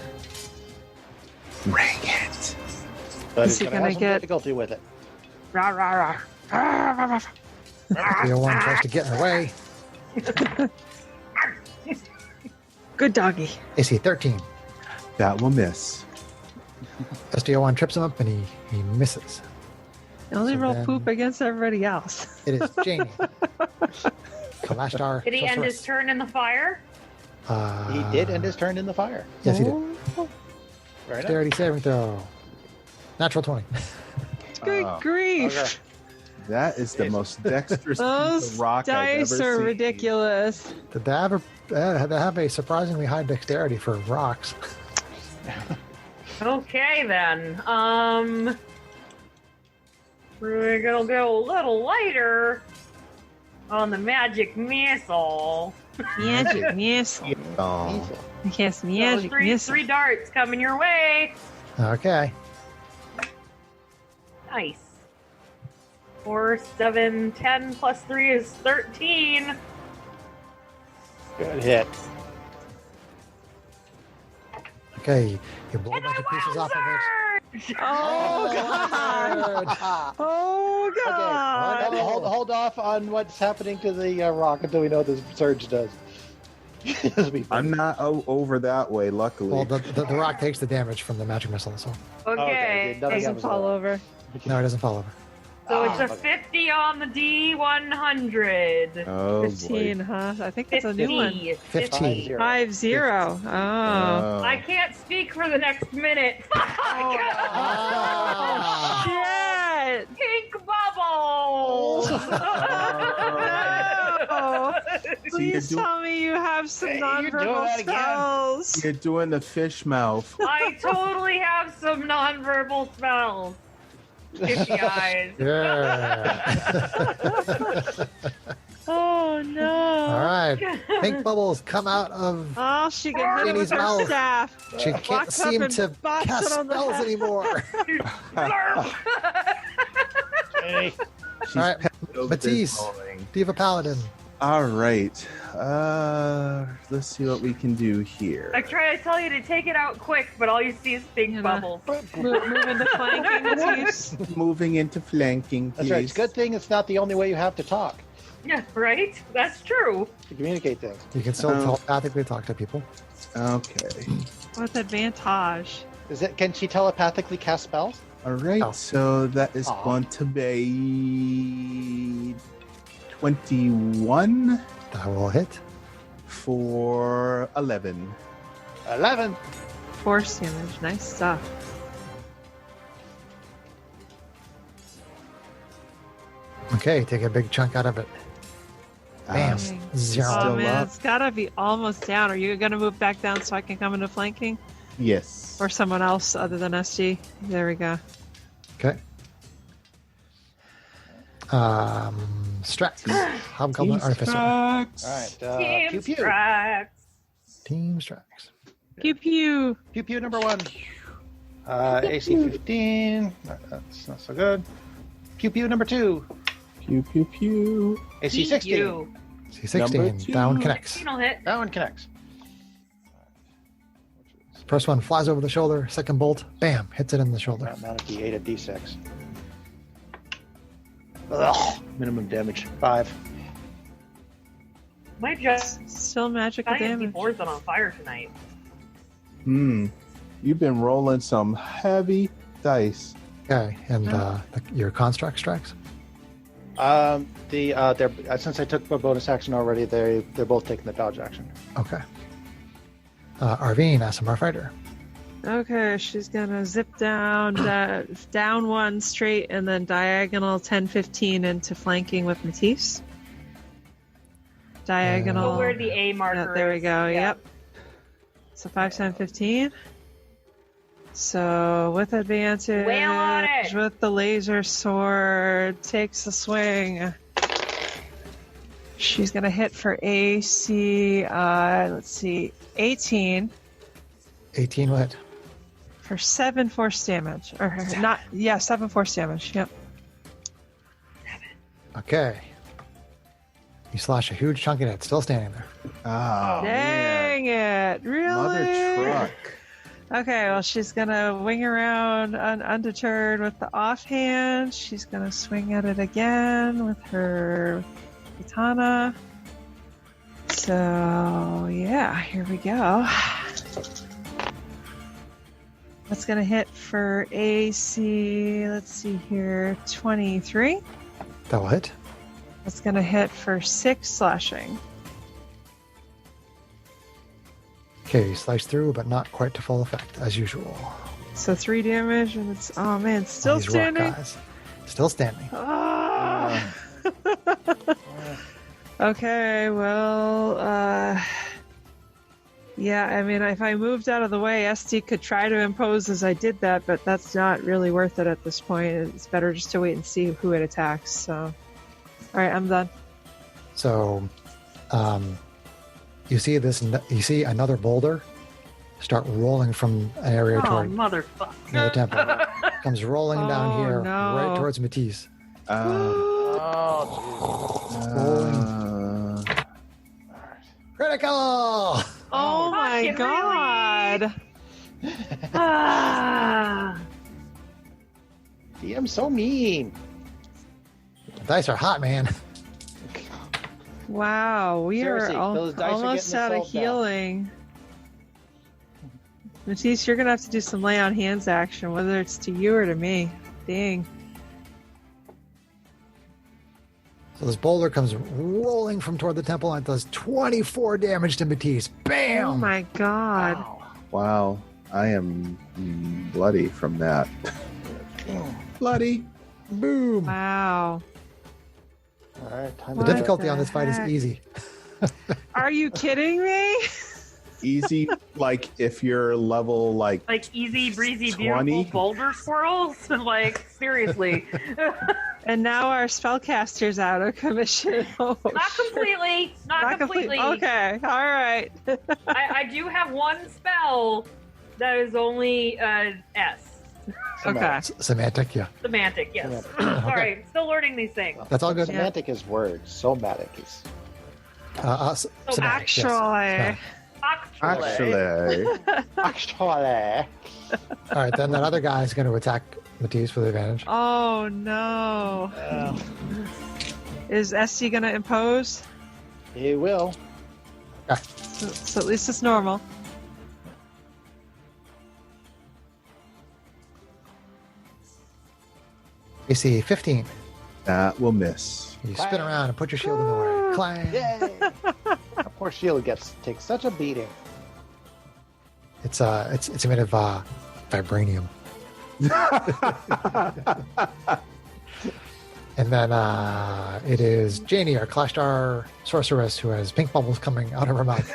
Ring it. But Is he's he going to gonna have some get- difficulty with it. Rah, rah, rah. The one tries to get in the way. Good doggy. AC 13. That will miss. SDO1 trips him up and he misses. I only So roll then- poop against everybody else. It is Janie. Kalashtar. Did he end his Sorceress. turn in the fire? He did end his turn in the fire. Yes, he did. Oh, Right. Dexterity saving throw. Natural 20. Good grief. Okay. That is the most dexterous piece Those of rock I've dice ever are seen. ridiculous. Did they have a surprisingly high dexterity for rocks? Okay then. We're gonna go a little lighter on the magic missile. Magic missile. Oh. Yes, So magic missile. three darts coming your way. Okay. Nice. 4, 7, 10 plus 3 is 13. Good hit. Okay. You blow a And bunch I of pieces off of it. wild surge! Oh, God. Oh, God. Okay, hold off on what's happening to the rock until we know what the surge does. This will be fun. I'm not over that way, luckily. Well, the rock takes the damage from the magic missile, so Okay. nothing Doesn't happens fall with over. no, it doesn't fall over. So it's a okay. 50 on the D100. Oh, 15, boy. huh? I think that's a new one. 15. 5-0. Oh. Oh. I can't speak for the next minute. Shit! Pink bubbles! No! So you're Please tell me you have some Hey, you're doing nonverbal that again. spells. You're doing the fish mouth. I totally have some nonverbal spells. Fishy eyes. Yeah. Oh no! All right. Pink bubbles come out of. Oh, she can hit it with Jeannie's her mouth. staff. She can't Walks up seem and to bops cast it on the spells head. anymore. Hey, She's All right, petted over Matisse. this morning. Diva Paladin. All right. Let's see what we can do here. I try to tell you to take it out quick, but all you see is pink You know. bubbles. Move into flanking, Matisse. Moving into flanking, please. that's right. It's a good thing it's not the only way you have to talk, Yeah, right? That's true. to communicate things. You can still telepathically talk to people. Okay. With advantage. Can she telepathically cast spells? All right. Oh. So that is Aw. going to be 21 That will hit. for 11. 11. Force damage. Nice stuff. Okay, take a big chunk out of it. Bam. Dang. Zero. Oh Still man, up. it's gotta be almost down. Are you gonna move back down so I can come into flanking? Yes. Or someone else other than SG? There we go. Okay. Strax. Hobgoblin Artificer. All right. Team Pew pew. strikes. Team Strax. Pew pew. Pew pew number 1. AC 15. That's not so good. Pew pew number 2. Pew, pew, pew. AC 16. You. C16. Number 2. Down connects. 16 will hit. That one connects. First one flies over the shoulder. Second bolt. Bam. Hits it in the shoulder. Not a D8, a D6. Ugh. Minimum damage 5. My just Still magical giant damage. D4's on fire tonight. You've been rolling some heavy dice. Okay. And your construct Strax? They're since I took my bonus action already, they're both taking the dodge action. Okay. Arvine, SMR fighter. Okay, she's gonna zip down, down one straight, and then diagonal 10-15 into flanking with Matisse. Diagonal. Go where the A marker Yeah, there we is. go. Yeah. Yep. So 5, 10, 15. So with advantage, Wail on it! with the laser sword, takes a swing. She's gonna hit for AC. Let's see, 18 18 will hit. for 7 force damage, or not? Yeah, 7 force damage. Yep. Okay. You slash a huge chunk in it. Still standing there. Oh, man. Dang it! Really? Mother truck. Okay, well, she's gonna wing around undeterred with the offhand. She's gonna swing at it again with her katana. So, yeah, here we go. That's gonna hit for AC, let's see here, 23. That will hit. That's gonna hit for 6 slashing. Okay, you slice through, but not quite to full effect, as usual. So 3 damage, and it's still These rock standing. guys. Still standing. Ah. Okay, well, yeah, I mean, if I moved out of the way, SD could try to impose as I did that, but that's not really worth it at this point. It's better just to wait and see who it attacks. So, all right, I'm done. So, you see this. You see another boulder start rolling from an area Oh, toward motherfucker. near the temple. Comes rolling down Oh, here, no. right towards Matisse. Critical! Oh my fucking god! Ah. DM's so mean. The dice are hot, man. Wow, we Seriously, are those dice are almost getting out of assault now. healing. Matisse, you're gonna have to do some lay on hands action, whether it's to you or to me. Dang. So this boulder comes rolling from toward the temple and it does 24 damage to Matisse. Bam! Oh my god. Wow. I am bloody from that. Bloody. Boom! Wow. All right, time The What to difficulty on this fight is heck? easy. Are you kidding me? Easy, like if you're level like Like easy breezy 20? beautiful boulder swirls. Like seriously. And now our spellcaster's out of commission. Oh, Not shit. completely. Not completely. Okay, all right. I do have one spell that is only S. Okay. Semantic, yeah. Semantic, yes. Semantic. Sorry, still learning these things. That's all good. Semantic is words. Somatic is. Semantic, yes. Actually. Actually. actually. Actually. All right, then that other guy is going to attack Matisse with advantage. Oh no. Is SC gonna impose? He will. So at least it's normal. AC 15. That will miss. You spin around and put your shield in the way. Clang! Yay! That poor shield takes such a beating. It's made of vibranium. And then it is Janie, our Clash Star sorceress, who has pink bubbles coming out of her mouth.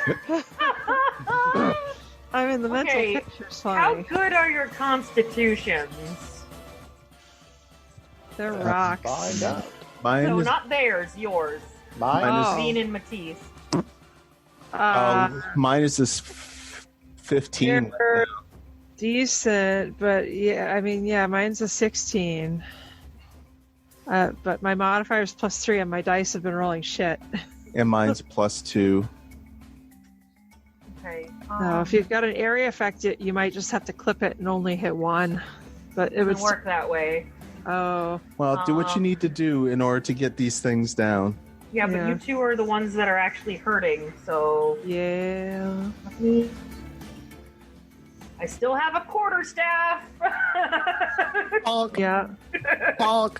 I'm in the mental Okay, pictures, How funny. good are your constitutions? They're rocks. Find out. Mine No, is not theirs, yours. Mine Oh. Bean and Matisse. mine is this 15. You're decent, but yeah, I mean, yeah, mine's a 16. But my modifier is +3, and my dice have been rolling shit. And mine's +2. Okay. So if you've got an area effect, you might just have to clip it and only hit 1. But it it would would work that way. Oh, Well, do what you need to do in order to get these things down. Yeah, but Yeah. you two are the ones that are actually hurting, so yeah. I still have a quarterstaff. Bonk! Yeah. Bonk!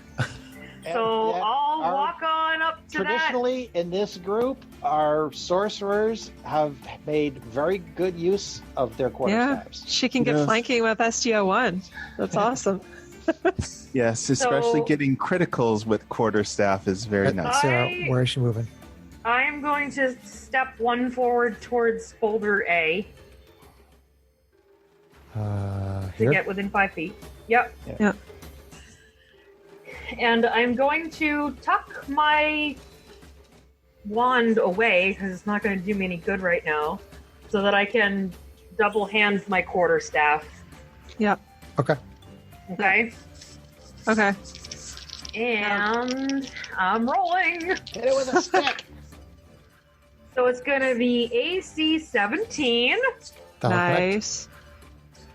So And, yeah, I'll our- walk on up to that. Traditionally, in this group, our sorcerers have made very good use of their Yeah. quarterstaffs. She can get Yes. flanking with SGO1. That's awesome. Yes, especially So- getting criticals with quarterstaff is very nice. Sarah, I- where is she moving? I am going to step one forward towards Boulder A to Here? get within 5 feet. Yep. Yeah. And I'm going to tuck my wand away because it's not going to do me any good right now, so that I can double hand my quarterstaff. Yep. Okay. Okay. Okay. And I'm rolling. Hit it with a stick. So it's going to be AC 17. That'll correct. Nice.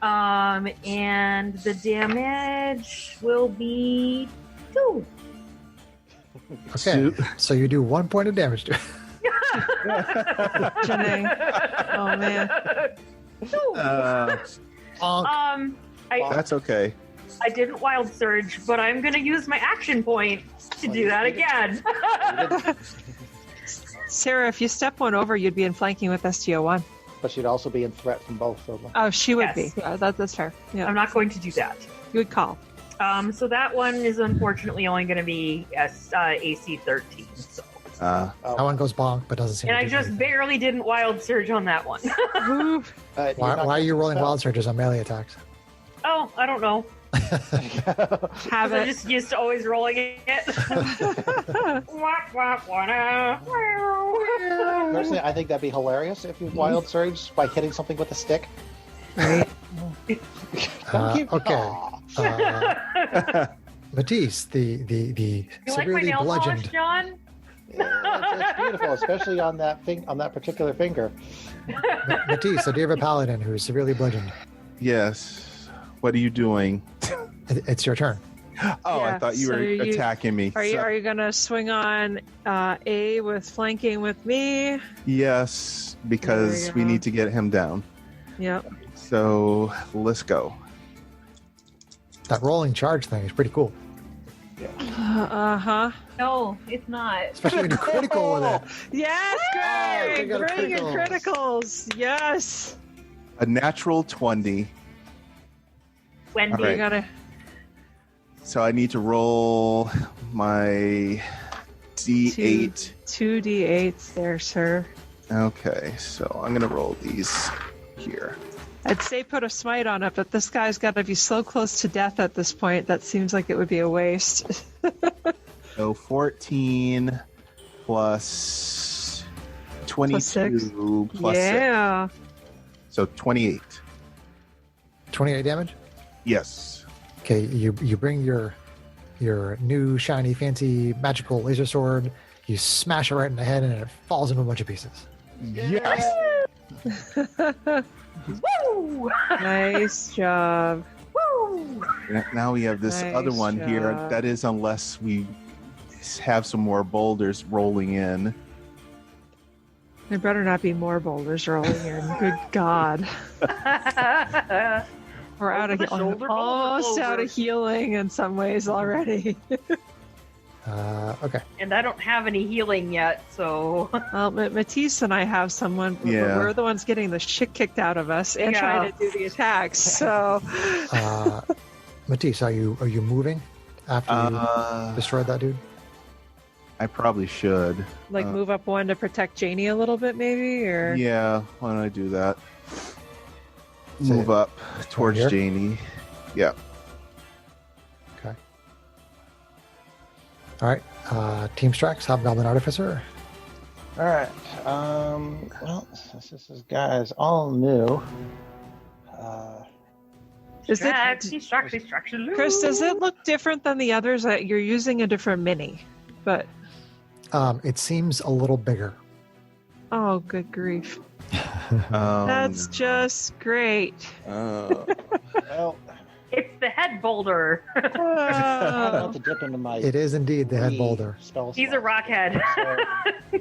And the damage will be 2. Okay. So you do 1 point of damage to it. Janae. Oh, man. 2. Bonk. That's okay. I didn't wild surge, but I'm gonna use my action point to do that again. Sarah, if you step one over, you'd be in flanking with SGO1. but she'd also be in threat from both of them. Oh, she would Yes. be. Yeah, that's fair. Yeah, I'm not going to do that. good call. So that one is unfortunately only going to be AC 13. So. That one goes bonk, but doesn't seem And to I do just anything. barely didn't wild surge on that one. Ooh. You're Why not are you gonna rolling spell. wild surges on melee attacks? Oh, I don't know. Have I'm it. just used to always rolling it. Personally, I think that'd be hilarious if you wild surge by hitting something with a stick. Okay. Aw. Matisse, the You like my severely nail polish, bludgeoned. John? It's beautiful, especially on that on that particular finger. Matisse, a Diva Paladin who is severely bludgeoned. Yes. What are you doing? It's your turn. Oh, I Yeah, thought you so were you- attacking me. Are you gonna swing on A with flanking with me? Yes, There because you we go. need to get him down. Yep. So let's go. That rolling charge thing is pretty cool, Uh-huh. No, it's not. especially when you're critical with it. Yes, we Greg! got a Bring your criticals. criticals. Yes. A natural 20. Wendy. All right. You gotta. So I need to roll my D8. 2d8s there, sir. Okay, so I'm going to roll these here. I'd say put a smite on it, but this guy's got to be so close to death at this point that seems like it would be a waste. So 14 plus 22 plus 6. Yeah. So 28. 28 damage. Yes. Okay, you bring your new shiny fancy magical laser sword. You smash it right in the head, and it falls into a bunch of pieces. Yes. Woo! Nice job. Woo! Now we have this Nice other one here. job. That is, unless we have some more boulders rolling in. There better not be more boulders rolling in. Good God. We're out of Over the shoulder, almost over. out of healing in some ways already. Okay. And I don't have any healing yet, so Well, Matisse and I have someone. Yeah. We're the ones getting the shit kicked out of us and Yeah. trying to do the attacks. So, Matisse, are you moving after you destroyed that dude? I probably should. like, Uh, move up one to protect Janie a little bit, maybe, or Yeah, why don't I do that? So- Move up towards here? Janie. Yeah. Okay. All right. Team Strax, Hobgoblin Artificer. All right. Well, since this is guys all new. is it? distraction. Chris, does it look different than the others? You're using a different mini, but It seems a little bigger. oh, good grief! Um, That's just great. Well, It's the head boulder. I'm about Oh. to dip into my. It is indeed the head free boulder. spell He's a slot. rockhead. So,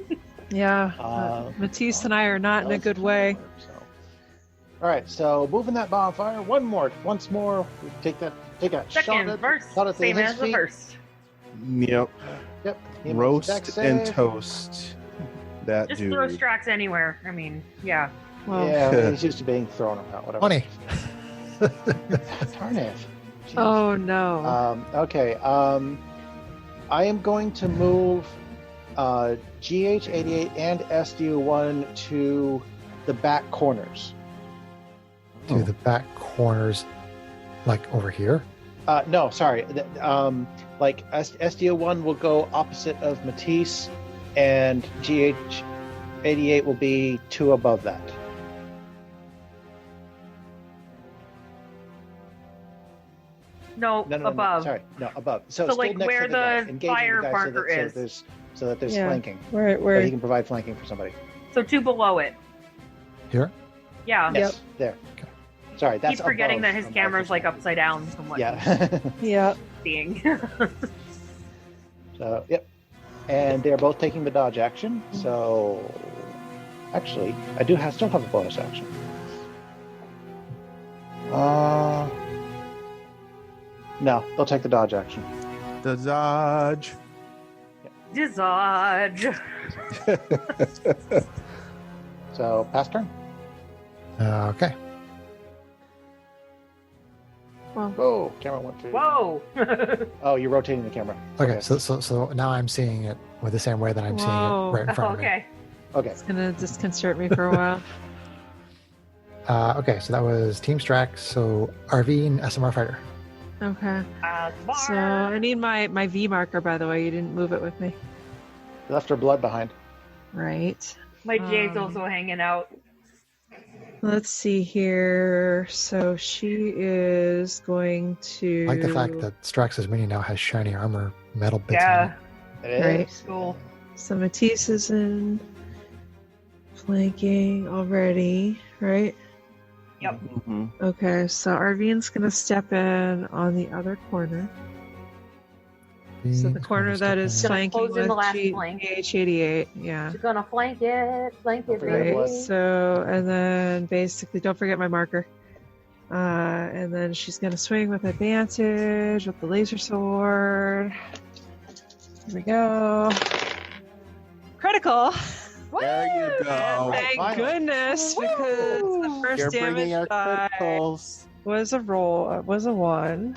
Yeah, Matisse and I are not in a good way. So. All right, so moving that bonfire once more. We take a shot Second at verse, shot at same his as the feet. first. Yep. Yep. he makes a Roast dex and save. toast that Just dude. throw Strax anywhere. I mean, yeah. Well, Yeah, he's used to being thrown out. Whatever. 20. Darn it. Jeez. oh no. Okay. I am going to move GH88 and SDU1 to the back corners. To the back corners, like over here. No, sorry. Like SDO1 will go opposite of Matisse, and GH88 will be 2 above that. No, No, above. sorry, no, above. So, So, still like, next where to the, guy, the engaging fire the guy marker is. so that there's Yeah. flanking. Where? So he can provide flanking for somebody. So 2 below it. Here? Yeah. Yes, there. Sorry, that's Keep forgetting above that his from my camera's like perspective. upside down from what Yeah. Yeah. I'm seeing. So, yep. And they're both taking the dodge action. So, actually, I still have a bonus action. No, they'll take the dodge action. The dodge. Dodge. So, pass turn. Okay. Well, Whoa, camera went through. Whoa! Oh, you're rotating the camera. Okay, so now I'm seeing it with the same way that I'm seeing Whoa. it right in front of me. Okay. Okay. it's gonna disconcert me for a while. Okay, so that was Team Strax. So RV and SMR Fighter. Okay. Smart. So I need my V marker, by the way. You didn't move it with me. You left her blood behind. Right. My J's Um, also hanging out. Let's see here. So she is going to. I like the fact that Strax's mini now has shiny armor, metal bits Yeah, It is. Right. cool. So Matisse is in flanking already, right? Yep. Mhm. Okay, so Arvine's gonna step in on the other corner. on it. So the corner that is Gonna flanking close in with the last flank. GH88, yeah. She's gonna flank it, Don't forget baby. what? Right. So and then basically, don't forget my marker. And then she's gonna swing with advantage with the laser sword. Here we go. Critical. There you go. Thank finally. goodness, because the first You're bringing our damage die criticals. was a 1.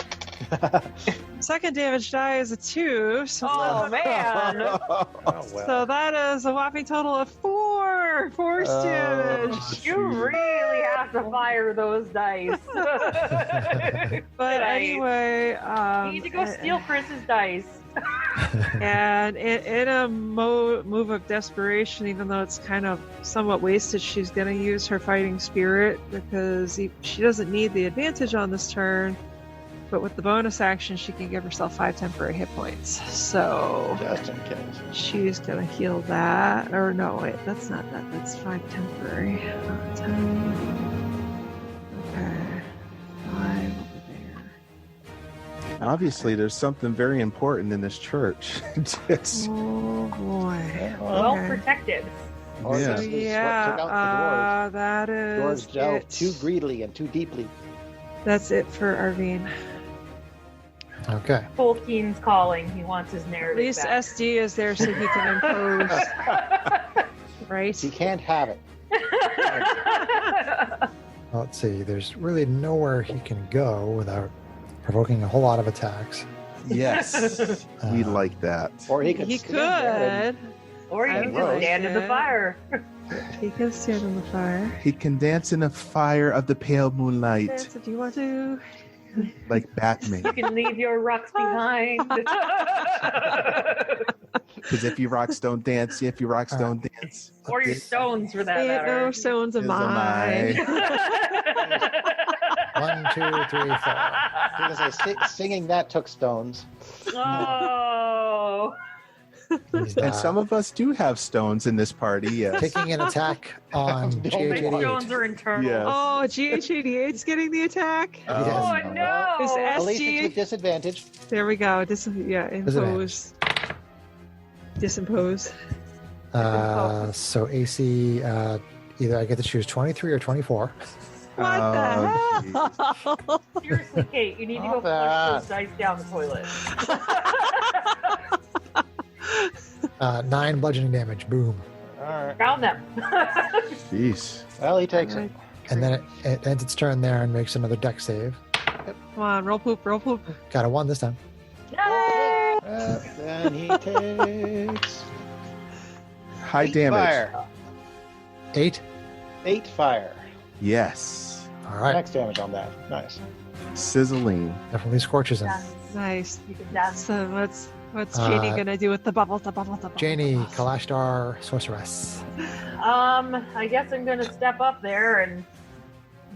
Second damage die is a 2. So, Oh man! Oh, well. so that is a whopping total of 4 force damage. You really have to fire those dice. But Nice. anyway, You need to go steal Chris's dice. and in a move of desperation, even though it's kind of somewhat wasted, she's going to use her fighting spirit because she doesn't need the advantage on this turn. But with the bonus action, she can give herself 5 temporary hit points. So Just in case. she's going to heal that. Or no, wait, that's not that. That's 5 temporary. 10. Okay. 5 over there. Obviously, there's something very important in this church. Just, Oh boy. Well Okay. protected. Or Yeah. this is what took Yeah, out that the dwarves. is Dwarves delve it. too greedily and too deeply. That's it for Arvine. Okay. Tolkien's calling. He wants his At narrative least back. SD is there so he can impose, right? He can't have it. Well, let's see. There's really nowhere he can go without provoking a whole lot of attacks. yes, we like that. Or he could. He stand there could. Or you I can would just like stand in the it. fire. He can stand in the fire. He can dance in the fire of the pale moonlight Dance if you want to. like Batman. You can leave your rocks behind. Because if your rocks don't dance, if your rocks don't dance, Or your stones, for that Ain't matter. no stones of Is a mine. mine. 1, 2, 3, 4. Because singing that took stones. Oh. He's, And some of us do have stones in this party, yes. taking an attack on The My only one. stones GH88. are internal. Yes. Oh, GH88's getting the attack. Oh, Yes. no. Is At least it's SG with disadvantage. There we go. Impose. Disimpose. So AC, either I get to choose 23 or 24. What Oh, the hell? Seriously, Kate, you need to go Stop flush that. those dice down the toilet. 9 bludgeoning damage. Boom. All right. Found them. Jeez. Well, he takes it. And then it ends its turn there and makes another deck save. Come on, roll poop, roll poop. Got a 1 this time. Yay! Then he takes High 8 damage. fire. 8. 8 fire. Yes. All right. Max damage on that. Nice. Sizzling. Definitely scorches him. Dance. Nice. You can dance. So what's Janie gonna do with the bubble? The bubble. Janie, Kalashtar, Sorceress. I guess I'm gonna step up there and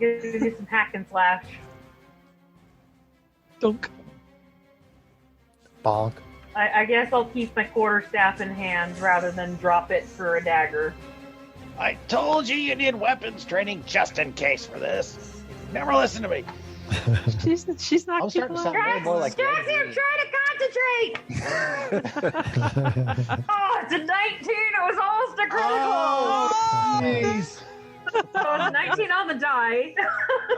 do some hack and slash. Dunk. Bonk. I guess I'll keep my quarterstaff in hand rather than drop it for a dagger. I told you you need weapons training just in case for this. Never listen to me. She's I'm not starting to sound people way more like Strax, I'm trying to concentrate! Oh, it's a 19! It was almost a critical! Jeez. So it's 19 on the die.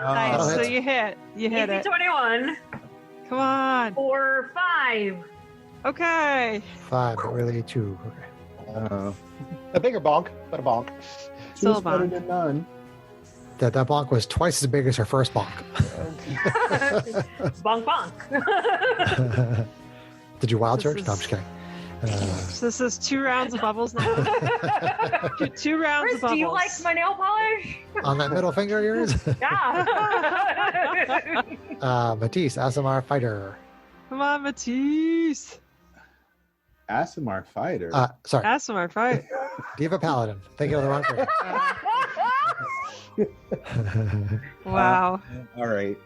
Nice. That'll So hit. you hit. You hit Easy it. 21 Come on. for 5. Okay. 5, but really 2. Okay. A bigger bonk, but a bonk. Still Two's better bonk. than none. That bonk was twice as big as her first bonk. Bonk bonk. Did you wild This surge? is- No, I'm just kidding. So this is 2 rounds of bubbles now. 2 rounds Chris, of bubbles. do you like my nail polish? On that middle finger of yours? Yeah. Matisse, Asimar fighter. Come on, Matisse. Asimar fighter. Sorry, Asimar, fight. Diva Paladin. Thinking of the wrong person. Wow. All right.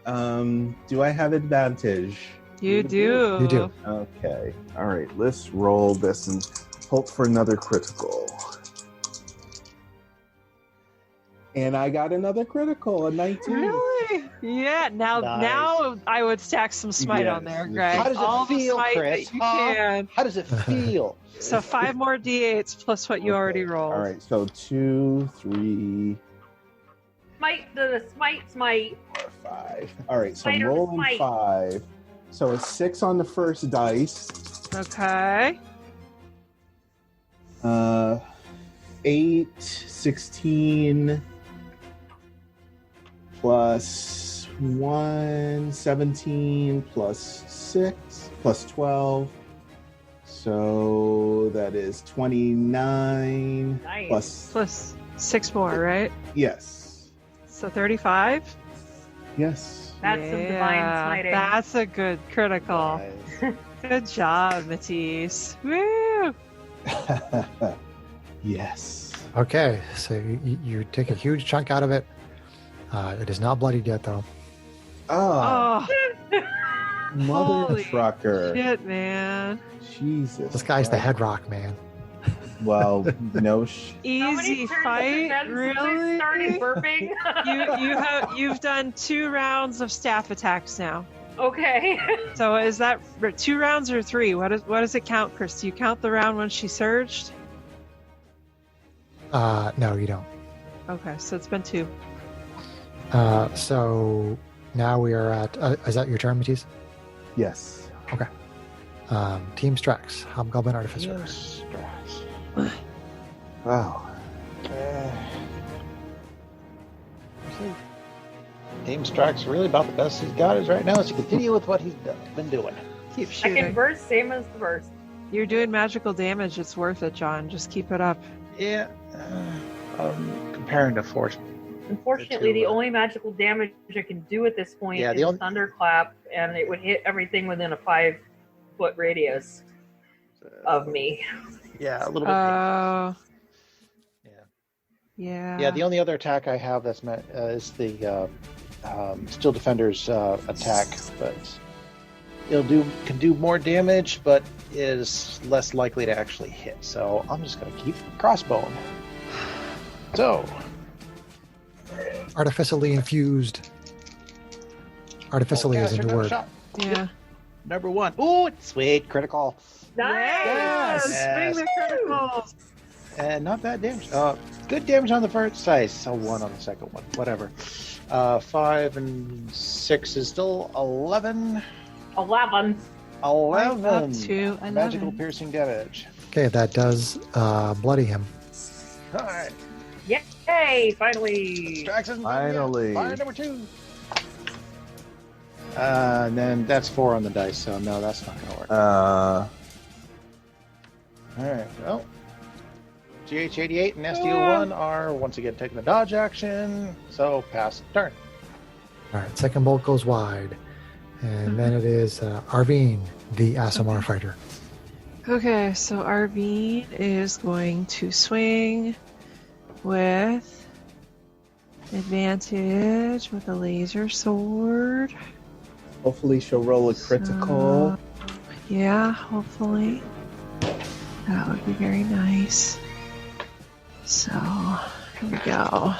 Do I have advantage? You do. You do. Okay. All right. Let's roll this and hope for another critical. And I got another critical, a 19. Really? Yeah. Now, Nice. now I would stack some smite on Yes. there, Greg. How does it All the feel, smite Chris? that you Huh? can. How does it feel? So 5 more d8s plus what you already Okay. rolled. All right. So 2, 3, Smite the smite. 4, 5. All right. So I'm Spider rolling smite. 5. So it's 6 on the first dice. Okay. 8, 16 plus 1, 17 plus 6 plus 12. So that is 29 Nice. Plus 6 more, right? Yes. So 35? Yes. That's some divine smiting. That's a good critical. Nice. Good job, Matisse. Woo! Yes. Okay, so you take a huge chunk out of it. It is not bloodied yet, though. Oh, Oh, mother holy trucker. shit, man. Jesus. This guy's the Christ. head rock man. Well, no. How many Easy turns has it fight, been since I really? started burping? You've done 2 rounds of staff attacks now. Okay. So is that 2 rounds or 3? What does it count, Chris? Do you count the round when she surged? No, you don't. Okay, so it's been 2. So now we are at. Is that your turn, Matisse? Yes. Team Strax, Hobgoblin Artificer. Yes, stress. Wow. Team Strike's really about the best he's got is right now is to continue with what he's been doing. Keep I shooting. can burst same as the burst. You're doing magical damage. It's worth it, John. Just keep it up. Yeah. Comparing to Force. Unfortunately, the two, only magical damage I can do at this point Yeah, is the only- Thunderclap, and it would hit everything within a 5-foot radius of me. Yeah, a little bit. Oh. Yeah. Yeah. Yeah, the only other attack I have that's meant is the Steel Defender's attack, but can do more damage, but is less likely to actually hit. So I'm just gonna keep crossbowing. So Artificially infused. Artificially is a new word. Shot. Yeah. Number 1. Ooh, sweet critical, Yes. Yes. Bring the criticals. and not bad damage. Good damage on the first dice. So 1 on the second one. Whatever. 5 and 6 is still 11. 11. 11. Up to 11. Magical piercing damage. Okay, that does bloody him. All right. Yay! Finally. Jackson. Finally. Fire number 2. And then that's 4 on the dice, so no, that's not going to work. All right. Well, GH88 and SDO1 are once again taking the dodge action, so pass turn. All right, second bolt goes wide. And then it is Arvine, the Asimar fighter. Okay, so Arvine is going to swing with advantage with a laser sword. Hopefully she'll roll a critical. Yeah, hopefully. That would be very nice. So, here we go.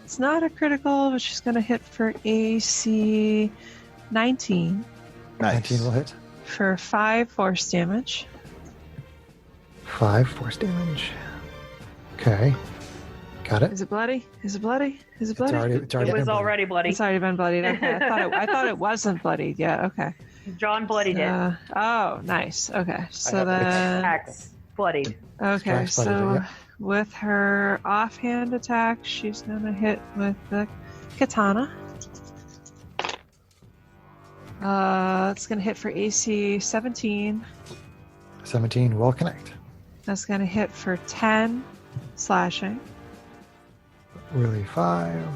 It's not a critical, but she's going to hit for AC 19 Nice. 19 will hit. for 5 force damage. 5 force damage. Okay. Got it. Is it bloody? Is it bloody? Is it It's bloody? already It been was bloody. already bloody. It's already been bloodied. Okay, I thought it wasn't bloodied yet. Okay. John bloodied it. Oh, nice. Okay, so have then Axe bloodied. okay, Strike's bloodied, so yeah. with her offhand attack, she's gonna hit with the katana. It's gonna hit for AC 17. 17 will connect. That's gonna hit for 10 slashing. Really 5.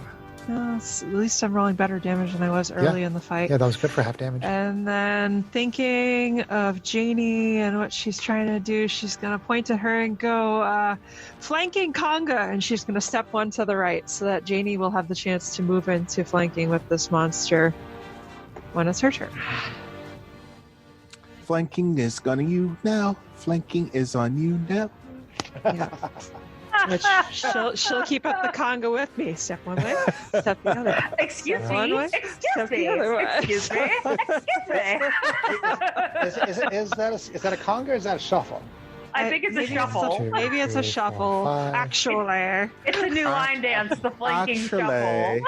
At least I'm rolling better damage than I was early in the fight. Yeah, that was good for half damage. And then thinking of Janie and what she's trying to do, she's going to point to her and go, flanking Conga, and she's going to step one to the right so that Janie will have the chance to move into flanking with this monster when it's her turn. Flanking is on you now. Flanking is on you now. Yeah. Which she'll keep up the conga with me. Step one way, step the other. Excuse One me. way, Excuse step the me. other way. Excuse me. Excuse me. Is that a conga or is that a shuffle? I think it's a Maybe shuffle. Two, Maybe it's a 3, 4, shuffle. 5. Actually. It's a new line dance, the flanking Actually,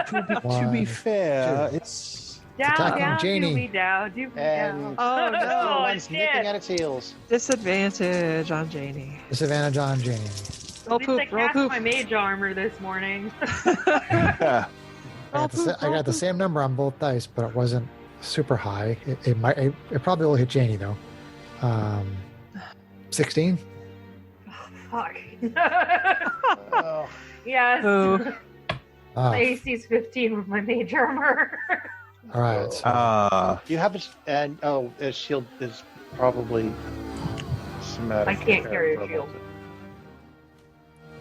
shuffle. to be 1, fair, 2. it's Down, attacking down, Janie. do me down, do me And down. Oh the no. one's shit. nipping at its heels. Disadvantage on Janie. Disadvantage on Janie. Roll At least I poop, roll cast poop. my mage armor this morning. I got the same number on both dice, but it wasn't super high. It probably will hit Janie though. 16. Fuck. Oh, Yes. Oh. Ah, My AC's 15 with my mage armor. all right. So you have a shield is probably somatic. I can't carry a verbal. shield.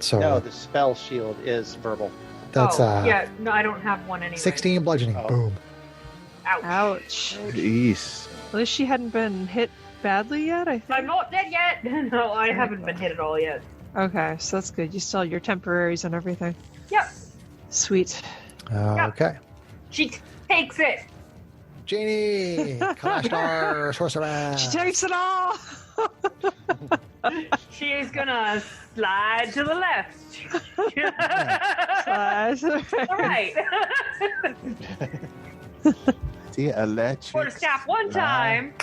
so No, the spell shield is verbal. that's yeah, no, I don't have one anyway. 16 bludgeoning. Oh. Boom. Ouch. Ouch. Jeez. At least she hadn't been hit badly yet, I I'm think. not dead yet. No, I haven't been hit at all yet. Okay, so that's good. You still have your temporaries and everything. Yep. Sweet. Okay. She takes it. Janie, Kalashtar, Sorcerer. She takes it all! She is gonna slide to the left. All right. The electric. Quarter staff one time.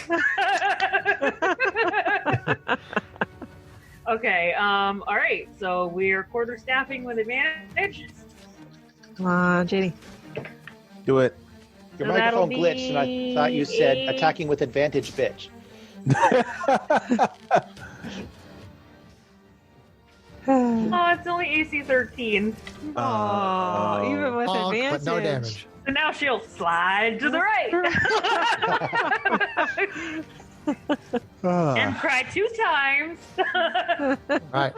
Okay. All right. So we're quarter staffing with advantage. Come on, Janie. Do it. Your So microphone that'll glitched, and I thought you said be- attacking with advantage, bitch. Oh, it's only AC 13. Oh, even with Bonk, advantage. but no damage. So now she'll slide to the right and cry 2 times. All right.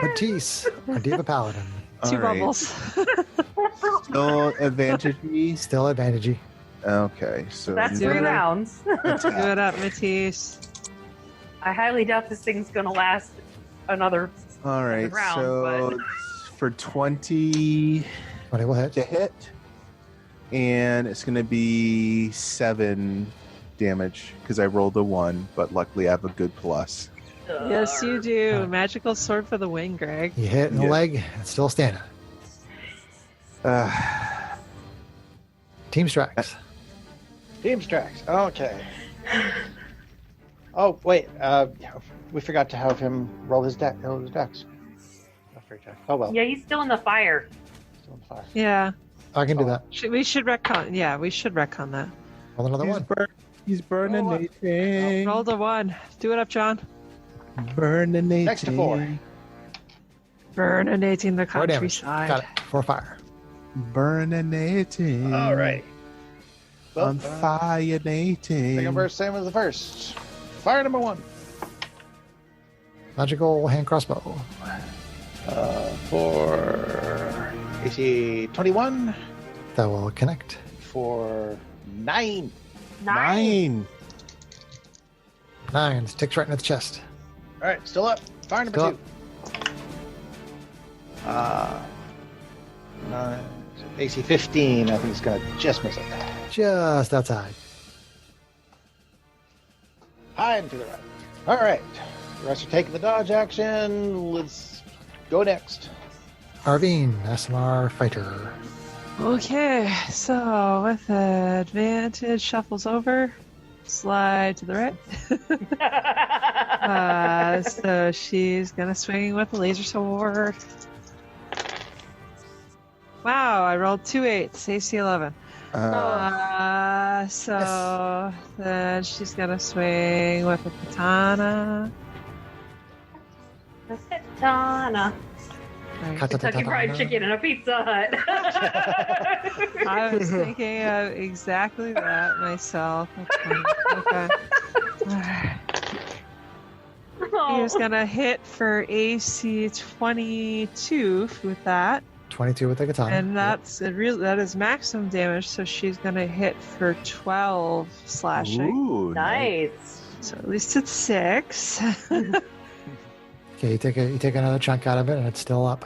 Matisse, our Diva Paladin. Two All right. bubbles. Still advantage me. Still advantage. Okay, so That's Do 3 it. rounds. Good up, Matisse. I highly doubt this thing's gonna last another. all right. round, So for 20 But it will hit. to hit, and it's going to be 7 damage because I rolled a 1, but luckily I have a good plus. Yes, you do. Magical sword for the win, Greg. You hit in the Yeah. leg, it's still standing. Team strikes. Team tracks. Okay. Oh wait, we forgot to have him roll his dex. Oh well. Yeah, he's still in the fire. Still on fire. Yeah. I can do that. We should retcon. Yeah, we should retcon that. Roll another one. He's burning Oh, anything. Roll the 1. Do it up, John. Burning Next to 4. Burninating the 4 damage. countryside. Got it. 4 fire. Burning All right. Well, On fire second verse, same as the first. Fire number 1. Magical hand crossbow. For AC 21. That will connect. For 9. 9. 9 sticks right in the chest. All right, still up. Fire number Still 2. 9. AC 15. I think it's gonna just miss it. Just outside. High and to the right. All right. The rest are taking the dodge action. Let's go next. Arvine, SMR fighter. Okay, so with advantage, shuffles over. slide to the right. So she's gonna swing with the laser sword. Wow, I rolled 2 8s, AC 11. So then she's gonna swing with a katana. A katana. Right. Kentucky Fried Chicken and a Pizza Hut. I was thinking of exactly that myself. Okay. Alright. He was gonna hit for AC 22 with that. 22 with the katana. And that is maximum damage, so she's gonna hit for 12 slashing. Ooh, Nice. So at least it's 6. Okay, you take another chunk out of it, and it's still up.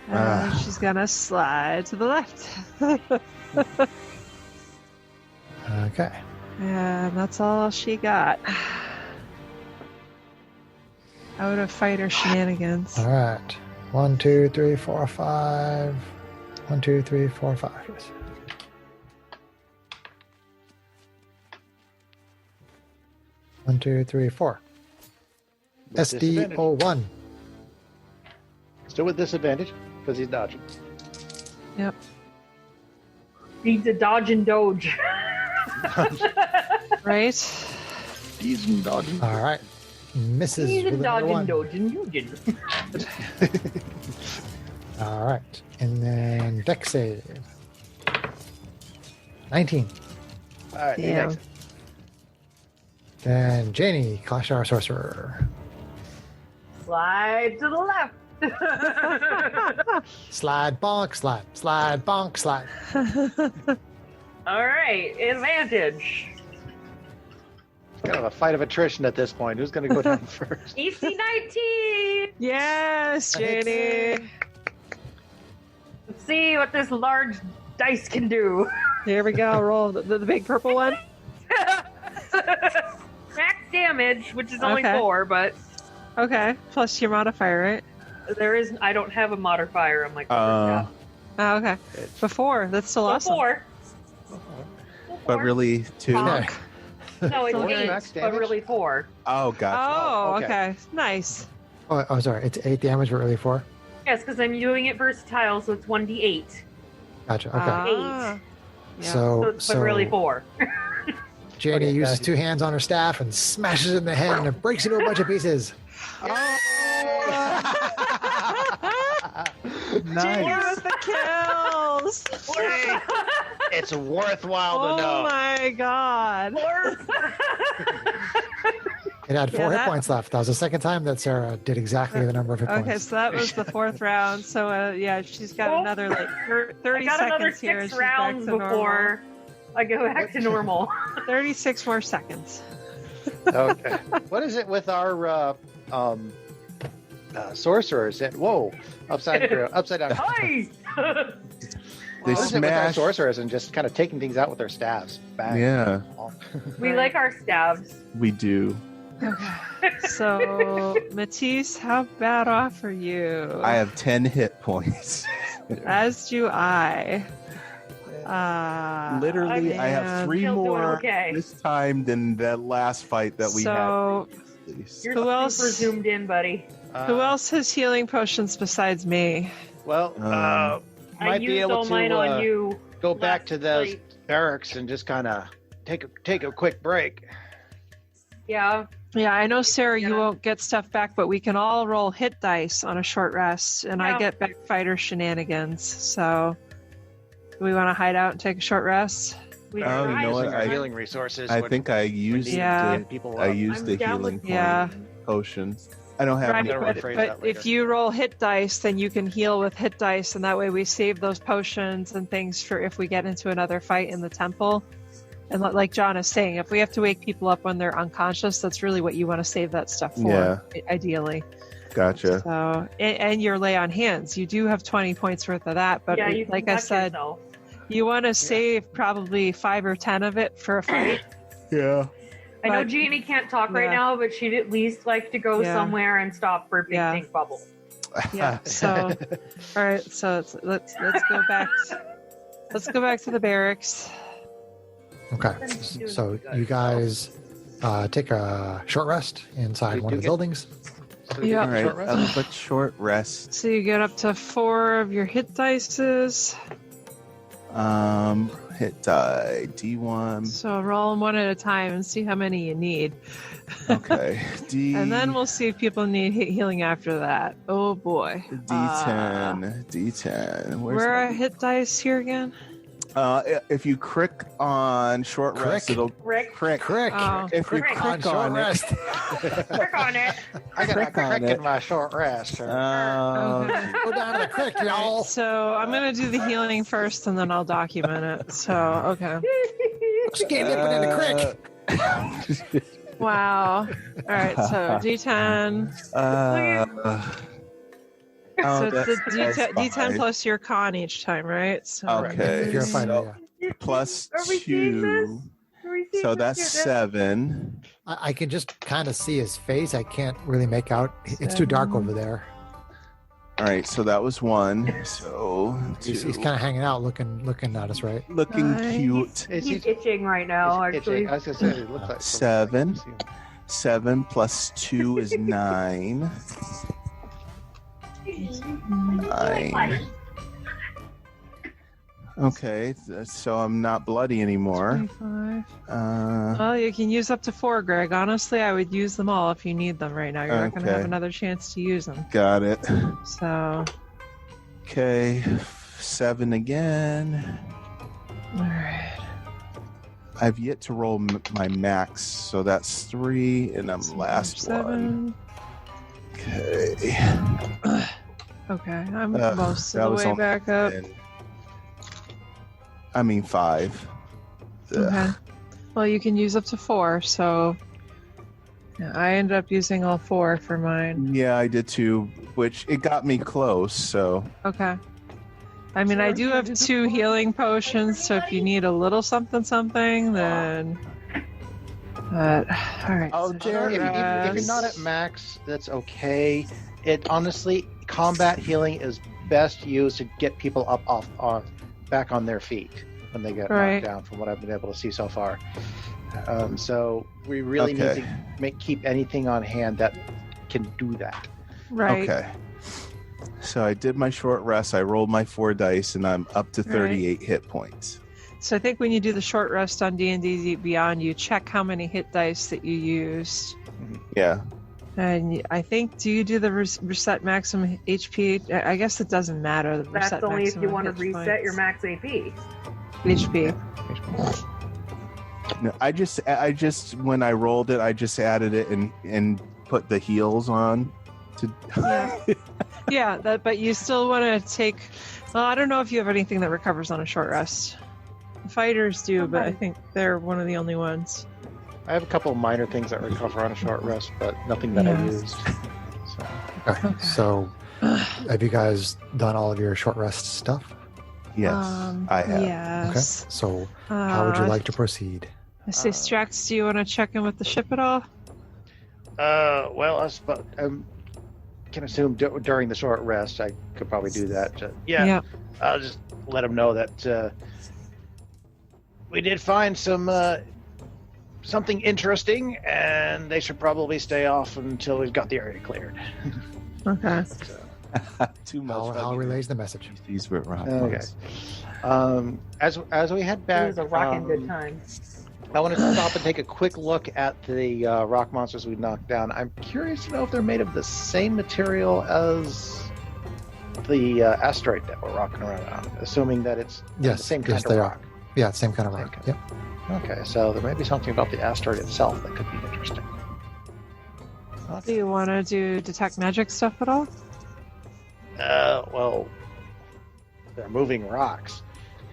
And she's gonna slide to the left. Okay. And that's all she got. Out of fighter shenanigans. All right. 1, 2, 3, 4, 5. 1, 2, 3, 4, 5. Yes. One, 2, 3, 4. With disadvantage. SD01. Still with disadvantage because he's dodging. Yep. Needs a dodge and doge. Right? He's dodging. All right. Misses Needs a with dodge another and one. doge and Nugent. All right. And then deck save. 19. All right. Damn. Next. Then Janie, Clash Hour Sorcerer. Slide to the left. Slide, bonk, slide. Slide, bonk, slide. All right, advantage. It's kind of a fight of attrition at this point. Who's going to go down first? EC 19. Yes, Janie. Let's see what this large dice can do. Here we go. Roll the big purple one. Max damage, which is only Okay. 4, but Okay. Plus your modifier, right? there is. I don't have a modifier. I'm like, Oh, okay. Before. That's still awesome. 4. but really 2. Bonk. No, it's So 8, max but damage? really 4. Oh, gotcha. Oh, okay. okay. Nice. Oh, sorry. It's 8 damage, but really 4. Yes, because I'm doing it versatile, so it's 1d8. Gotcha. Okay. Ah. Yeah. So, but really 4. Janie Okay, uses got it. 2 hands on her staff and smashes it in the head, and it breaks into a bunch of pieces. Janie with the kills. It's worthwhile Oh to know. my god. It had 4 Yeah, hit that- points left. That was the second time that Sarah did exactly the number of hit Okay, points. so that was the 4th round. So yeah, she's got another like 30 I got seconds another here. and 6 she's back rounds to normal. before I go back to normal. 36 more seconds. Okay. What is it with our sorcerers? Whoa! Upside down. Nice! They What is it with our smash. sorcerers and just kind of taking things out with their staves? Bang. Yeah, We like our stabs. we do. So, Matisse, how bad off are you? I have 10 hit points. As do I. Literally, I have man. 3 Still doing more okay. this time than that last fight that we So, had. previously. You're Who super else? zoomed in, buddy. who else has healing potions besides me? Well, I might be used able all mine to on you. go back last to those fight. barracks and just kind of take a quick break. Yeah. Yeah, I know, Sarah, you Yeah. won't get stuff back, but we can all roll hit dice on a short rest, and I Yeah. get back fighter shenanigans. So, do we want to hide out and take a short rest? We Oh, you know what? Using our I- healing resources. I when think I we used need Yeah. to get people I up. used I'm the down healing with- Yeah. potions. I don't have Right, any. gonna but, rephrase but that later. if you roll hit dice, then you can heal with hit dice, and that way we save those potions and things for if we get into another fight in the temple. And like John is saying, if we have to wake people up when they're unconscious, that's really what you want to save that stuff for, Yeah. ideally. Gotcha. So, and your lay on hands, you do have 20 points worth of that, but yeah, you like can I touch said, yourself. you want to save probably 5 or 10 of it for a fight. Yeah. I know but- Jeannie can't talk right Yeah. now, but she'd at least like to go Yeah. somewhere and stop for big Yeah. pink bubble. Yeah. So, all right. So let's go back. Let's go back to the barracks. Okay. So you guys take a short rest inside one of the buildings. So Yeah. All right, short rest? but short rest. So you get up to 4 of your hit dices. Hit die D1. So roll them one at a time and see how many you need. Okay, D. And then we'll see if people need healing after that. Oh boy. D10. D10. Where are my- hit dice here again? If you crick on short rest, Crick? it'll Rick, crick. Crick. Oh. If you Crick crick short on it, rest. click on it. I got a Crick on crick it. in my short rest. Okay. Go down to the crick, y'all. So I'm gonna do the healing first, and then I'll document it. So okay. She can't get put in the crick. Wow. All right. So D10. So it's the D10 plus your con each time, right? So Okay. If you're a fighter, so yeah. plus Are we seeing 2. So that's 7. I can just kind of see his face. I can't really make out. It's too dark over there. All right, so that was 1. So He's 2. kind of hanging out, looking at us, right? Looking Nice. cute. He's itching right now, It's actually. itching. I was going to say, it looks like 7. 7 plus 2 is 9. 9. Okay, so I'm not bloody anymore. 25. Uh, Well, you can use up to 4, Greg. Honestly, I would use them all if you need them right now. You're not going to have Okay. another chance to use them. got it. So, Okay, 7 again. all right. I've yet to roll my max, so that's 3, and I'm last one. 7. Okay. Okay, I'm Ugh, most that of the was way only back up. 10. I mean 5. Ugh. Okay. Well, you can use up to 4, so yeah, I ended up using all 4 for mine. Yeah, I did too, which it got me close, so Okay. I mean, I do have 2 healing potions, so if you need a little something, then. But all right. Oh, so there If, short if you're not rest. at max, that's okay. It honestly, combat healing is best used to get people back on their feet when they get Right. knocked down. From what I've been able to see so far, so we really Okay. need to keep anything on hand that can do that. Right. okay. So I did my short rest, I rolled my 4 dice, and I'm up to 38 hit points. So I think when you do the short rest on D&D Beyond, you check how many hit dice that you used. Yeah. And I think, do you do the reset maximum HP? I guess it doesn't matter. The That's reset only if you maximum want to hit reset points. your max AP. HP. No, I just when I rolled it, I just added it and put the heals on. Yeah. Yeah, but you still want to take. Well, I don't know if you have anything that recovers on a short rest. Fighters do, but I think they're one of the only ones. I have a couple of minor things that recover on a short rest, but nothing that I Yeah. used. So. Okay. So, have you guys done all of your short rest stuff? Yes, I have. Yes. Okay. So, how would you Uh, like to proceed? I say, Strax, do you want to check in with the ship at all? Well, I can assume during the short rest I could probably do that. Yeah, I'll just let them know that we did find something interesting, and they should probably stay off until we've got the area cleared. Okay. Too much. How relays the message? These were rock Okay. ones. As we head It back, was a rocking good time. I want to stop and take a quick look at the rock monsters we knocked down. I'm curious to know if they're made of the same material as the asteroid that we're rocking around on, assuming that it's Yes. the same yes, kind they of are. rock. Yeah, same kind of Same rock. kind. Yep. Okay, so there may be something about the asteroid itself that could be interesting. Do you want to do detect magic stuff at all? Well, they're moving rocks.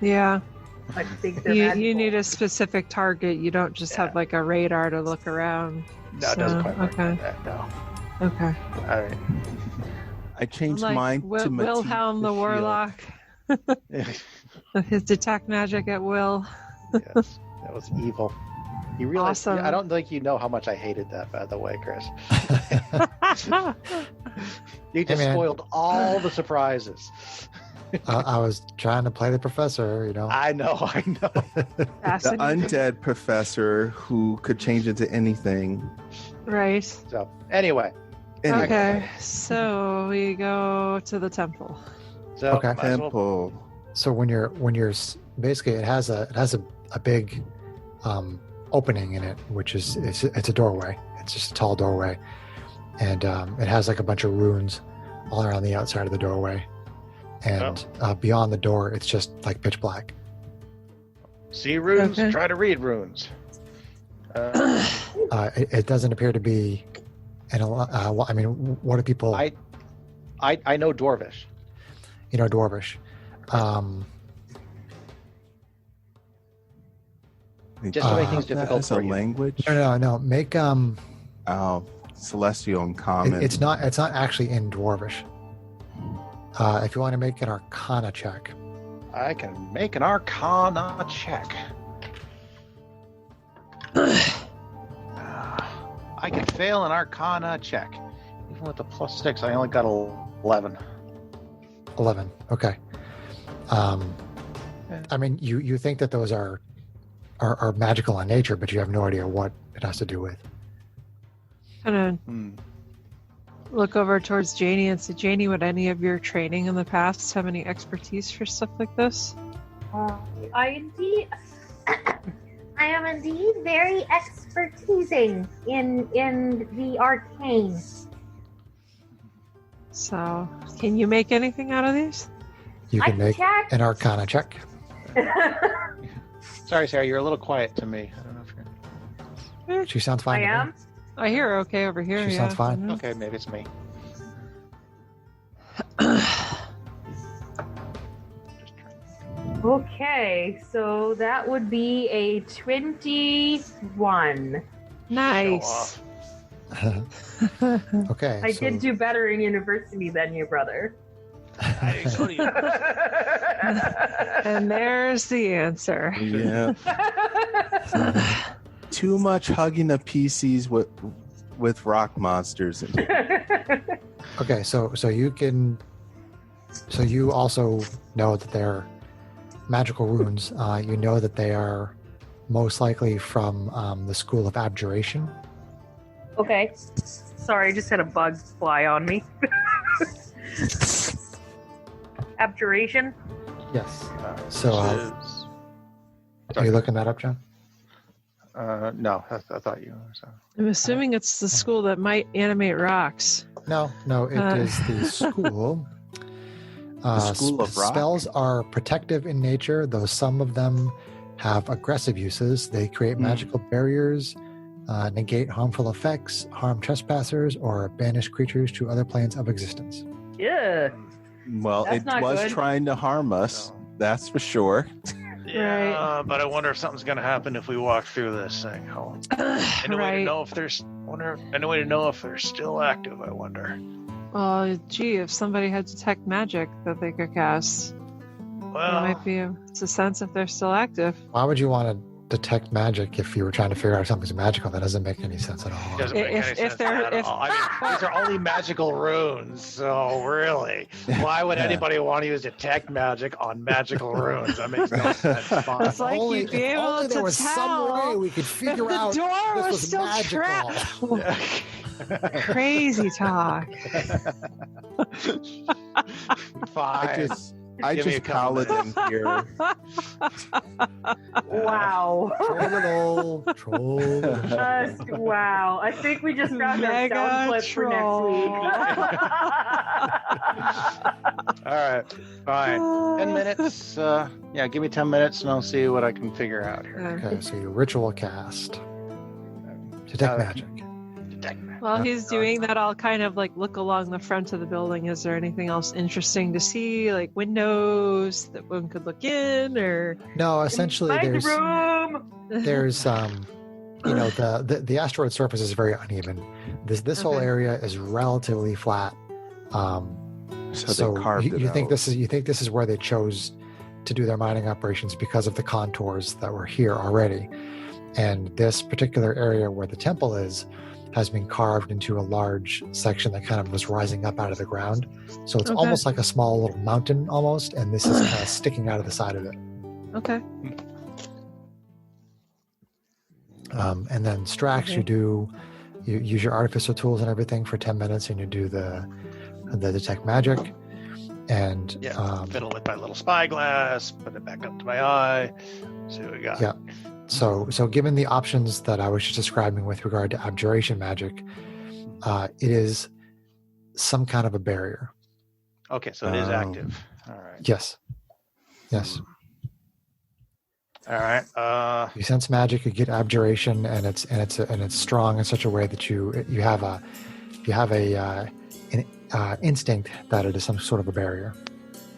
Yeah. I think they're You magical. need a specific target. You don't just have like a radar to look around. No, it doesn't quite work okay. like that. No. Okay. All right. I changed Like mine to Wilhelm the Matisse Warlock. His detect magic at will. Yes, that was evil. You realize? Awesome. I don't think you know how much I hated that, by the way, Chris. You just man. spoiled all the surprises. I was trying to play the professor, you know. I know. The Fascinating. undead professor who could change into anything. Right. So anyway, Okay, so we go to the temple. so Okay. might as well- Temple. So when you're basically it has a big opening in it, which is it's a doorway. It's just a tall doorway, and it has like a bunch of runes all around the outside of the doorway, and beyond the door, it's just like pitch black. see runes. Okay. Try to read runes. It doesn't appear to be, I mean, what do people? I know Dwarvish. You know, Dwarvish. Just to make things difficult As a for you. language. No. Make Oh, celestial and common. it's not actually in Dwarvish. If you want to make an Arcana check, I can make an Arcana check. I can fail an Arcana check. Even with the +6, I only got 11. 11. Okay. I mean, you think that those are magical in nature, but you have no idea what it has to do with. Kind of Hmm. look over towards Janie and say, Janie, would any of your training in the past have any expertise for stuff like this? I am indeed very expertising in the arcane. So, can you make anything out of these? You I can make check. an Arcana check. Sorry, Sarah, you're a little quiet to me. I don't know if you're... She sounds fine. I to me. am. I hear her okay over here. She yeah. sounds fine. Mhm. Okay, maybe it's me. Just trying. Okay, so that would be a 21. Nice. Okay. I so did do better in university than you, brother. I didn't go to you. And there's the answer. Yeah. Too much hugging of PCs with rock monsters. Okay, so you also know that they're magical runes. You know that they are most likely from the School of Abjuration. Okay. Sorry, I just had a bug fly on me. Abjuration? Yes. Which So, is- Are you looking that up, John? No, I thought you. So. I'm assuming it's the school that might animate rocks. No, it is the school. School of Rock? Spells are protective in nature, though some of them have aggressive uses. They create magical barriers, negate harmful effects, harm trespassers, or banish creatures to other planes of existence. Yeah. Well, That's it not was good. trying to harm us. No. That's for sure. Yeah, but I wonder if something's going to happen if we walk through this thing. Any way to Right. know if there's? Any way to know if they're still active? I wonder. Well, gee, if somebody had detect magic that they could cast, there Well, might be a sense if they're still active. Why would you want to detect magic if you were trying to figure out if something's magical? That doesn't make any sense at all. doesn't make If- any if sense they're- at if- all. I mean, these are only magical runes, so really, why would anybody want to use detect magic on magical runes? That makes no sense. Fine. It's like you'd be if able only to there was some way tell we could if figure the out door this was was still magical. trapped. Crazy talk. Fine. I Give me a just couple paladin here. Wow. Troll. Just wow. I think we just found our Mega sound clip for next troll. week. All right, fine. 10 minutes. Yeah, give me 10 minutes and I'll see what I can figure out here. Okay, so you ritual cast. Detect magic. Detect magic. While he's doing that, I'll kind of like look along the front of the building. Is there anything else interesting to see, like windows that one could look in, or No, essentially Find there's the room. the asteroid surface is very uneven. This whole Okay. area is relatively flat. So they carved it you think out. this is where they chose to do their mining operations because of the contours that were here already. And this particular area where the temple is has been carved into a large section that kind of was rising up out of the ground. So it's Okay. almost like a small little mountain almost, and this is kind of sticking out of the side of it. Okay. And then Strax, Okay. you use your artificial tools and everything for 10 minutes, and you do the detect magic. And fiddle with my little spyglass, put it back up to my eye, see what we got. Yeah. So given the options that I was just describing with regard to abjuration magic, it is some kind of a barrier. Okay, so it is active. All right. Yes. All right. You sense magic, you get abjuration, and it's strong in such a way that you have an instinct that it is some sort of a barrier.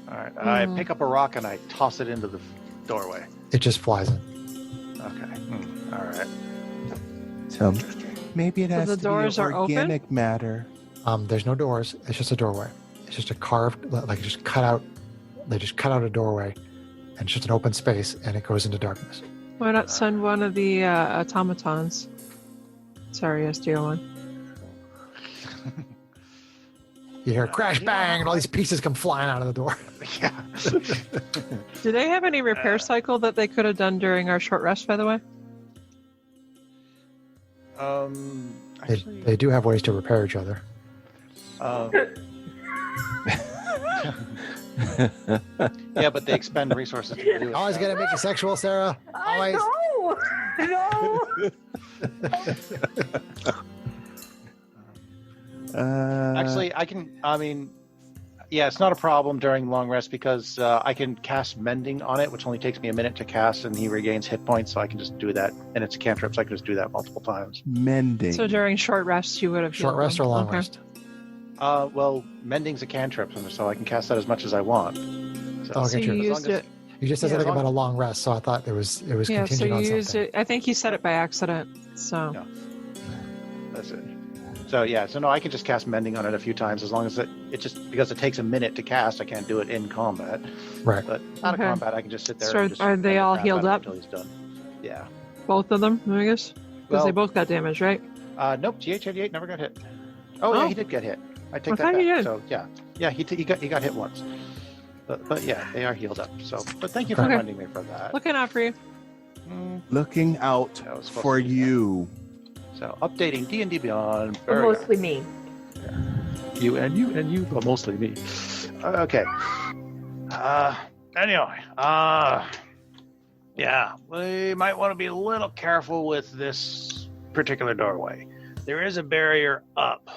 All right. I pick up a rock and I toss it into the doorway. It just flies in. Okay. All right. So maybe it has the to doors be are open? organic matter. There's no doors. It's just a doorway. It's just a carved, like just cut out. They just cut out a doorway, and it's just an open space, and it goes into darkness. Why not send one of the automatons? Sorry, SDO1. You hear crash bang, and all these pieces come flying out of the door. Yeah. Do they have any repair cycle that they could have done during our short rest, by the way? Actually, They do have ways to repair each other. Yeah, but they expend resources to do it. Always gonna make you sexual, Sarah. Always. No. Actually, it's not a problem during long rest because I can cast Mending on it, which only takes me a minute to cast, and he regains hit points, so I can just do that. And it's a cantrip, so I can just do that multiple times. Mending. So during short rest, you would have Short healed rest or them. long Okay. rest? Well, Mending's a cantrip, so I can cast that as much as I want. So, So you as long used as- it. You just said Yeah, as something long about a long rest, so I thought it was Yeah, so contingent you on used something. it. I think you said it by accident. So No. That's it. So no, I can just cast Mending on it a few times as long as it just because it takes a minute to cast, I can't do it in combat. Right. But out Okay. of combat, I can just sit there. So and just are they mend the all crap healed out of up? it until he's done? Yeah. both of them, I guess, because they both got damaged, right? Nope. GH88 never got hit. Oh, yeah, Oh. he did get hit. I take I that thought back. he did. So yeah, he got hit once. But yeah, they are healed up. So, but thank you for Okay. reminding me for that. Looking out for you. That Looking out was supposed for to be that. you. So updating D&D Beyond. But Very mostly me. you and you, but mostly me. Okay. Anyway, yeah, we might want to be a little careful with this particular doorway. There is a barrier up.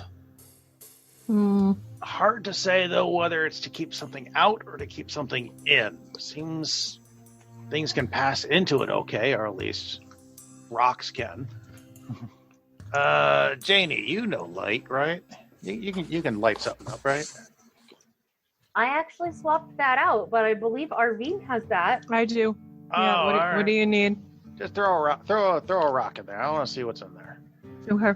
Hard to say, though, whether it's to keep something out or to keep something in. Seems things can pass into it okay, or at least rocks can. Janie, you know light, right? You can light something up, right? I actually swapped that out, but I believe Arvine has that. I do. Oh, Yeah. all What right. do you need? Just throw a rock, throw a rock in there. I want to see what's in there. Okay.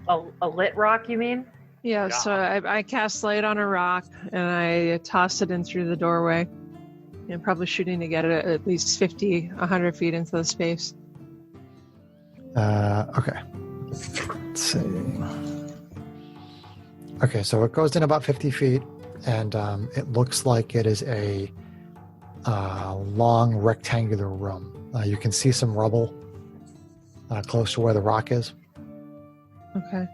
A lit rock, you mean? Yeah. So I cast light on a rock and I tossed it in through the doorway. And probably shooting to get it at least 50, 100 feet into the space. Okay. Let's see. Okay, so it goes in about 50 feet, and it looks like it is a long rectangular room. You can see some rubble close to where the rock is. Okay.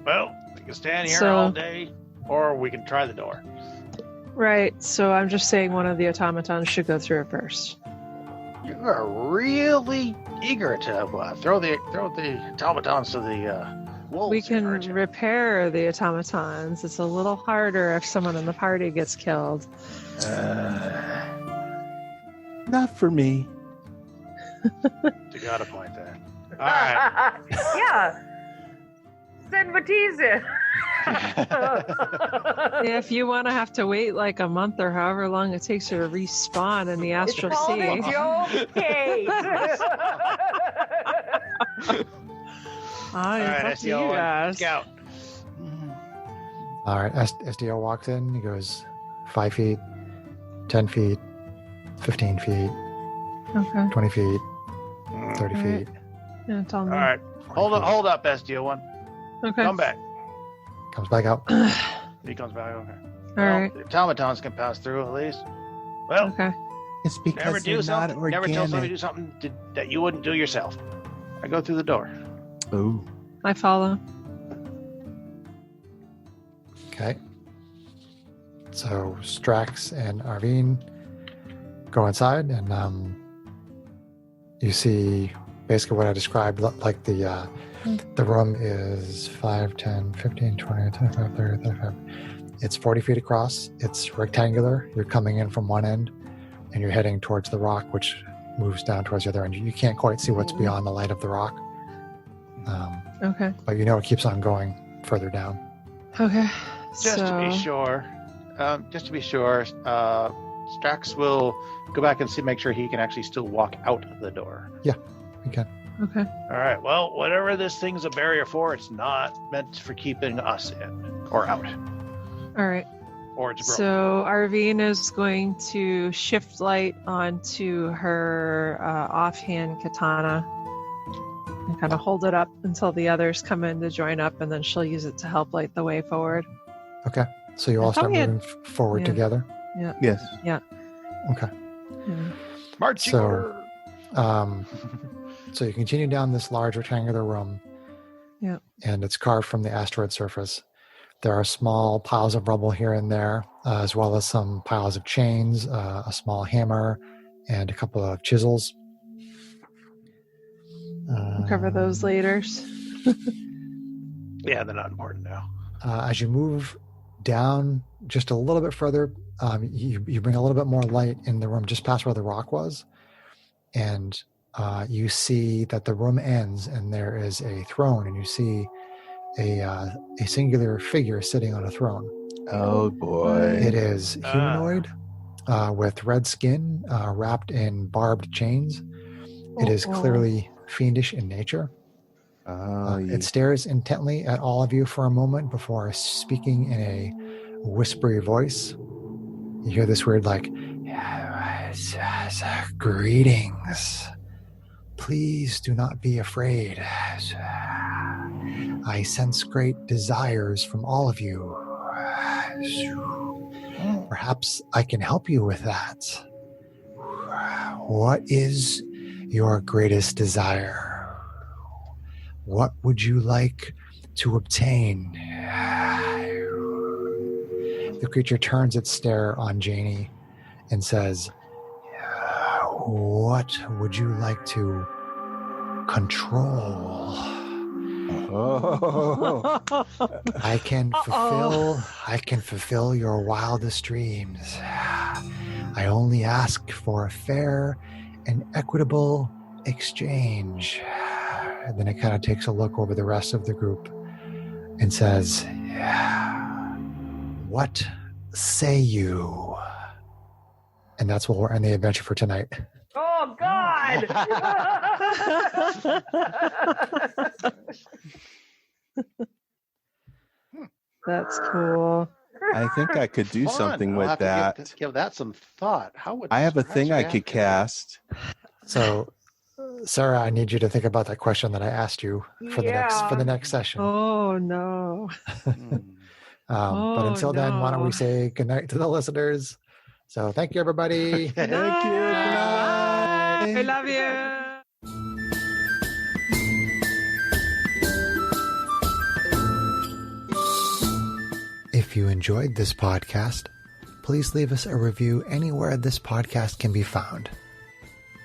Well, we can stand here So- all day, or we can try the door. Right. So I'm just saying one of the automatons should go through it first. You are really eager to throw the automatons to the wolves. We here, can aren't you? repair the automatons. It's a little harder if someone in the party gets killed. Not for me. You got a point there. All right. Yeah. Send Matisse in. If you want to have to wait like a month or however long it takes you to respawn in the It's astral called a sea. joke case. Ah, All it's right, up to you SDO1, guys. scout. All right, SDO walks in. He goes 5 feet, 10 feet, 15 feet, Okay. 20 feet, 30 All feet. Yeah, tell All me. right. Hold up, SDO1. Okay. Come back. Comes back out. He comes back. Okay. All right. The automatons can pass through at least. Well, Okay. It's never because do they're not something. Never tell somebody to do organic. something that you wouldn't do yourself. I go through the door. Oh, I follow. Okay. So Strax and Arvine go inside, and you see basically what I described. Like the room is 5, 10, 15, 20, 25, 30, 35. It's 40 feet across. It's rectangular. You're coming in from one end, and you're heading towards the rock, which moves down towards the other end. You can't quite see what's beyond the light of the rock. Okay. But you know it keeps on going further down. Okay. Just to be sure, Strax will go back and make sure he can actually still walk out the door. You can. Okay. All right. Well, whatever this thing's a barrier for, it's not meant for keeping us in or out, All right. or it's broken. So Arvine is going to shift light onto her offhand katana and kind of hold it up until the others come in to join up, and then she'll use it to help light the way forward. Okay. So you all I thought start we had- moving forward yeah. together. yes. Okay. Yeah. Marching So- order. So you continue down this large rectangular room. Yeah. And it's carved from the asteroid surface. There are small piles of rubble here and there, as well as some piles of chains, a small hammer, and a couple of chisels. We'll cover those later. Yeah, they're not important now. As you move down just a little bit further, you bring a little bit more light in the room just past where the rock was. And you see that the room ends and there is a throne, and you see a singular figure sitting on a throne. Oh boy. It is humanoid with red skin wrapped in barbed chains. It is clearly fiendish in nature. It stares intently at all of you for a moment before speaking in a whispery voice. You hear this weird, like, greetings. Please do not be afraid. I sense great desires from all of you. Perhaps I can help you with that. What is your greatest desire? What would you like to obtain? The creature turns its stare on Janie and says, what would you like to control? Oh. I can fulfill your wildest dreams. I only ask for a fair and equitable exchange. And then it kind of takes a look over the rest of the group and says, what say you? And that's where we'll end the adventure for tonight. Oh God! That's cool. I think I could do Fun. something I'll with have to that. give that some thought. How would I have a Strax thing I react could to cast. So, Sarah, I need you to think about that question that I asked you for the next session. Oh no. that? Hmm. But until then, why don't we no. say goodnight to the listeners? So thank you, everybody. Good Thank you. Good night. night. I love you. If you enjoyed this podcast, please leave us a review anywhere this podcast can be found.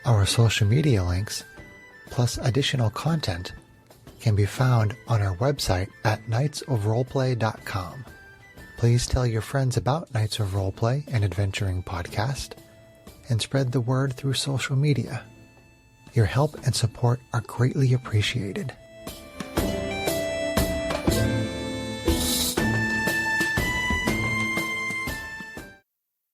Our social media links, plus additional content, can be found on our website at knightsofroleplay.com. Please tell your friends about Knights of Roleplay and Adventuring Podcast, and spread the word through social media. Your help and support are greatly appreciated.